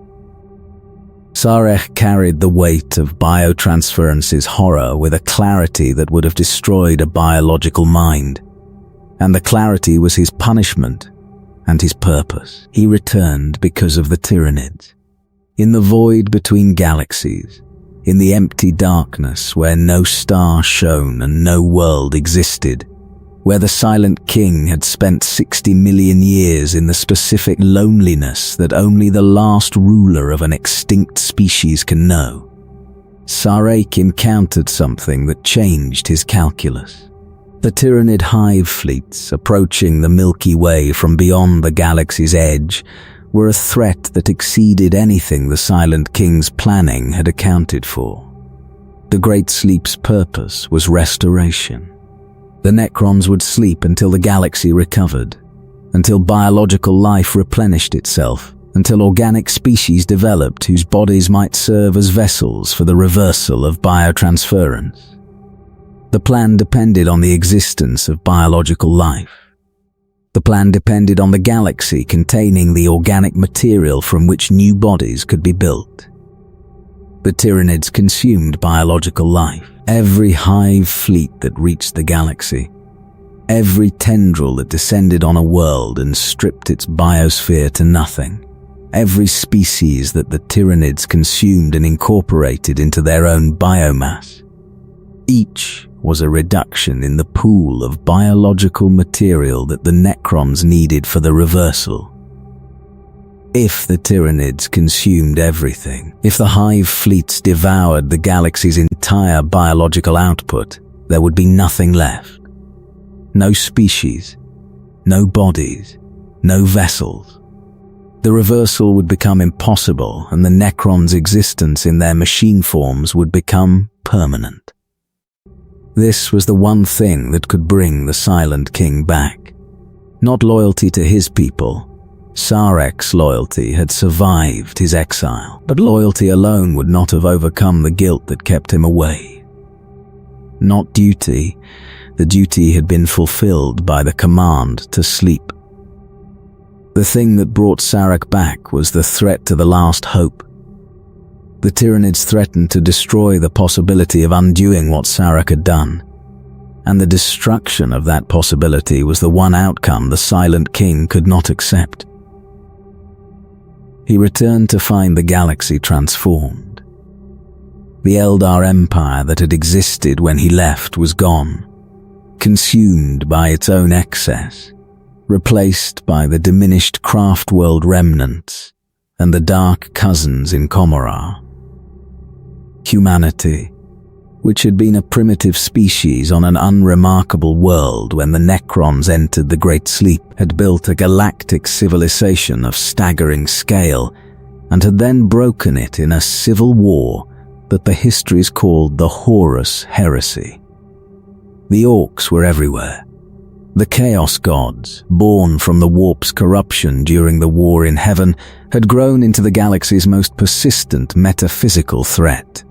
Sarek carried the weight of biotransference's horror with a clarity that would have destroyed a biological mind, and the clarity was his punishment and his purpose. He returned because of the Tyranids. In the void between galaxies, in the empty darkness where no star shone and no world existed, where the Silent King had spent 60 million years in the specific loneliness that only the last ruler of an extinct species can know, Sarek encountered something that changed his calculus. The Tyranid hive fleets approaching the Milky Way from beyond the galaxy's edge were a threat that exceeded anything the Silent King's planning had accounted for. The Great Sleep's purpose was restoration. The Necrons would sleep until the galaxy recovered, until biological life replenished itself, until organic species developed whose bodies might serve as vessels for the reversal of biotransference. The plan depended on the existence of biological life. The plan depended on the galaxy containing the organic material from which new bodies could be built. The Tyranids consumed biological life. Every hive fleet that reached the galaxy, every tendril that descended on a world and stripped its biosphere to nothing, every species that the Tyranids consumed and incorporated into their own biomass, each was a reduction in the pool of biological material that the Necrons needed for the reversal. If the Tyranids consumed everything, if the hive fleets devoured the galaxy's entire biological output, there would be nothing left. No species, no bodies, no vessels. The reversal would become impossible, and the Necrons' existence in their machine forms would become permanent. This was the one thing that could bring the Silent King back. Not loyalty to his people. Sarek's loyalty had survived his exile, but loyalty alone would not have overcome the guilt that kept him away. Not duty. The duty had been fulfilled by the command to sleep. The thing that brought Sarek back was the threat to the last hope. The Tyranids threatened to destroy the possibility of undoing what Sarek had done, and the destruction of that possibility was the one outcome the Silent King could not accept. He returned to find the galaxy transformed. The Eldar Empire that had existed when he left was gone, consumed by its own excess, replaced by the diminished Craftworld remnants and the Dark Cousins in Comorar. Humanity, which had been a primitive species on an unremarkable world when the Necrons entered the Great Sleep, had built a galactic civilization of staggering scale and had then broken it in a civil war that the histories called the Horus Heresy. The Orcs were everywhere. The Chaos Gods, born from the Warp's corruption during the War in Heaven, had grown into the galaxy's most persistent metaphysical threat.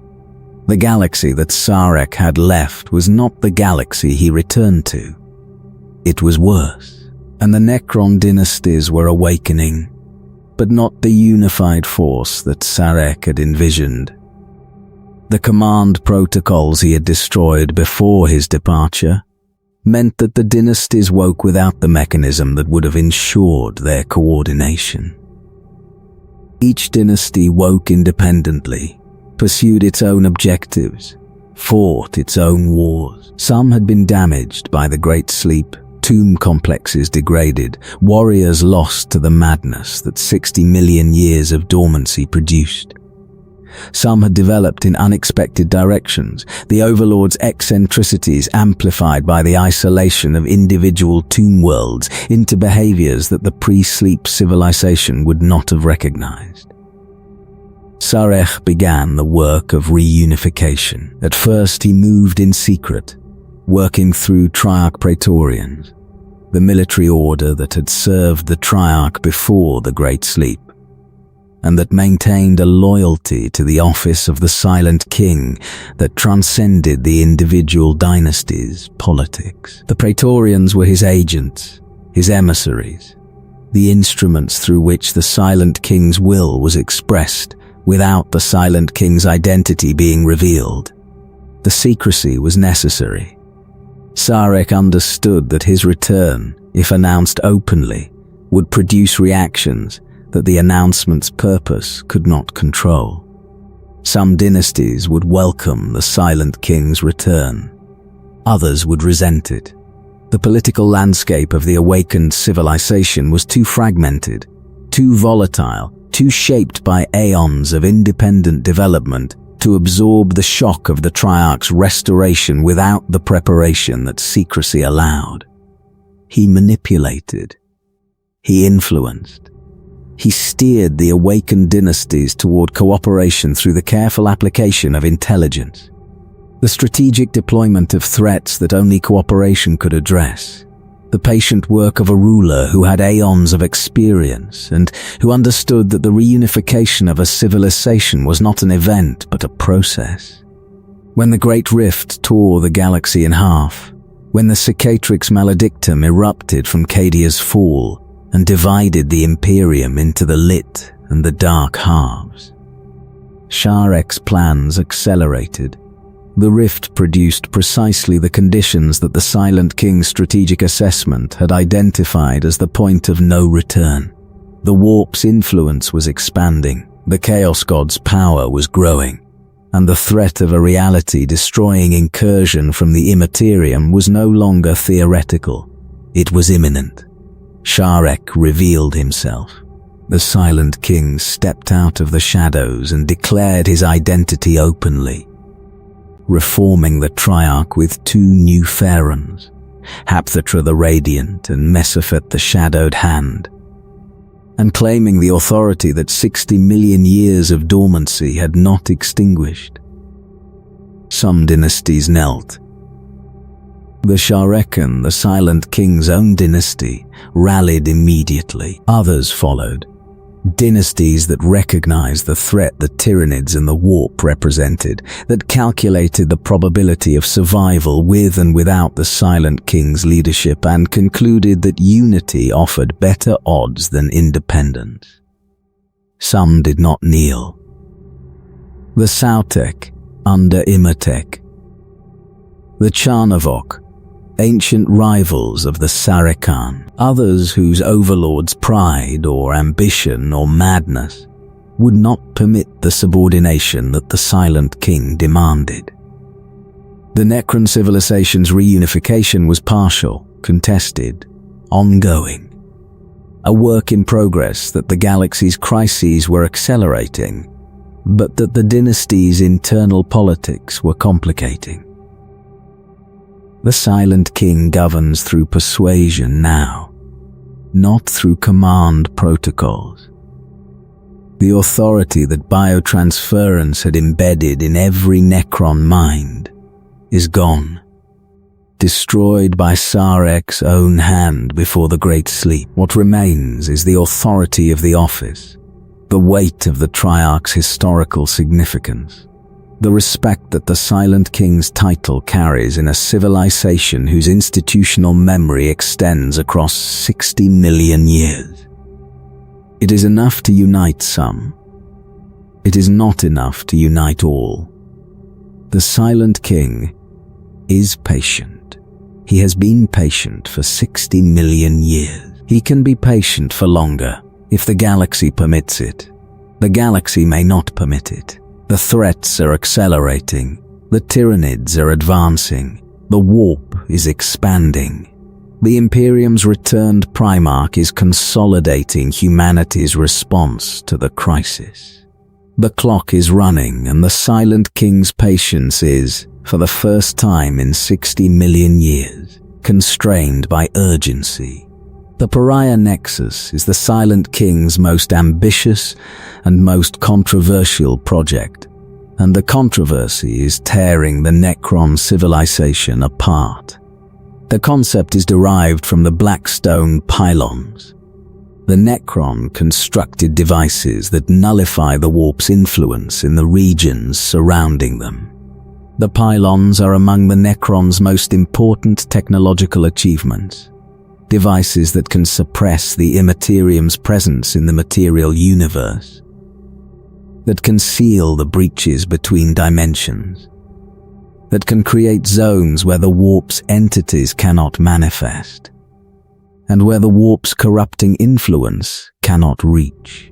The galaxy that Sarek had left was not the galaxy he returned to. It was worse, and the Necron dynasties were awakening, but not the unified force that Sarek had envisioned. The command protocols he had destroyed before his departure meant that the dynasties woke without the mechanism that would have ensured their coordination. Each dynasty woke independently, pursued its own objectives, fought its own wars. Some had been damaged by the Great Sleep, tomb complexes degraded, warriors lost to the madness that 60 million years of dormancy produced. Some had developed in unexpected directions, the Overlord's eccentricities amplified by the isolation of individual tomb worlds into behaviors that the pre-sleep civilization would not have recognized. Sarek began the work of reunification. At first he moved in secret, working through Triarch Praetorians, the military order that had served the Triarch before the Great Sleep, and that maintained a loyalty to the office of the Silent King that transcended the individual dynasties' politics. The Praetorians were his agents, his emissaries, the instruments through which the Silent King's will was expressed without the Silent King's identity being revealed. The secrecy was necessary. Sarek understood that his return, if announced openly, would produce reactions that the announcement's purpose could not control. Some dynasties would welcome the Silent King's return. Others would resent it. The political landscape of the awakened civilization was too fragmented, too volatile, too shaped by aeons of independent development to absorb the shock of the Triarch's restoration without the preparation that secrecy allowed. He manipulated. He influenced. He steered the awakened dynasties toward cooperation through the careful application of intelligence, the strategic deployment of threats that only cooperation could address, the patient work of a ruler who had aeons of experience and who understood that the reunification of a civilization was not an event but a process. When the Great Rift tore the galaxy in half, when the Cicatrix Maledictum erupted from Cadia's fall and divided the Imperium into the lit and the dark halves, Sharek's plans accelerated. The rift produced precisely the conditions that the Silent King's strategic assessment had identified as the point of no return. The warp's influence was expanding, the Chaos God's power was growing, and the threat of a reality-destroying incursion from the Imperium was no longer theoretical. It was imminent. Sharek revealed himself. The Silent King stepped out of the shadows and declared his identity openly, reforming the Triarch with two new Pharaons, Hapthatra the Radiant and Mesophet the Shadowed Hand, and claiming the authority that 60 million years of dormancy had not extinguished. Some dynasties knelt. The Sharekan, the Silent King's own dynasty, rallied immediately. Others followed. Dynasties that recognized the threat the Tyranids and the Warp represented, that calculated the probability of survival with and without the Silent King's leadership, and concluded that unity offered better odds than independence. Some did not kneel. The Sautek under Imatek, the Charnavok, ancient rivals of the Sarikhan, others whose overlord's pride or ambition or madness would not permit the subordination that the Silent King demanded. The Necron civilization's reunification was partial, contested, ongoing. A work in progress that the galaxy's crises were accelerating, but that the dynasty's internal politics were complicating. The Silent King governs through persuasion now, not through command protocols. The authority that biotransference had embedded in every Necron mind is gone, destroyed by Sarek's own hand before the Great Sleep. What remains is the authority of the office, the weight of the Triarch's historical significance, the respect that the Silent King's title carries in a civilization whose institutional memory extends across 60 million years. It is enough to unite some. It is not enough to unite all. The Silent King is patient. He has been patient for 60 million years. He can be patient for longer, if the galaxy permits it. The galaxy may not permit it. The threats are accelerating. The Tyranids are advancing. The Warp is expanding. The Imperium's returned Primarch is consolidating humanity's response to the crisis. The clock is running, and the Silent King's patience is, for the first time in 60 million years, constrained by urgency. The Pariah Nexus is the Silent King's most ambitious and most controversial project, and the controversy is tearing the Necron civilization apart. The concept is derived from the Blackstone pylons. The Necron constructed devices that nullify the Warp's influence in the regions surrounding them. The pylons are among the Necron's most important technological achievements. Devices that can suppress the Imperium's presence in the material universe, that can seal the breaches between dimensions, that can create zones where the Warp's entities cannot manifest, and where the Warp's corrupting influence cannot reach.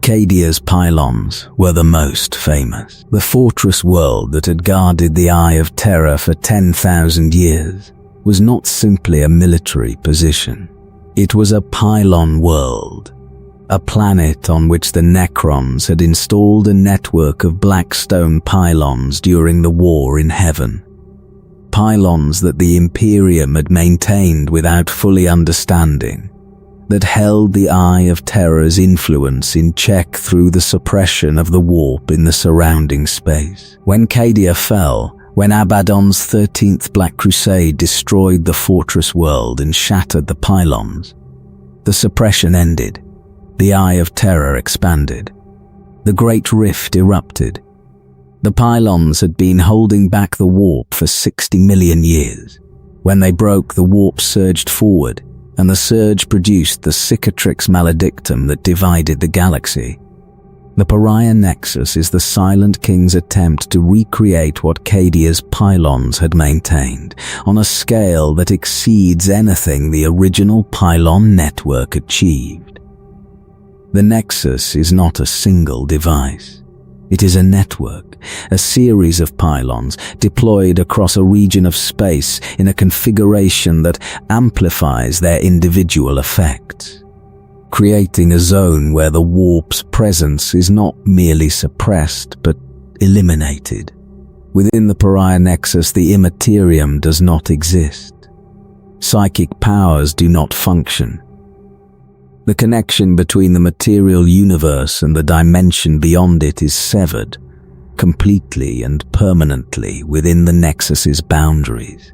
Cadia's pylons were the most famous. The fortress world that had guarded the Eye of Terror for 10,000 years was not simply a military position. It was a pylon world, a planet on which the Necrons had installed a network of Blackstone pylons during the War in Heaven. Pylons that the Imperium had maintained without fully understanding, that held the Eye of Terror's influence in check through the suppression of the Warp in the surrounding space. When Cadia fell, when Abaddon's 13th Black Crusade destroyed the fortress world and shattered the pylons, the suppression ended. The Eye of Terror expanded. The Great Rift erupted. The pylons had been holding back the Warp for 60 million years. When they broke, the Warp surged forward, and the surge produced the cicatrix maledictum that divided the galaxy. The Pariah Nexus is the Silent King's attempt to recreate what Cadia's pylons had maintained, on a scale that exceeds anything the original pylon network achieved. The Nexus is not a single device. It is a network, a series of pylons deployed across a region of space in a configuration that amplifies their individual effects, creating a zone where the warp's presence is not merely suppressed but eliminated. Within the Pariah Nexus, the Imperium does not exist. Psychic powers do not function. The connection between the material universe and the dimension beyond it is severed, completely and permanently within the Nexus's boundaries.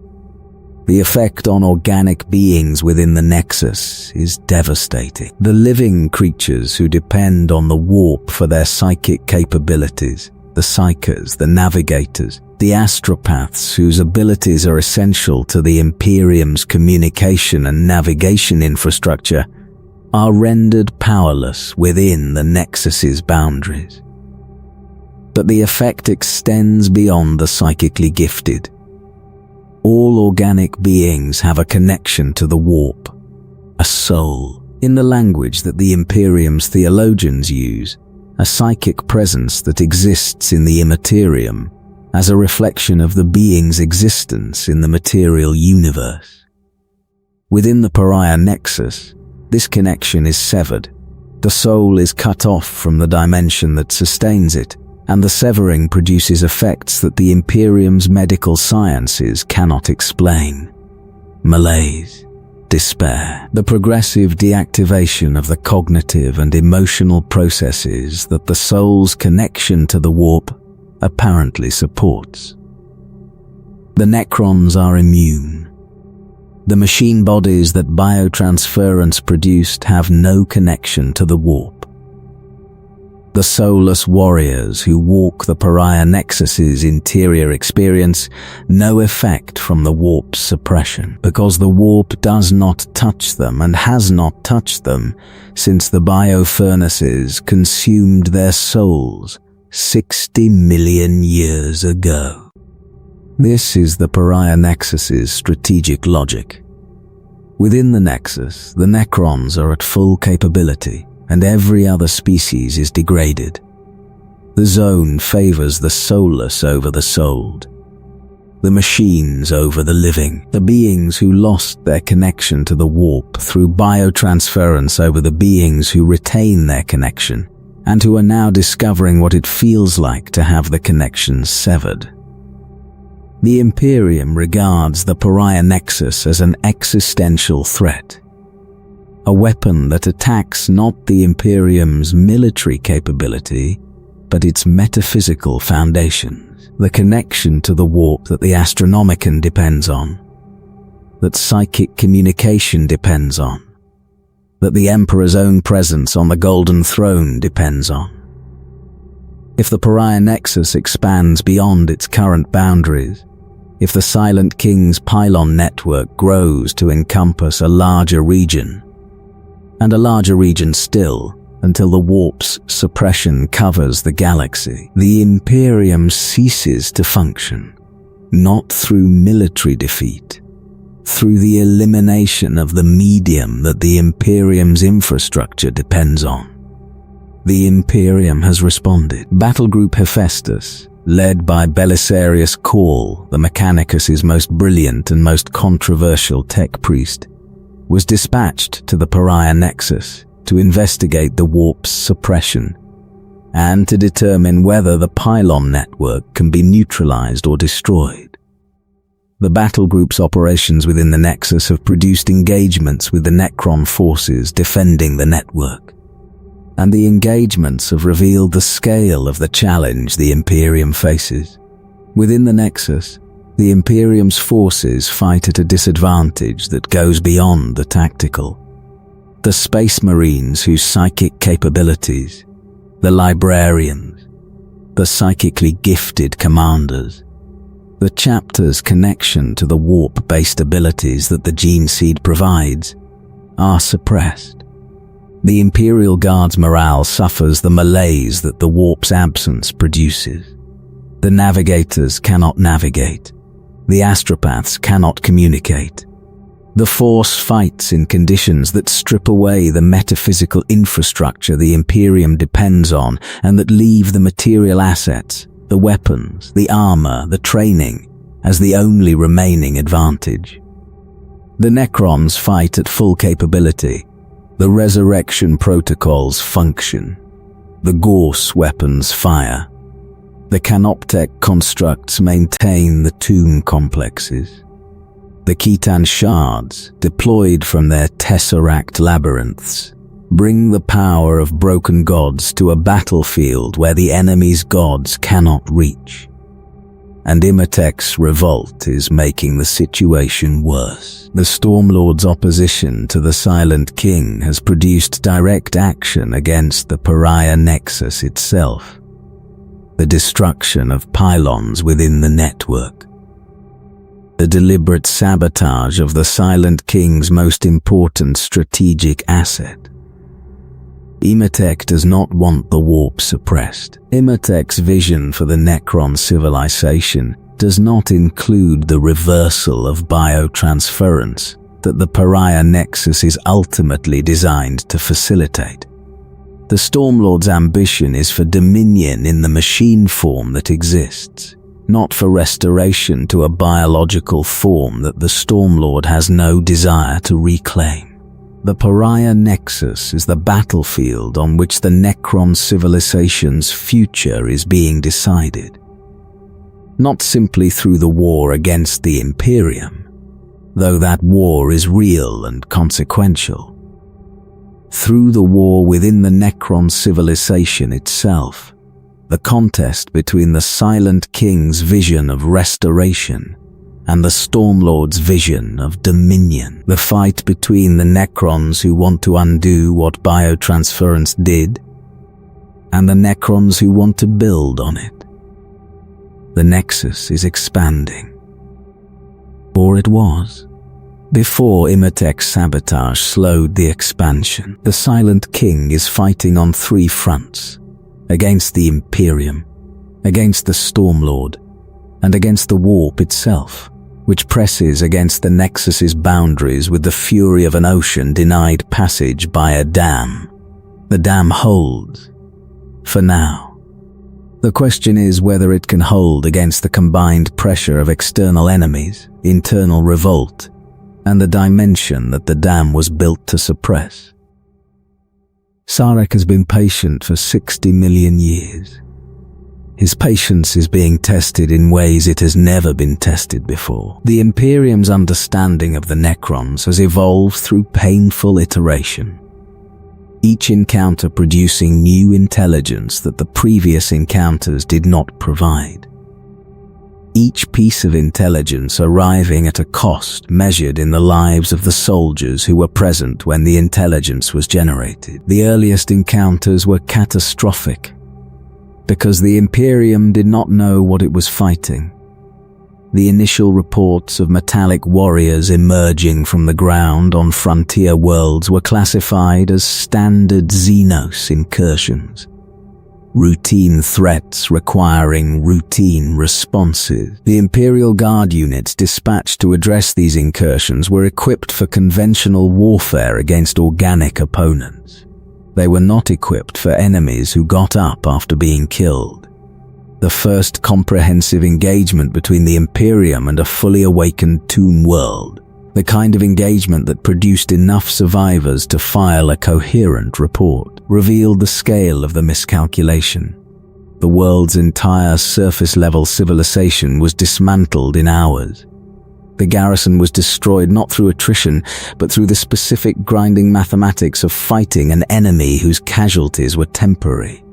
The effect on organic beings within the Nexus is devastating. The living creatures who depend on the warp for their psychic capabilities, the Psychers, the Navigators, the Astropaths whose abilities are essential to the Imperium's communication and navigation infrastructure, are rendered powerless within the Nexus's boundaries. But the effect extends beyond the psychically gifted. All organic beings have a connection to the warp, a soul. In the language that the Imperium's theologians use, a psychic presence that exists in the Imperium as a reflection of the being's existence in the material universe. Within the Pariah Nexus, this connection is severed. The soul is cut off from the dimension that sustains it, and the severing produces effects that the Imperium's medical sciences cannot explain. Malaise, despair, the progressive deactivation of the cognitive and emotional processes that the soul's connection to the warp apparently supports. The Necrons are immune. The machine bodies that biotransference produced have no connection to the warp. The soulless warriors who walk the Pariah Nexus's interior experience no effect from the warp's suppression, because the warp does not touch them and has not touched them since the biofurnaces consumed their souls 60 million years ago. This is the Pariah Nexus's strategic logic. Within the Nexus, the Necrons are at full capability, and every other species is degraded. The zone favors the soulless over the souled, the machines over the living, the beings who lost their connection to the warp through biotransference over the beings who retain their connection, and who are now discovering what it feels like to have the connection severed. The Imperium regards the Pariah Nexus as an existential threat, a weapon that attacks not the Imperium's military capability, but its metaphysical foundations, the connection to the warp that the Astronomicon depends on, that psychic communication depends on, that the Emperor's own presence on the Golden Throne depends on. If the Pariah Nexus expands beyond its current boundaries, if the Silent King's pylon network grows to encompass a larger region, and a larger region still, until the warp's suppression covers the galaxy, the Imperium ceases to function, not through military defeat, through the elimination of the medium that the Imperium's infrastructure depends on. The Imperium has responded. Battlegroup Hephaestus, led by Belisarius Cawl, the Mechanicus's most brilliant and most controversial tech priest, was dispatched to the Pariah Nexus to investigate the warp's suppression and to determine whether the pylon network can be neutralized or destroyed. The battle group's operations within the Nexus have produced engagements with the Necron forces defending the network, and the engagements have revealed the scale of the challenge the Imperium faces. Within the Nexus, the Imperium's forces fight at a disadvantage that goes beyond the tactical. The Space Marines whose psychic capabilities, the Librarians, the psychically gifted commanders, the chapter's connection to the warp-based abilities that the gene seed provides, are suppressed. The Imperial Guard's morale suffers the malaise that the warp's absence produces. The navigators cannot navigate. The astropaths cannot communicate. The Force fights in conditions that strip away the metaphysical infrastructure the Imperium depends on and that leave the material assets, the weapons, the armor, the training, as the only remaining advantage. The Necrons fight at full capability. The resurrection protocols function. The Gorse weapons fire. The Canoptech constructs maintain the tomb complexes. The Khitan shards, deployed from their tesseract labyrinths, bring the power of broken gods to a battlefield where the enemy's gods cannot reach. And Imatech's revolt is making the situation worse. The Stormlord's opposition to the Silent King has produced direct action against the Pariah Nexus itself. The destruction of pylons within the network. The deliberate sabotage of the Silent King's most important strategic asset. Imatech does not want the warp suppressed. Imatech's vision for the Necron civilization does not include the reversal of biotransference that the Pariah Nexus is ultimately designed to facilitate. The Stormlord's ambition is for dominion in the machine form that exists, not for restoration to a biological form that the Stormlord has no desire to reclaim. The Pariah Nexus is the battlefield on which the Necron civilization's future is being decided. Not simply through the war against the Imperium, though that war is real and consequential. Through the war within the Necron civilization itself, the contest between the Silent King's vision of restoration and the Stormlord's vision of dominion. The fight between the Necrons who want to undo what biotransference did, and the Necrons who want to build on it. The Nexus is expanding. Or it was. Before Imatech's sabotage slowed the expansion, the Silent King is fighting on 3 fronts. Against the Imperium, against the Stormlord, and against the warp itself, which presses against the Nexus's boundaries with the fury of an ocean denied passage by a dam. The dam holds, for now. The question is whether it can hold against the combined pressure of external enemies, internal revolt, and the dimension that the dam was built to suppress. Sarek has been patient for 60 million years. His patience is being tested in ways it has never been tested before. The Imperium's understanding of the Necrons has evolved through painful iteration. Each encounter producing new intelligence that the previous encounters did not provide. Each piece of intelligence arriving at a cost measured in the lives of the soldiers who were present when the intelligence was generated. The earliest encounters were catastrophic, because the Imperium did not know what it was fighting. The initial reports of metallic warriors emerging from the ground on frontier worlds were classified as standard Xenos incursions. Routine threats requiring routine responses. The Imperial Guard units dispatched to address these incursions were equipped for conventional warfare against organic opponents. They were not equipped for enemies who got up after being killed. The first comprehensive engagement between the Imperium and a fully awakened tomb world, the kind of engagement that produced enough survivors to file a coherent report, revealed the scale of the miscalculation. The world's entire surface-level civilization was dismantled in hours. The garrison was destroyed not through attrition, but through the specific grinding mathematics of fighting an enemy whose casualties were temporary.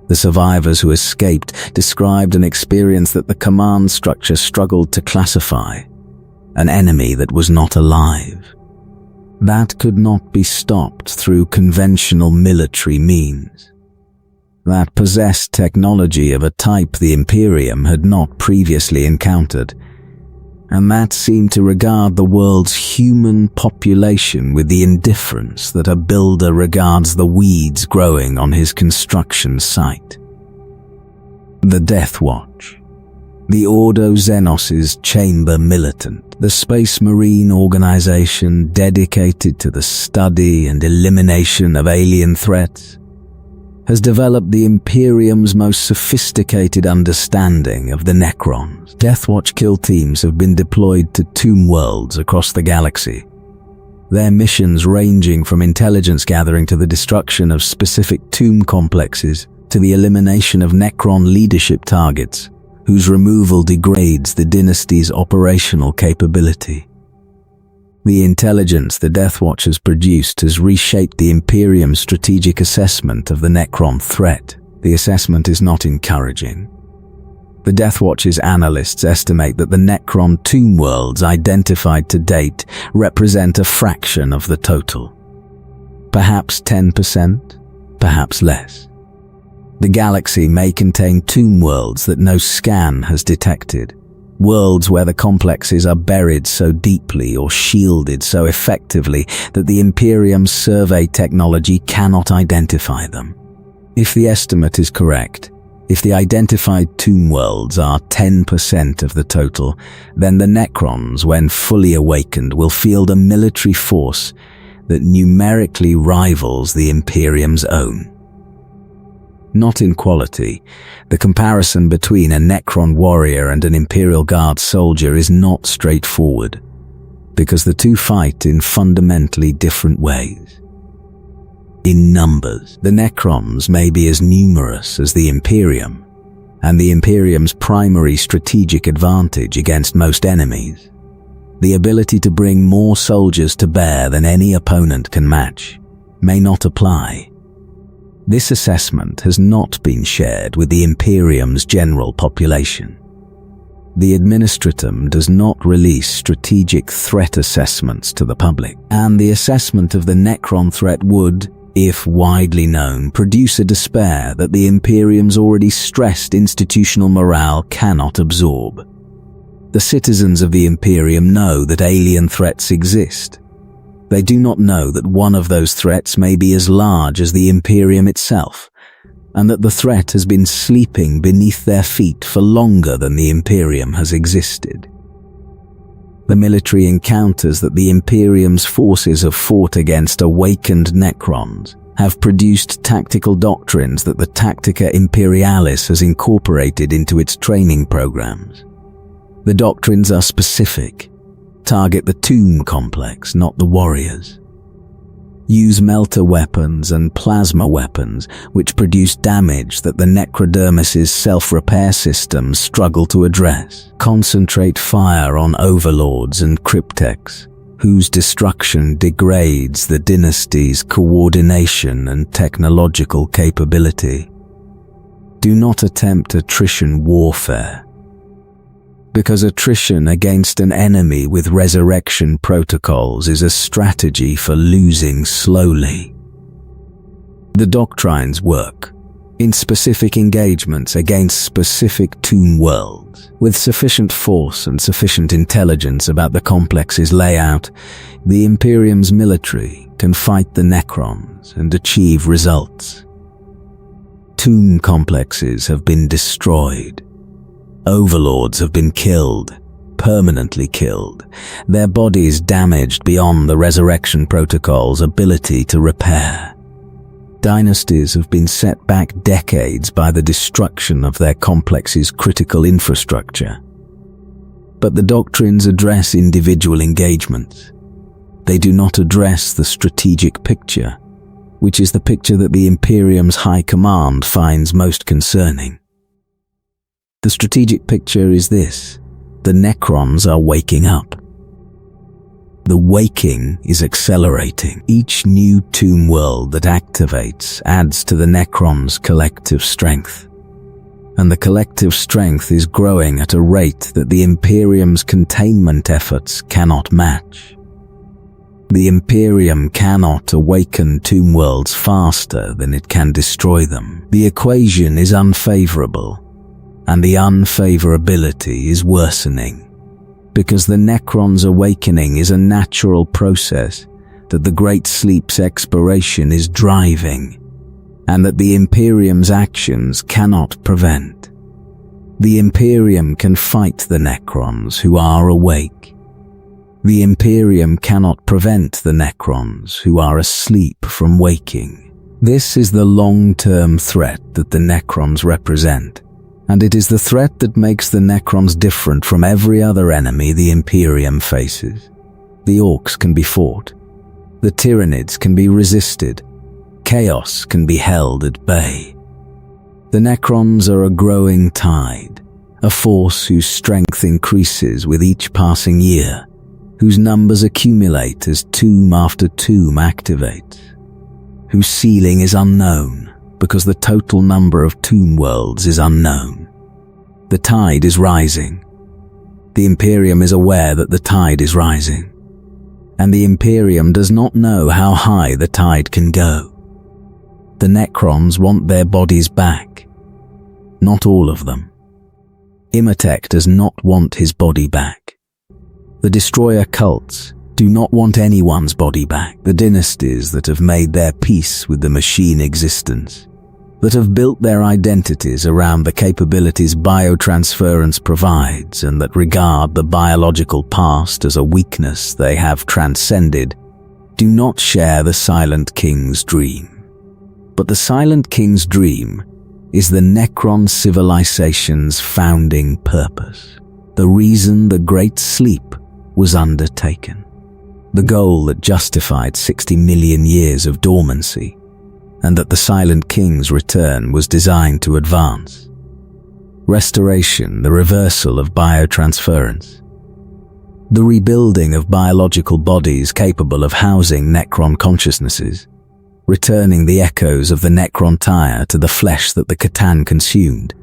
The survivors who escaped described an experience that the command structure struggled to classify. An enemy that was not alive. That could not be stopped through conventional military means. That possessed technology of a type the Imperium had not previously encountered, and that seemed to regard the world's human population with the indifference that a builder regards the weeds growing on his construction site. The Death Watch, the Ordo Xenos's chamber militant, the Space Marine organization dedicated to the study and elimination of alien threats, has developed the Imperium's most sophisticated understanding of the Necrons. Deathwatch kill teams have been deployed to tomb worlds across the galaxy, their missions ranging from intelligence gathering to the destruction of specific tomb complexes to the elimination of Necron leadership targets, whose removal degrades the dynasty's operational capability. The intelligence the Deathwatch has produced has reshaped the Imperium's strategic assessment of the Necron threat. The assessment is not encouraging. The Deathwatch's analysts estimate that the Necron tomb worlds identified to date represent a fraction of the total. Perhaps 10%, perhaps less. The galaxy may contain tomb worlds that no scan has detected. Worlds where the complexes are buried so deeply or shielded so effectively that the Imperium's survey technology cannot identify them. If the estimate is correct, if the identified tomb worlds are 10% of the total, then the Necrons, when fully awakened, will field a military force that numerically rivals the Imperium's own. Not in quality, the comparison between a Necron warrior and an Imperial Guard soldier is not straightforward, because the two fight in fundamentally different ways. In numbers, the Necrons may be as numerous as the Imperium, and the Imperium's primary strategic advantage against most enemies, the ability to bring more soldiers to bear than any opponent can match, may not apply. This assessment has not been shared with the Imperium's general population. The Administratum does not release strategic threat assessments to the public, and the assessment of the Necron threat would, if widely known, produce a despair that the Imperium's already stressed institutional morale cannot absorb. The citizens of the Imperium know that alien threats exist. They do not know that one of those threats may be as large as the Imperium itself, and that the threat has been sleeping beneath their feet for longer than the Imperium has existed. The military encounters that the Imperium's forces have fought against awakened Necrons have produced tactical doctrines that the Tactica Imperialis has incorporated into its training programs. The doctrines are specific. Target the tomb complex, not the warriors. Use melter weapons and plasma weapons, which produce damage that the necrodermis's self-repair systems struggle to address. Concentrate fire on overlords and cryptechs, whose destruction degrades the dynasty's coordination and technological capability. Do not attempt attrition warfare, because attrition against an enemy with resurrection protocols is a strategy for losing slowly. The doctrines work in specific engagements against specific tomb worlds. With sufficient force and sufficient intelligence about the complex's layout, the Imperium's military can fight the Necrons and achieve results. Tomb complexes have been destroyed. Overlords have been killed, permanently killed, their bodies damaged beyond the Resurrection Protocol's ability to repair. Dynasties have been set back decades by the destruction of their complex's critical infrastructure. But the doctrines address individual engagements. They do not address the strategic picture, which is the picture that the Imperium's High Command finds most concerning. The strategic picture is this: the Necrons are waking up. The waking is accelerating. Each new tomb world that activates adds to the Necrons' collective strength. And the collective strength is growing at a rate that the Imperium's containment efforts cannot match. The Imperium cannot awaken tomb worlds faster than it can destroy them. The equation is unfavorable, and the unfavorability is worsening, because the Necron's awakening is a natural process that the Great Sleep's expiration is driving, and that the Imperium's actions cannot prevent. The Imperium can fight the Necrons who are awake. The Imperium cannot prevent the Necrons who are asleep from waking. This is the long-term threat that the Necrons represent, and it is the threat that makes the Necrons different from every other enemy the Imperium faces. The Orcs can be fought. The Tyranids can be resisted. Chaos can be held at bay. The Necrons are a growing tide, a force whose strength increases with each passing year, whose numbers accumulate as tomb after tomb activates, whose ceiling is unknown because the total number of tomb worlds is unknown. The tide is rising. The Imperium is aware that the tide is rising, and the Imperium does not know how high the tide can go. The Necrons want their bodies back. Not all of them. Imhotep does not want his body back. The Destroyer cults do not want anyone's body back. The dynasties that have made their peace with the machine existence, that have built their identities around the capabilities biotransference provides, and that regard the biological past as a weakness they have transcended, do not share the Silent King's dream. But the Silent King's dream is the Necron civilization's founding purpose, the reason the Great Sleep was undertaken, the goal that justified 60 million years of dormancy, and that the Silent King's return was designed to advance. Restoration, the reversal of biotransference, the rebuilding of biological bodies capable of housing Necron consciousnesses, returning the echoes of the Necron tire to the flesh that the Catan consumed.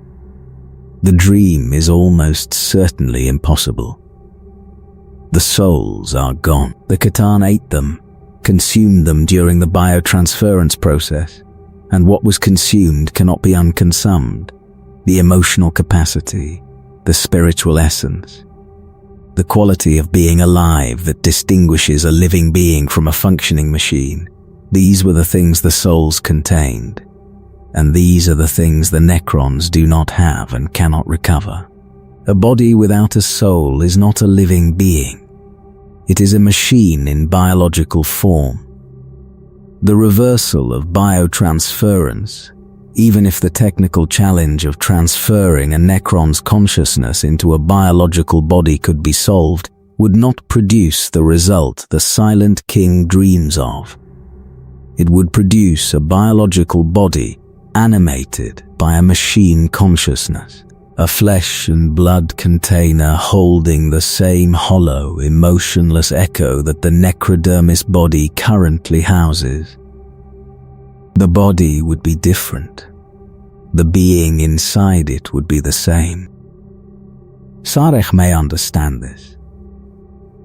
The dream is almost certainly impossible. The souls are gone. The Catan ate them, consumed them during the biotransference process, and what was consumed cannot be unconsumed. The emotional capacity, the spiritual essence, the quality of being alive that distinguishes a living being from a functioning machine. These were the things the souls contained, and these are the things the Necrons do not have and cannot recover. A body without a soul is not a living being. It is a machine in biological form. The reversal of biotransference, even if the technical challenge of transferring a Necron's consciousness into a biological body could be solved, would not produce the result the Silent King dreams of. It would produce a biological body animated by a machine consciousness, a flesh and blood container holding the same hollow, emotionless echo that the necrodermis body currently houses. The body would be different. The being inside it would be the same. Sarek may understand this.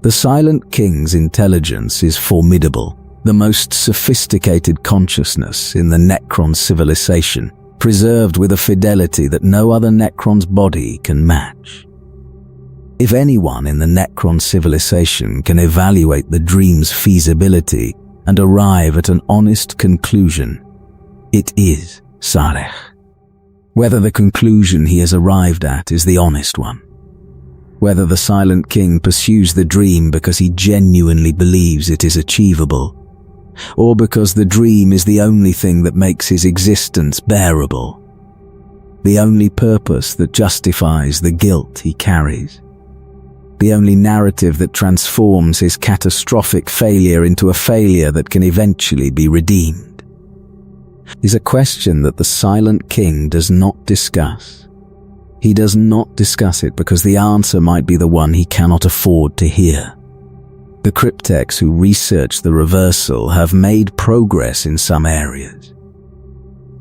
The Silent King's intelligence is formidable, the most sophisticated consciousness in the Necron civilization, preserved with a fidelity that no other Necron's body can match. If anyone in the Necron civilization can evaluate the dream's feasibility and arrive at an honest conclusion, it is Sarek. Whether the conclusion he has arrived at is the honest one, whether the Silent King pursues the dream because he genuinely believes it is achievable, or because the dream is the only thing that makes his existence bearable, the only purpose that justifies the guilt he carries, the only narrative that transforms his catastrophic failure into a failure that can eventually be redeemed, is a question that the Silent King does not discuss. He does not discuss it because the answer might be the one he cannot afford to hear. The cryptechs who research the reversal have made progress in some areas.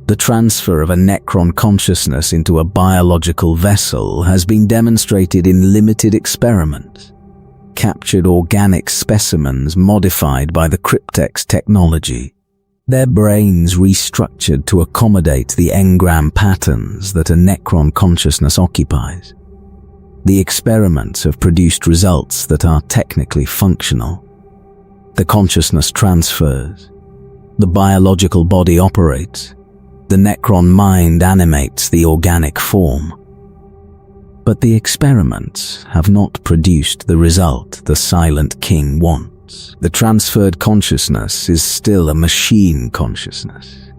The transfer of a Necron consciousness into a biological vessel has been demonstrated in limited experiments. Captured organic specimens modified by the cryptechs' technology, their brains restructured to accommodate the engram patterns that a Necron consciousness occupies. The experiments have produced results that are technically functional. The consciousness transfers. The biological body operates. The Necron mind animates the organic form. But the experiments have not produced the result the Silent King wants. The transferred consciousness is still a machine consciousness.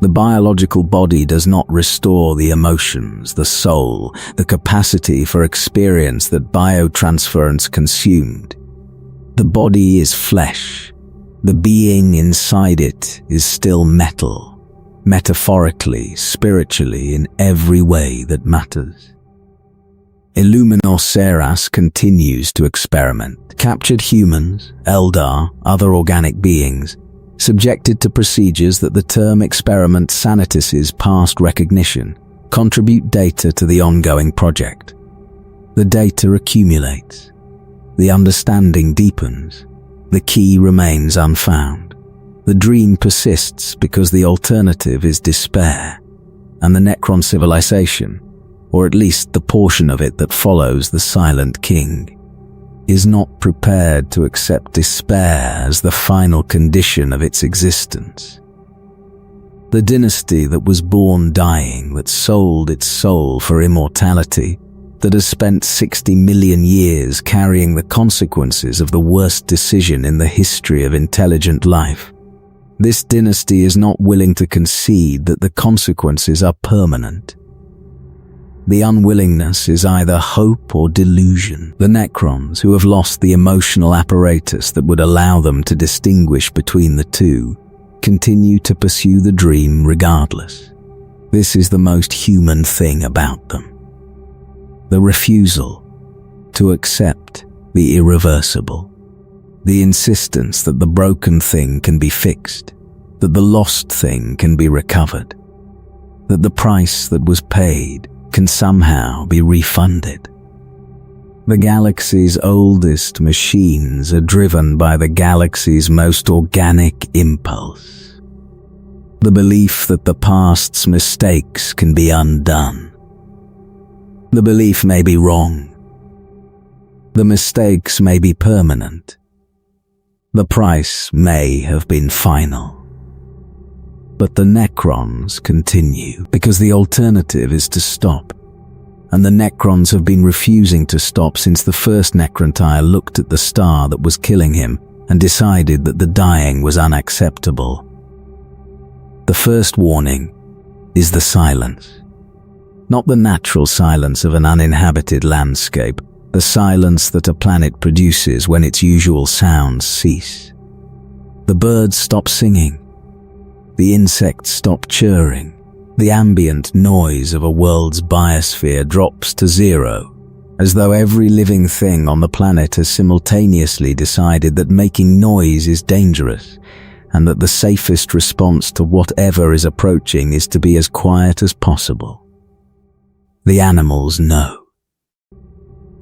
The biological body does not restore the emotions, the soul, the capacity for experience that biotransference consumed. The body is flesh. The being inside it is still metal, metaphorically, spiritually, in every way that matters. Illuminor Seras continues to experiment. Captured humans, Eldar, other organic beings, subjected to procedures that the term experiment sanitises past recognition, contribute data to the ongoing project. The data accumulates. The understanding deepens. The key remains unfound. The dream persists because the alternative is despair, and the Necron civilization, or at least the portion of it that follows the Silent King, is not prepared to accept despair as the final condition of its existence. The dynasty that was born dying, that sold its soul for immortality, that has spent 60 million years carrying the consequences of the worst decision in the history of intelligent life. This dynasty is not willing to concede that the consequences are permanent. The unwillingness is either hope or delusion. The Necrons, who have lost the emotional apparatus that would allow them to distinguish between the two, continue to pursue the dream regardless. This is the most human thing about them. The refusal to accept the irreversible. The insistence that the broken thing can be fixed, that the lost thing can be recovered, that the price that was paid can somehow be refunded. The galaxy's oldest machines are driven by the galaxy's most organic impulse. The belief that the past's mistakes can be undone. The belief may be wrong. The mistakes may be permanent. The price may have been final. But the Necrons continue because the alternative is to stop. And the Necrons have been refusing to stop since the first Necrontire looked at the star that was killing him and decided that the dying was unacceptable. The first warning is the silence. Not the natural silence of an uninhabited landscape, the silence that a planet produces when its usual sounds cease. The birds stop singing. The insects stop chirring. The ambient noise of a world's biosphere drops to zero, as though every living thing on the planet has simultaneously decided that making noise is dangerous, and that the safest response to whatever is approaching is to be as quiet as possible. The animals know.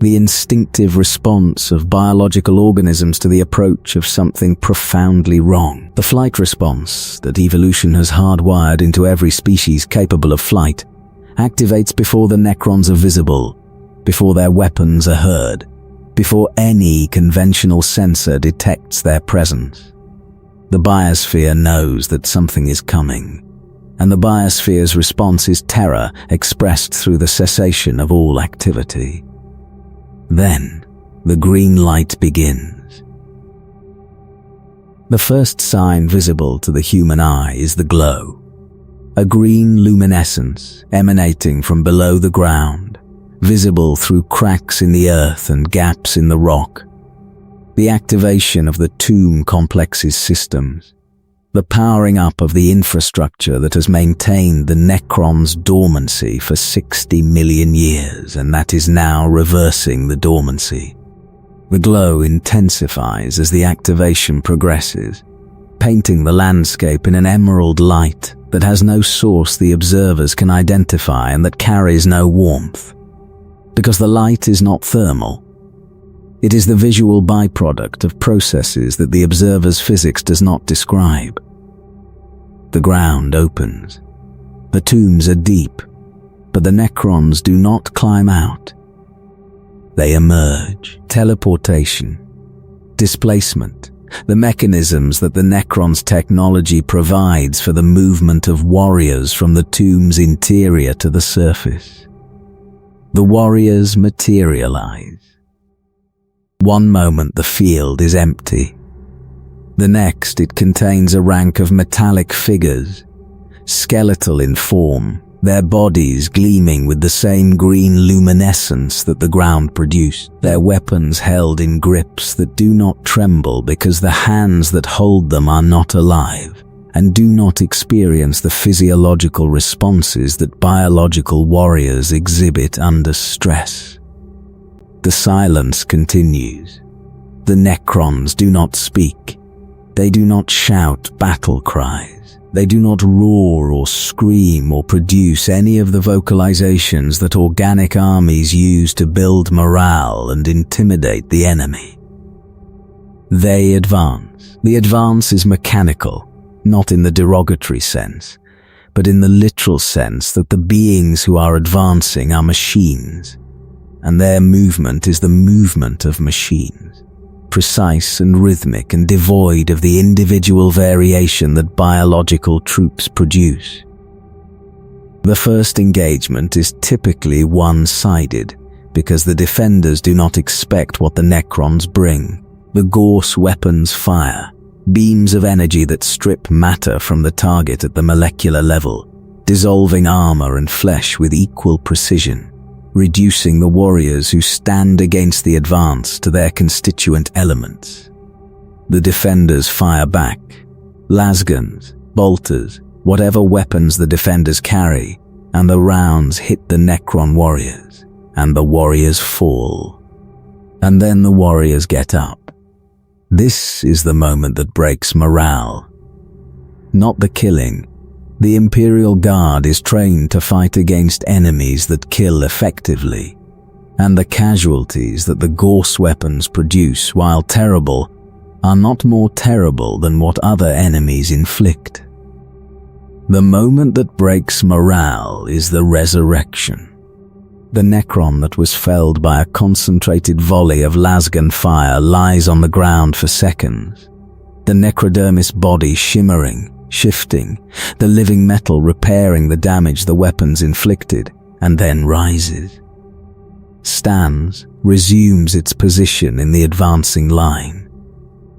The instinctive response of biological organisms to the approach of something profoundly wrong. The flight response that evolution has hardwired into every species capable of flight activates before the Necrons are visible, before their weapons are heard, before any conventional sensor detects their presence. The biosphere knows that something is coming, and the biosphere's response is terror expressed through the cessation of all activity. Then, the green light begins. The first sign visible to the human eye is the glow, a green luminescence emanating from below the ground, visible through cracks in the earth and gaps in the rock. The activation of the tomb complex's systems, the powering up of the infrastructure that has maintained the Necron's dormancy for 60 million years, and that is now reversing the dormancy. The glow intensifies as the activation progresses, painting the landscape in an emerald light that has no source the observers can identify and that carries no warmth. Because the light is not thermal. It is the visual byproduct of processes that the observer's physics does not describe. The ground opens. The tombs are deep, but the Necrons do not climb out. they emerge. Teleportation, displacement, the mechanisms that the Necron's technology provides for the movement of warriors from the tomb's interior to the surface. The warriors materialize. One moment the field is empty. The next it contains a rank of metallic figures, skeletal in form, their bodies gleaming with the same green luminescence that the ground produced, their weapons held in grips that do not tremble because the hands that hold them are not alive and do not experience the physiological responses that biological warriors exhibit under stress. The silence continues. The Necrons do not speak. They do not shout battle cries. They do not roar or scream or produce any of the vocalizations that organic armies use to build morale and intimidate the enemy. They advance. The advance is mechanical, not in the derogatory sense, but in the literal sense that the beings who are advancing are machines, and their movement is the movement of machines, precise and rhythmic and devoid of the individual variation that biological troops produce. The first engagement is typically one-sided because the defenders do not expect what the Necrons bring. The Gorse weapons fire, beams of energy that strip matter from the target at the molecular level, dissolving armor and flesh with equal precision, reducing the warriors who stand against the advance to their constituent elements. The defenders fire back, lasguns, bolters, whatever weapons the defenders carry, and the rounds hit the Necron warriors, and the warriors fall. And then the warriors get up. This is the moment that breaks morale. Not the killing. The Imperial Guard is trained to fight against enemies that kill effectively, and the casualties that the Gorse weapons produce, while terrible, are not more terrible than what other enemies inflict. The moment that breaks morale is the resurrection. The Necron that was felled by a concentrated volley of lasgun fire lies on the ground for seconds, the necrodermis body shimmering, shifting, the living metal repairing the damage the weapons inflicted, and then rises. Stands, resumes its position in the advancing line.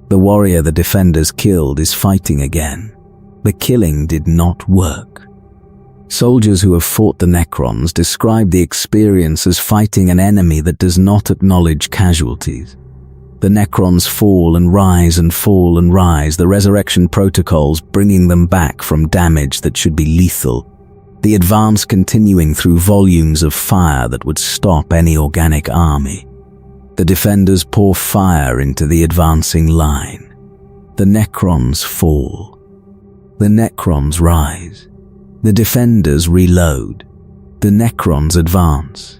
The warrior the defenders killed is fighting again. The killing did not work. Soldiers who have fought the Necrons describe the experience as fighting an enemy that does not acknowledge casualties. The Necrons fall and rise and fall and rise, the resurrection protocols bringing them back from damage that should be lethal, the advance continuing through volumes of fire that would stop any organic army. The defenders pour fire into the advancing line. The Necrons fall. The Necrons rise. The defenders reload. The Necrons advance.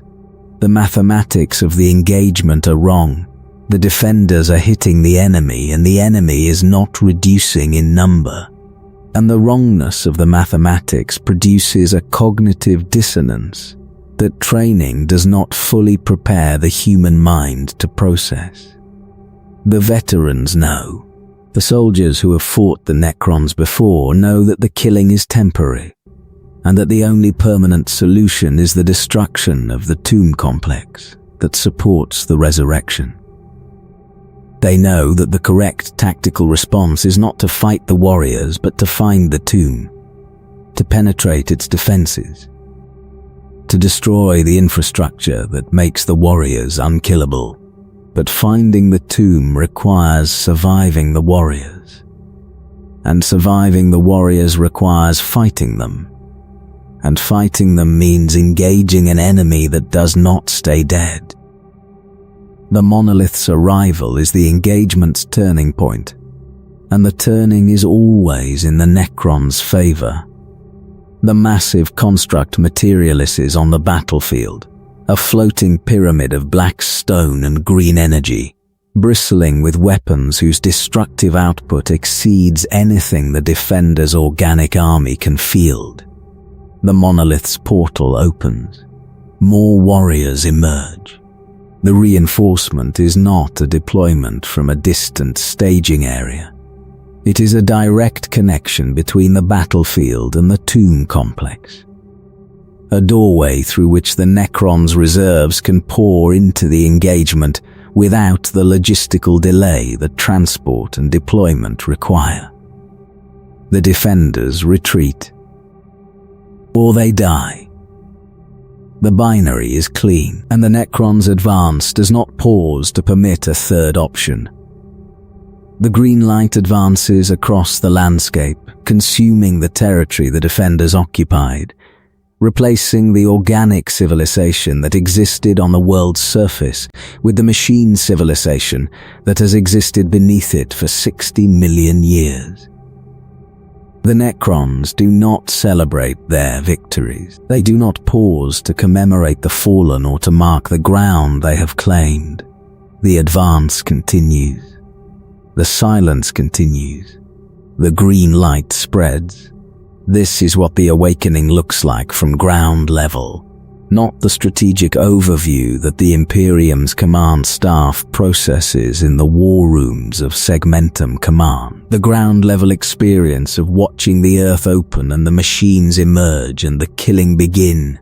The mathematics of the engagement are wrong. The defenders are hitting the enemy, and the enemy is not reducing in number. And the wrongness of the mathematics produces a cognitive dissonance that training does not fully prepare the human mind to process. The veterans know. The soldiers who have fought the Necrons before know that the killing is temporary, and that the only permanent solution is the destruction of the tomb complex that supports the resurrection. They know that the correct tactical response is not to fight the warriors, but to find the tomb, to penetrate its defenses, to destroy the infrastructure that makes the warriors unkillable. But finding the tomb requires surviving the warriors, and surviving the warriors requires fighting them, and fighting them means engaging an enemy that does not stay dead. The monolith's arrival is the engagement's turning point, and the turning is always in the Necron's favor. The massive construct materializes on the battlefield, a floating pyramid of black stone and green energy, bristling with weapons whose destructive output exceeds anything the defender's organic army can field. The monolith's portal opens. More warriors emerge. The reinforcement is not a deployment from a distant staging area. It is a direct connection between the battlefield and the tomb complex. A doorway through which the Necrons' reserves can pour into the engagement without the logistical delay that transport and deployment require. The defenders retreat, or they die. The binary is clean, and the Necrons' advance does not pause to permit a third option. The green light advances across the landscape, consuming the territory the defenders occupied, replacing the organic civilization that existed on the world's surface with the machine civilization that has existed beneath it for 60 million years. The Necrons do not celebrate their victories. They do not pause to commemorate the fallen or to mark the ground they have claimed. The advance continues. The silence continues. The green light spreads. This is what the awakening looks like from ground level, not the strategic overview that the Imperium's command staff processes in the war rooms of Segmentum Command. The ground-level experience of watching the Earth open and the machines emerge and the killing begin.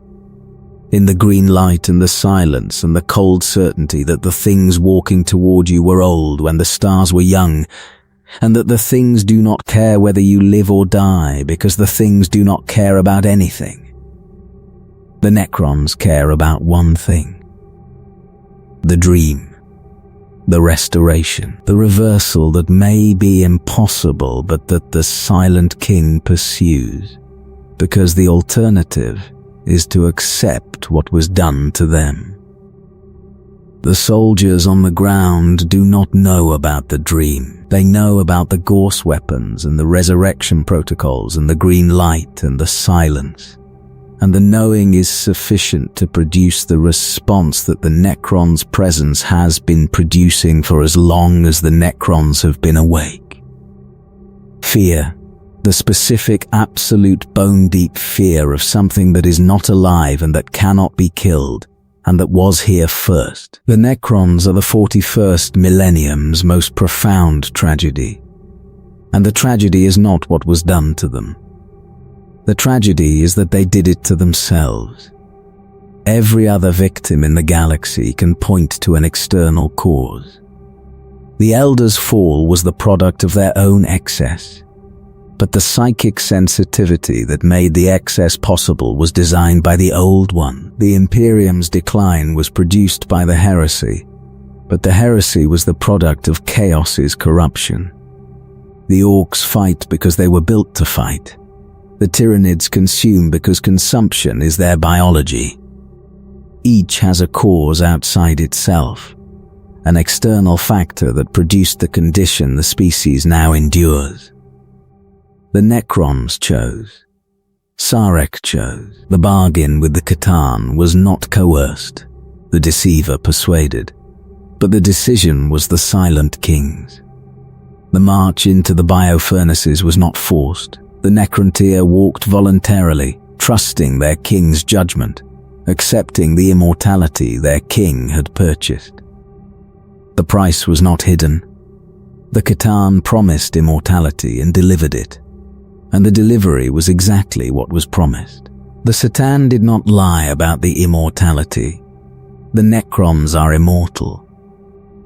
In the green light and the silence and the cold certainty that the things walking toward you were old when the stars were young, and that the things do not care whether you live or die because the things do not care about anything. The Necrons care about one thing: the dream, the restoration, the reversal that may be impossible but that the Silent King pursues, because the alternative is to accept what was done to them. The soldiers on the ground do not know about the dream. They know about the Gorse weapons and the resurrection protocols and the green light and the silence. And the knowing is sufficient to produce the response that the Necrons' presence has been producing for as long as the Necrons have been awake. Fear, the specific, absolute, bone-deep fear of something that is not alive and that cannot be killed, and that was here first. The Necrons are the 41st millennium's most profound tragedy. And the tragedy is not what was done to them. The tragedy is that they did it to themselves. Every other victim in the galaxy can point to an external cause. The Elders' fall was the product of their own excess, but the psychic sensitivity that made the excess possible was designed by the Old One. The Imperium's decline was produced by the heresy, but the heresy was the product of Chaos's corruption. The Orcs fight because they were built to fight. The Tyranids consume because consumption is their biology. Each has a cause outside itself, an external factor that produced the condition the species now endures. The Necrons chose. Sarek chose. The bargain with the Catan was not coerced. The deceiver persuaded. But the decision was the Silent King's. The march into the biofurnaces was not forced. The Necrontyr walked voluntarily, trusting their king's judgment, accepting the immortality their king had purchased. The price was not hidden. The Catan promised immortality and delivered it, and the delivery was exactly what was promised. The Satan did not lie about the immortality. The Necrons are immortal.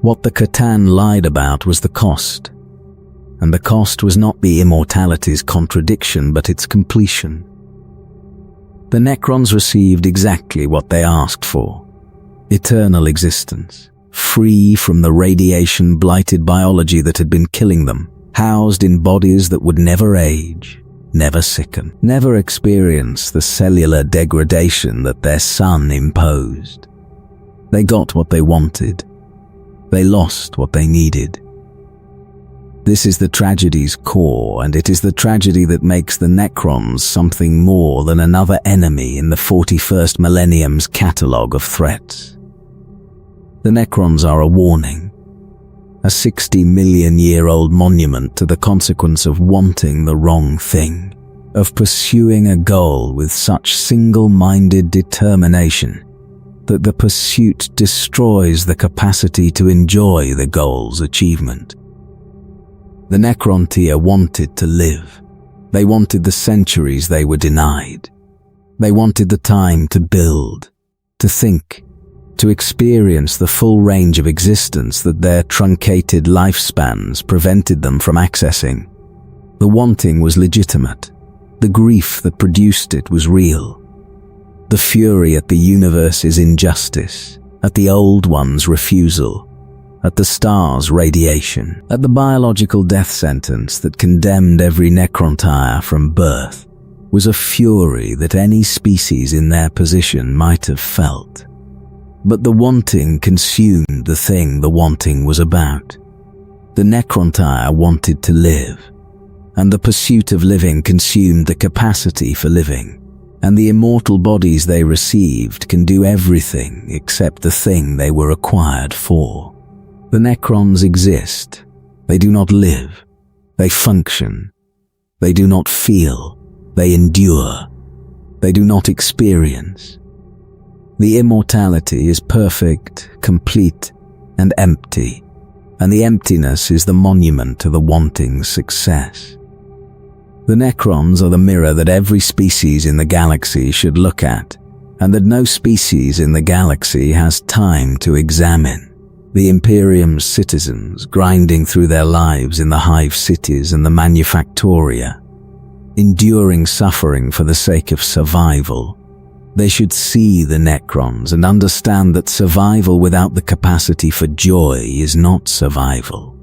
What the Catan lied about was the cost. And the cost was not the immortality's contradiction, but its completion. The Necrons received exactly what they asked for: eternal existence, free from the radiation-blighted biology that had been killing them, housed in bodies that would never age, never sicken, never experience the cellular degradation that their sun imposed. They got what they wanted. They lost what they needed. This is the tragedy's core, and it is the tragedy that makes the Necrons something more than another enemy in the 41st millennium's catalogue of threats. The Necrons are a warning, a 60-million-year-old monument to the consequence of wanting the wrong thing, of pursuing a goal with such single-minded determination that the pursuit destroys the capacity to enjoy the goal's achievement. The Necrontier wanted to live. They wanted the centuries they were denied. They wanted the time to build, to think, to experience the full range of existence that their truncated lifespans prevented them from accessing. The wanting was legitimate. The grief that produced it was real. The fury at the universe's injustice, at the Old One's refusal, at the star's radiation, at the biological death sentence that condemned every Necrontier from birth, was a fury that any species in their position might have felt. But the wanting consumed the thing the wanting was about. The Necrontier wanted to live, and the pursuit of living consumed the capacity for living, and the immortal bodies they received can do everything except the thing they were acquired for. The Necrons exist. They do not live. They function. They do not feel. They endure. They do not experience. The immortality is perfect, complete, and empty, and the emptiness is the monument to the wanting's success. The Necrons are the mirror that every species in the galaxy should look at, and that no species in the galaxy has time to examine. The Imperium's citizens grinding through their lives in the hive cities and the manufactoria, enduring suffering for the sake of survival. They should see the Necrons and understand that survival without the capacity for joy is not survival.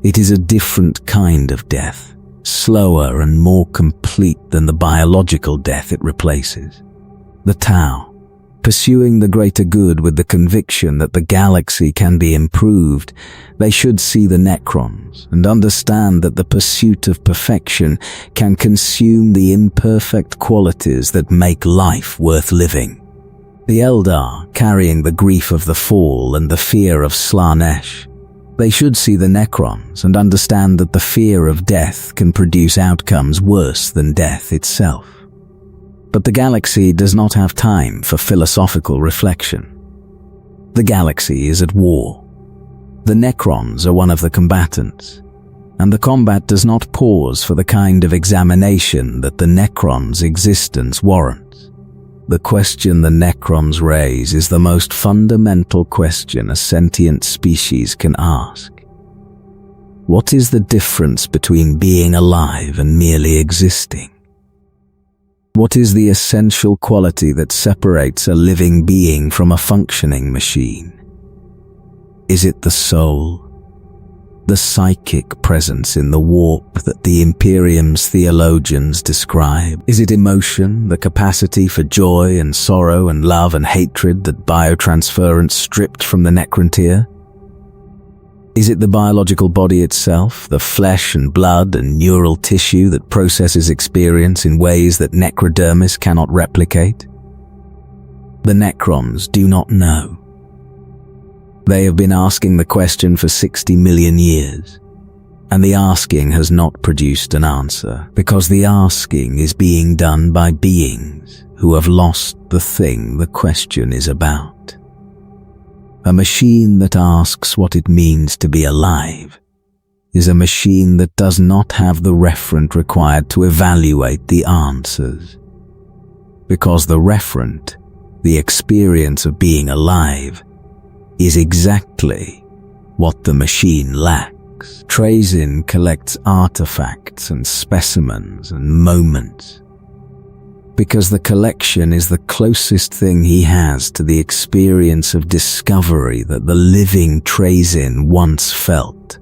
It is a different kind of death, slower and more complete than the biological death it replaces. The Tau, pursuing the greater good with the conviction that the galaxy can be improved, they should see the Necrons and understand that the pursuit of perfection can consume the imperfect qualities that make life worth living. The Eldar, carrying the grief of the fall and the fear of Slanesh, they should see the Necrons and understand that the fear of death can produce outcomes worse than death itself. But the galaxy does not have time for philosophical reflection. The galaxy is at war. The Necrons are one of the combatants, and the combat does not pause for the kind of examination that the Necrons' existence warrants. The question the Necrons raise is the most fundamental question a sentient species can ask. What is the difference between being alive and merely existing? What is the essential quality that separates a living being from a functioning machine? Is it the soul? The psychic presence in the warp that the Imperium's theologians describe? Is it emotion, the capacity for joy and sorrow and love and hatred that biotransference stripped from the Necrontier? Is it the biological body itself, the flesh and blood and neural tissue that processes experience in ways that necrodermis cannot replicate? The Necrons do not know. They have been asking the question for 60 million years, and the asking has not produced an answer, because the asking is being done by beings who have lost the thing the question is about. A machine that asks what it means to be alive is a machine that does not have the referent required to evaluate the answers. Because the referent, the experience of being alive, is exactly what the machine lacks. Trazyn collects artifacts and specimens and moments, because the collection is the closest thing he has to the experience of discovery that the living Trazyn once felt.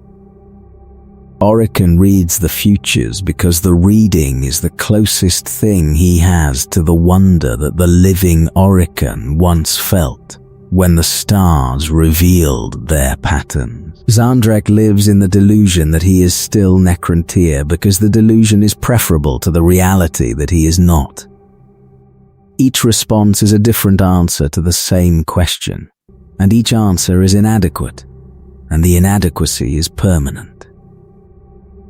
Orican reads the futures because the reading is the closest thing he has to the wonder that the living Orican once felt when the stars revealed their patterns. Xandrek lives in the delusion that he is still Necrontier because the delusion is preferable to the reality that he is not. Each response is a different answer to the same question, and each answer is inadequate, and the inadequacy is permanent.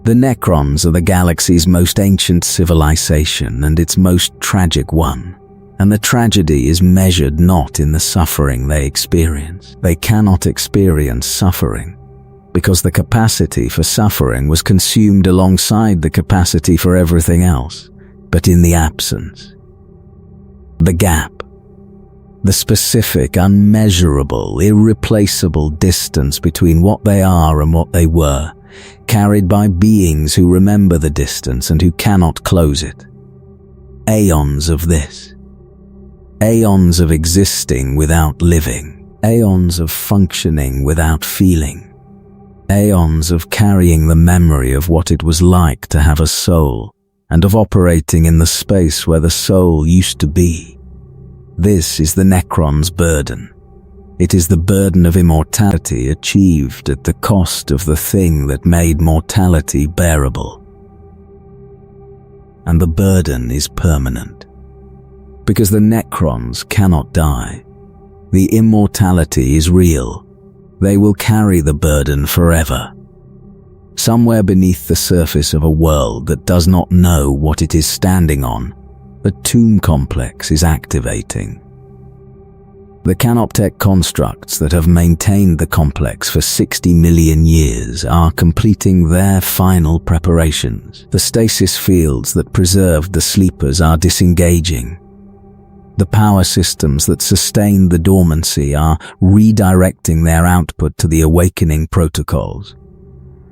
The Necrons are the galaxy's most ancient civilization and its most tragic one, And the tragedy is measured not in the suffering they experience. They cannot experience suffering because the capacity for suffering was consumed alongside the capacity for everything else, but in the absence. The gap, the specific, unmeasurable, irreplaceable distance between what they are and what they were, carried by beings who remember the distance and who cannot close it. Aeons of this. Aeons of existing without living. Aeons of functioning without feeling. Aeons of carrying the memory of what it was like to have a soul and of operating in the space where the soul used to be. This is the Necron's burden. It is the burden of immortality achieved at the cost of the thing that made mortality bearable. And the burden is permanent. Because the Necrons cannot die. The immortality is real. They will carry the burden forever. Somewhere beneath the surface of a world that does not know what it is standing on, the tomb complex is activating. The canoptech constructs that have maintained the complex for 60 million years are completing their final preparations. The stasis fields that preserved the sleepers are disengaging. The power systems that sustained the dormancy are redirecting their output to the awakening protocols.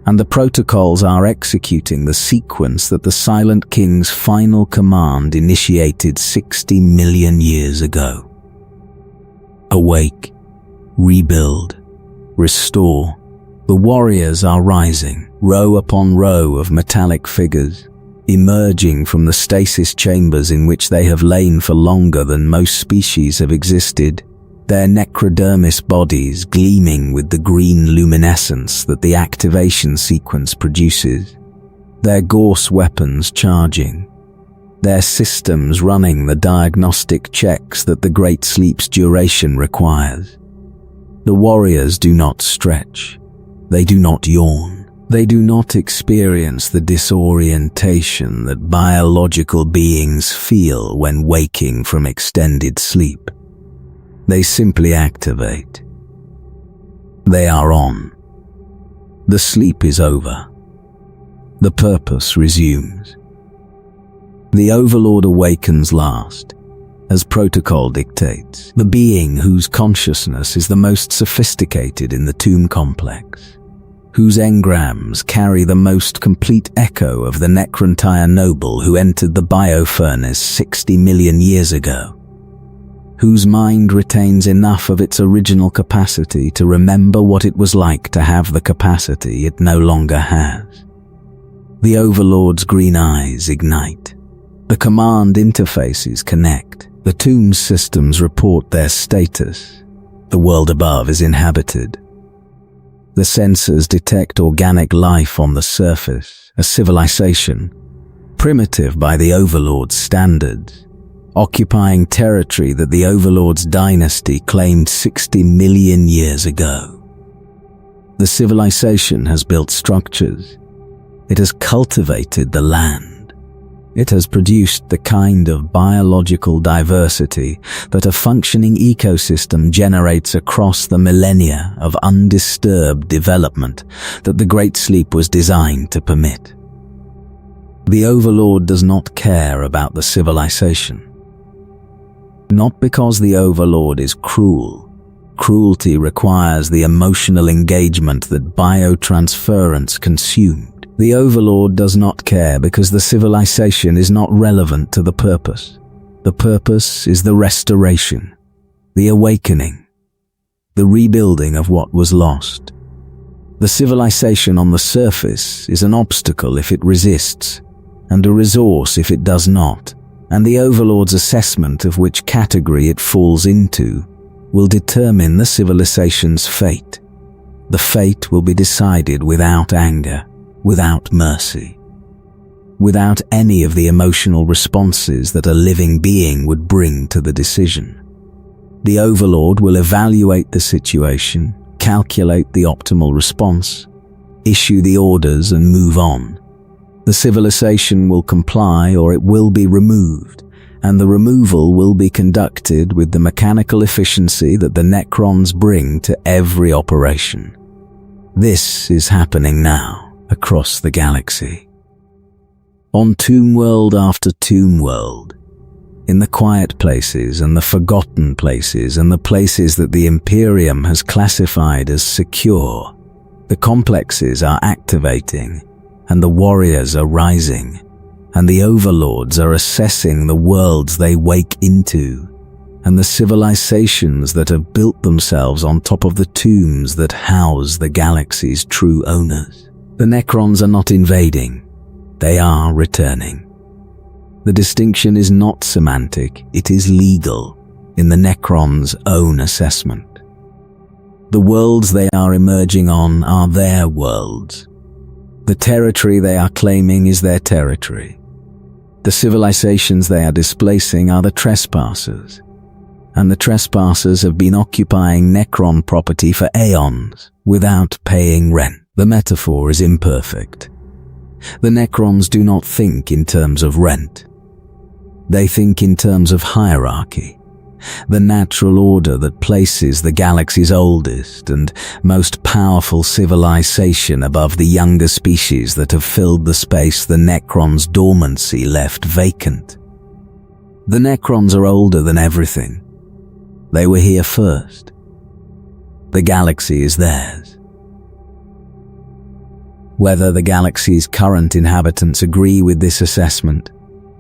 And the protocols are executing the sequence that the Silent King's final command initiated 60 million years ago. Awake, rebuild, restore. The warriors are rising, row upon row of metallic figures, emerging from the stasis chambers in which they have lain for longer than most species have existed, their necrodermis bodies gleaming with the green luminescence that the activation sequence produces, their Gorse weapons charging, their systems running the diagnostic checks that the Great Sleep's duration requires. The warriors do not stretch. They do not yawn. They do not experience the disorientation that biological beings feel when waking from extended sleep. They simply activate. They are on. The sleep is over. The purpose resumes. The Overlord awakens last, as protocol dictates, the being whose consciousness is the most sophisticated in the tomb complex, whose engrams carry the most complete echo of the Necrontire noble who entered the biofurnace 60 million years ago, whose mind retains enough of its original capacity to remember what it was like to have the capacity it no longer has. The Overlord's green eyes ignite. The command interfaces connect. The tomb systems report their status. The world above is inhabited. The sensors detect organic life on the surface, a civilization, primitive by the Overlord's standards, occupying territory that the Overlord's dynasty claimed 60 million years ago. The civilization has built structures. It has cultivated the land. It has produced the kind of biological diversity that a functioning ecosystem generates across the millennia of undisturbed development that the Great Sleep was designed to permit. The Overlord does not care about the civilization. Not because the Overlord is cruel. Cruelty requires the emotional engagement that biotransference consumed. The Overlord does not care because the civilization is not relevant to the purpose. The purpose is the restoration, the awakening, the rebuilding of what was lost. The civilization on the surface is an obstacle if it resists, and a resource if it does not, and the Overlord's assessment of which category it falls into will determine the civilization's fate. The fate will be decided without anger, without mercy, without any of the emotional responses that a living being would bring to the decision. The Overlord will evaluate the situation, calculate the optimal response, issue the orders and move on. The civilization will comply or it will be removed, and the removal will be conducted with the mechanical efficiency that the Necrons bring to every operation. This is happening now across the galaxy. On tomb world after tomb world, in the quiet places and the forgotten places and the places that the Imperium has classified as secure, the complexes are activating and the warriors are rising, and the overlords are assessing the worlds they wake into, and the civilizations that have built themselves on top of the tombs that house the galaxy's true owners. The Necrons are not invading, they are returning. The distinction is not semantic, it is legal in the Necrons' own assessment. The worlds they are emerging on are their worlds. The territory they are claiming is their territory. The civilizations they are displacing are the trespassers, and the trespassers have been occupying Necron property for aeons without paying rent. The metaphor is imperfect. The Necrons do not think in terms of rent. They think in terms of hierarchy, the natural order that places the galaxy's oldest and most powerful civilization above the younger species that have filled the space the Necrons' dormancy left vacant. The Necrons are older than everything. They were here first. The galaxy is theirs. Whether the galaxy's current inhabitants agree with this assessment,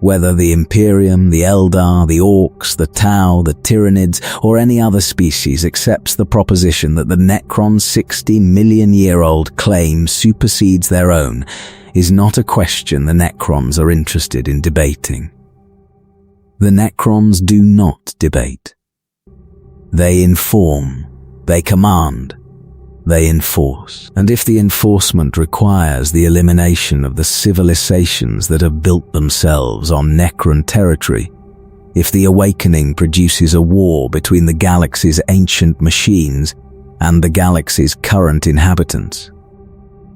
whether the Imperium, the Eldar, the Orcs, the Tau, the Tyranids, or any other species accepts the proposition that the Necron's 60-million-year-old claim supersedes their own, is not a question the Necrons are interested in debating. The Necrons do not debate. They inform, they command, they enforce. And if the enforcement requires the elimination of the civilizations that have built themselves on Necron territory, if the awakening produces a war between the galaxy's ancient machines and the galaxy's current inhabitants,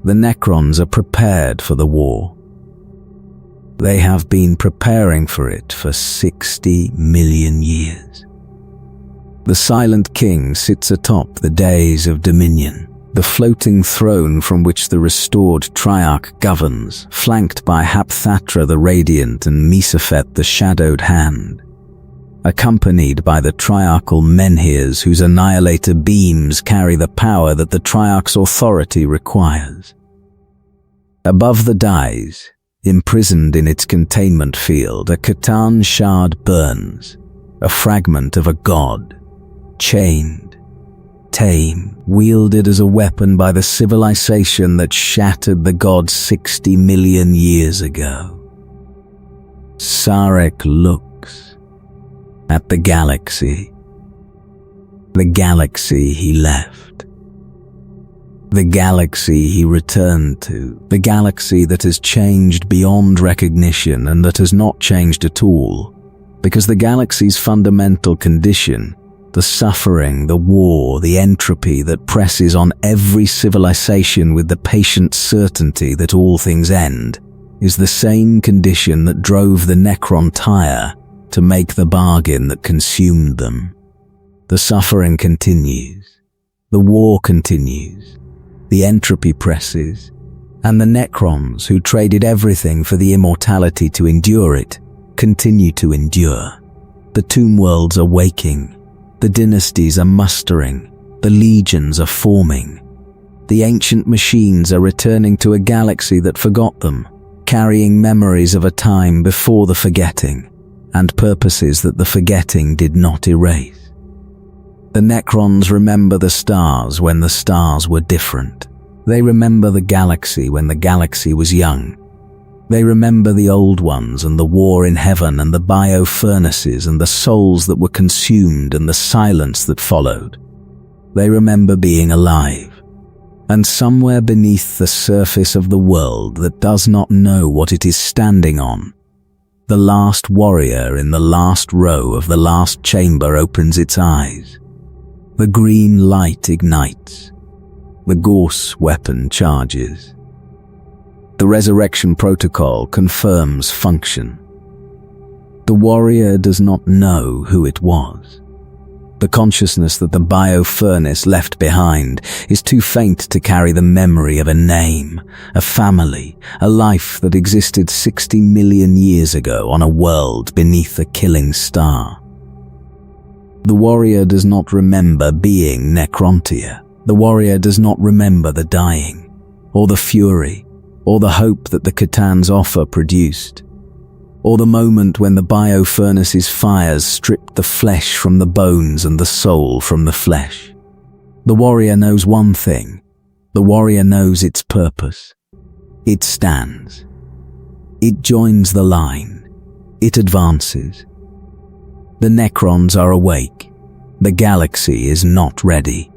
the Necrons are prepared for the war. They have been preparing for it for 60 million years. The Silent King sits atop the days of dominion, the floating throne from which the restored Triarch governs, flanked by Hapthatra the Radiant and Mesophet the Shadowed Hand, accompanied by the Triarchal menhirs whose annihilator beams carry the power that the Triarch's authority requires. Above the dais, imprisoned in its containment field, a Catan shard burns, a fragment of a god, chained, tame, wielded as a weapon by the civilization that shattered the god 60 million years ago. Sarek looks at the galaxy he left, the galaxy he returned to, the galaxy that has changed beyond recognition and that has not changed at all, because the galaxy's fundamental condition, the suffering, the war, the entropy that presses on every civilization with the patient certainty that all things end, is the same condition that drove the Necron tire to make the bargain that consumed them. The suffering continues, the war continues, the entropy presses, and the Necrons, who traded everything for the immortality to endure it, continue to endure. The tomb worlds are waking. The dynasties are mustering, the legions are forming. The ancient machines are returning to a galaxy that forgot them, carrying memories of a time before the forgetting, and purposes that the forgetting did not erase. The Necrons remember the stars when the stars were different. They remember the galaxy when the galaxy was young. They remember the old ones and the war in heaven and the bio-furnaces and the souls that were consumed and the silence that followed. They remember being alive. And somewhere beneath the surface of the world that does not know what it is standing on, the last warrior in the last row of the last chamber opens its eyes. The green light ignites. The Gorse weapon charges. The resurrection protocol confirms function. The warrior does not know who it was. The consciousness that the bio-furnace left behind is too faint to carry the memory of a name, a family, a life that existed 60 million years ago on a world beneath a killing star. The warrior does not remember being Necrontia. The warrior does not remember the dying, or the fury, or the hope that the Cthulhu's offer produced, or the moment when the bio-furnace's fires stripped the flesh from the bones and the soul from the flesh. The warrior knows one thing. The warrior knows its purpose. It stands. It joins the line. It advances. The Necrons are awake. The galaxy is not ready.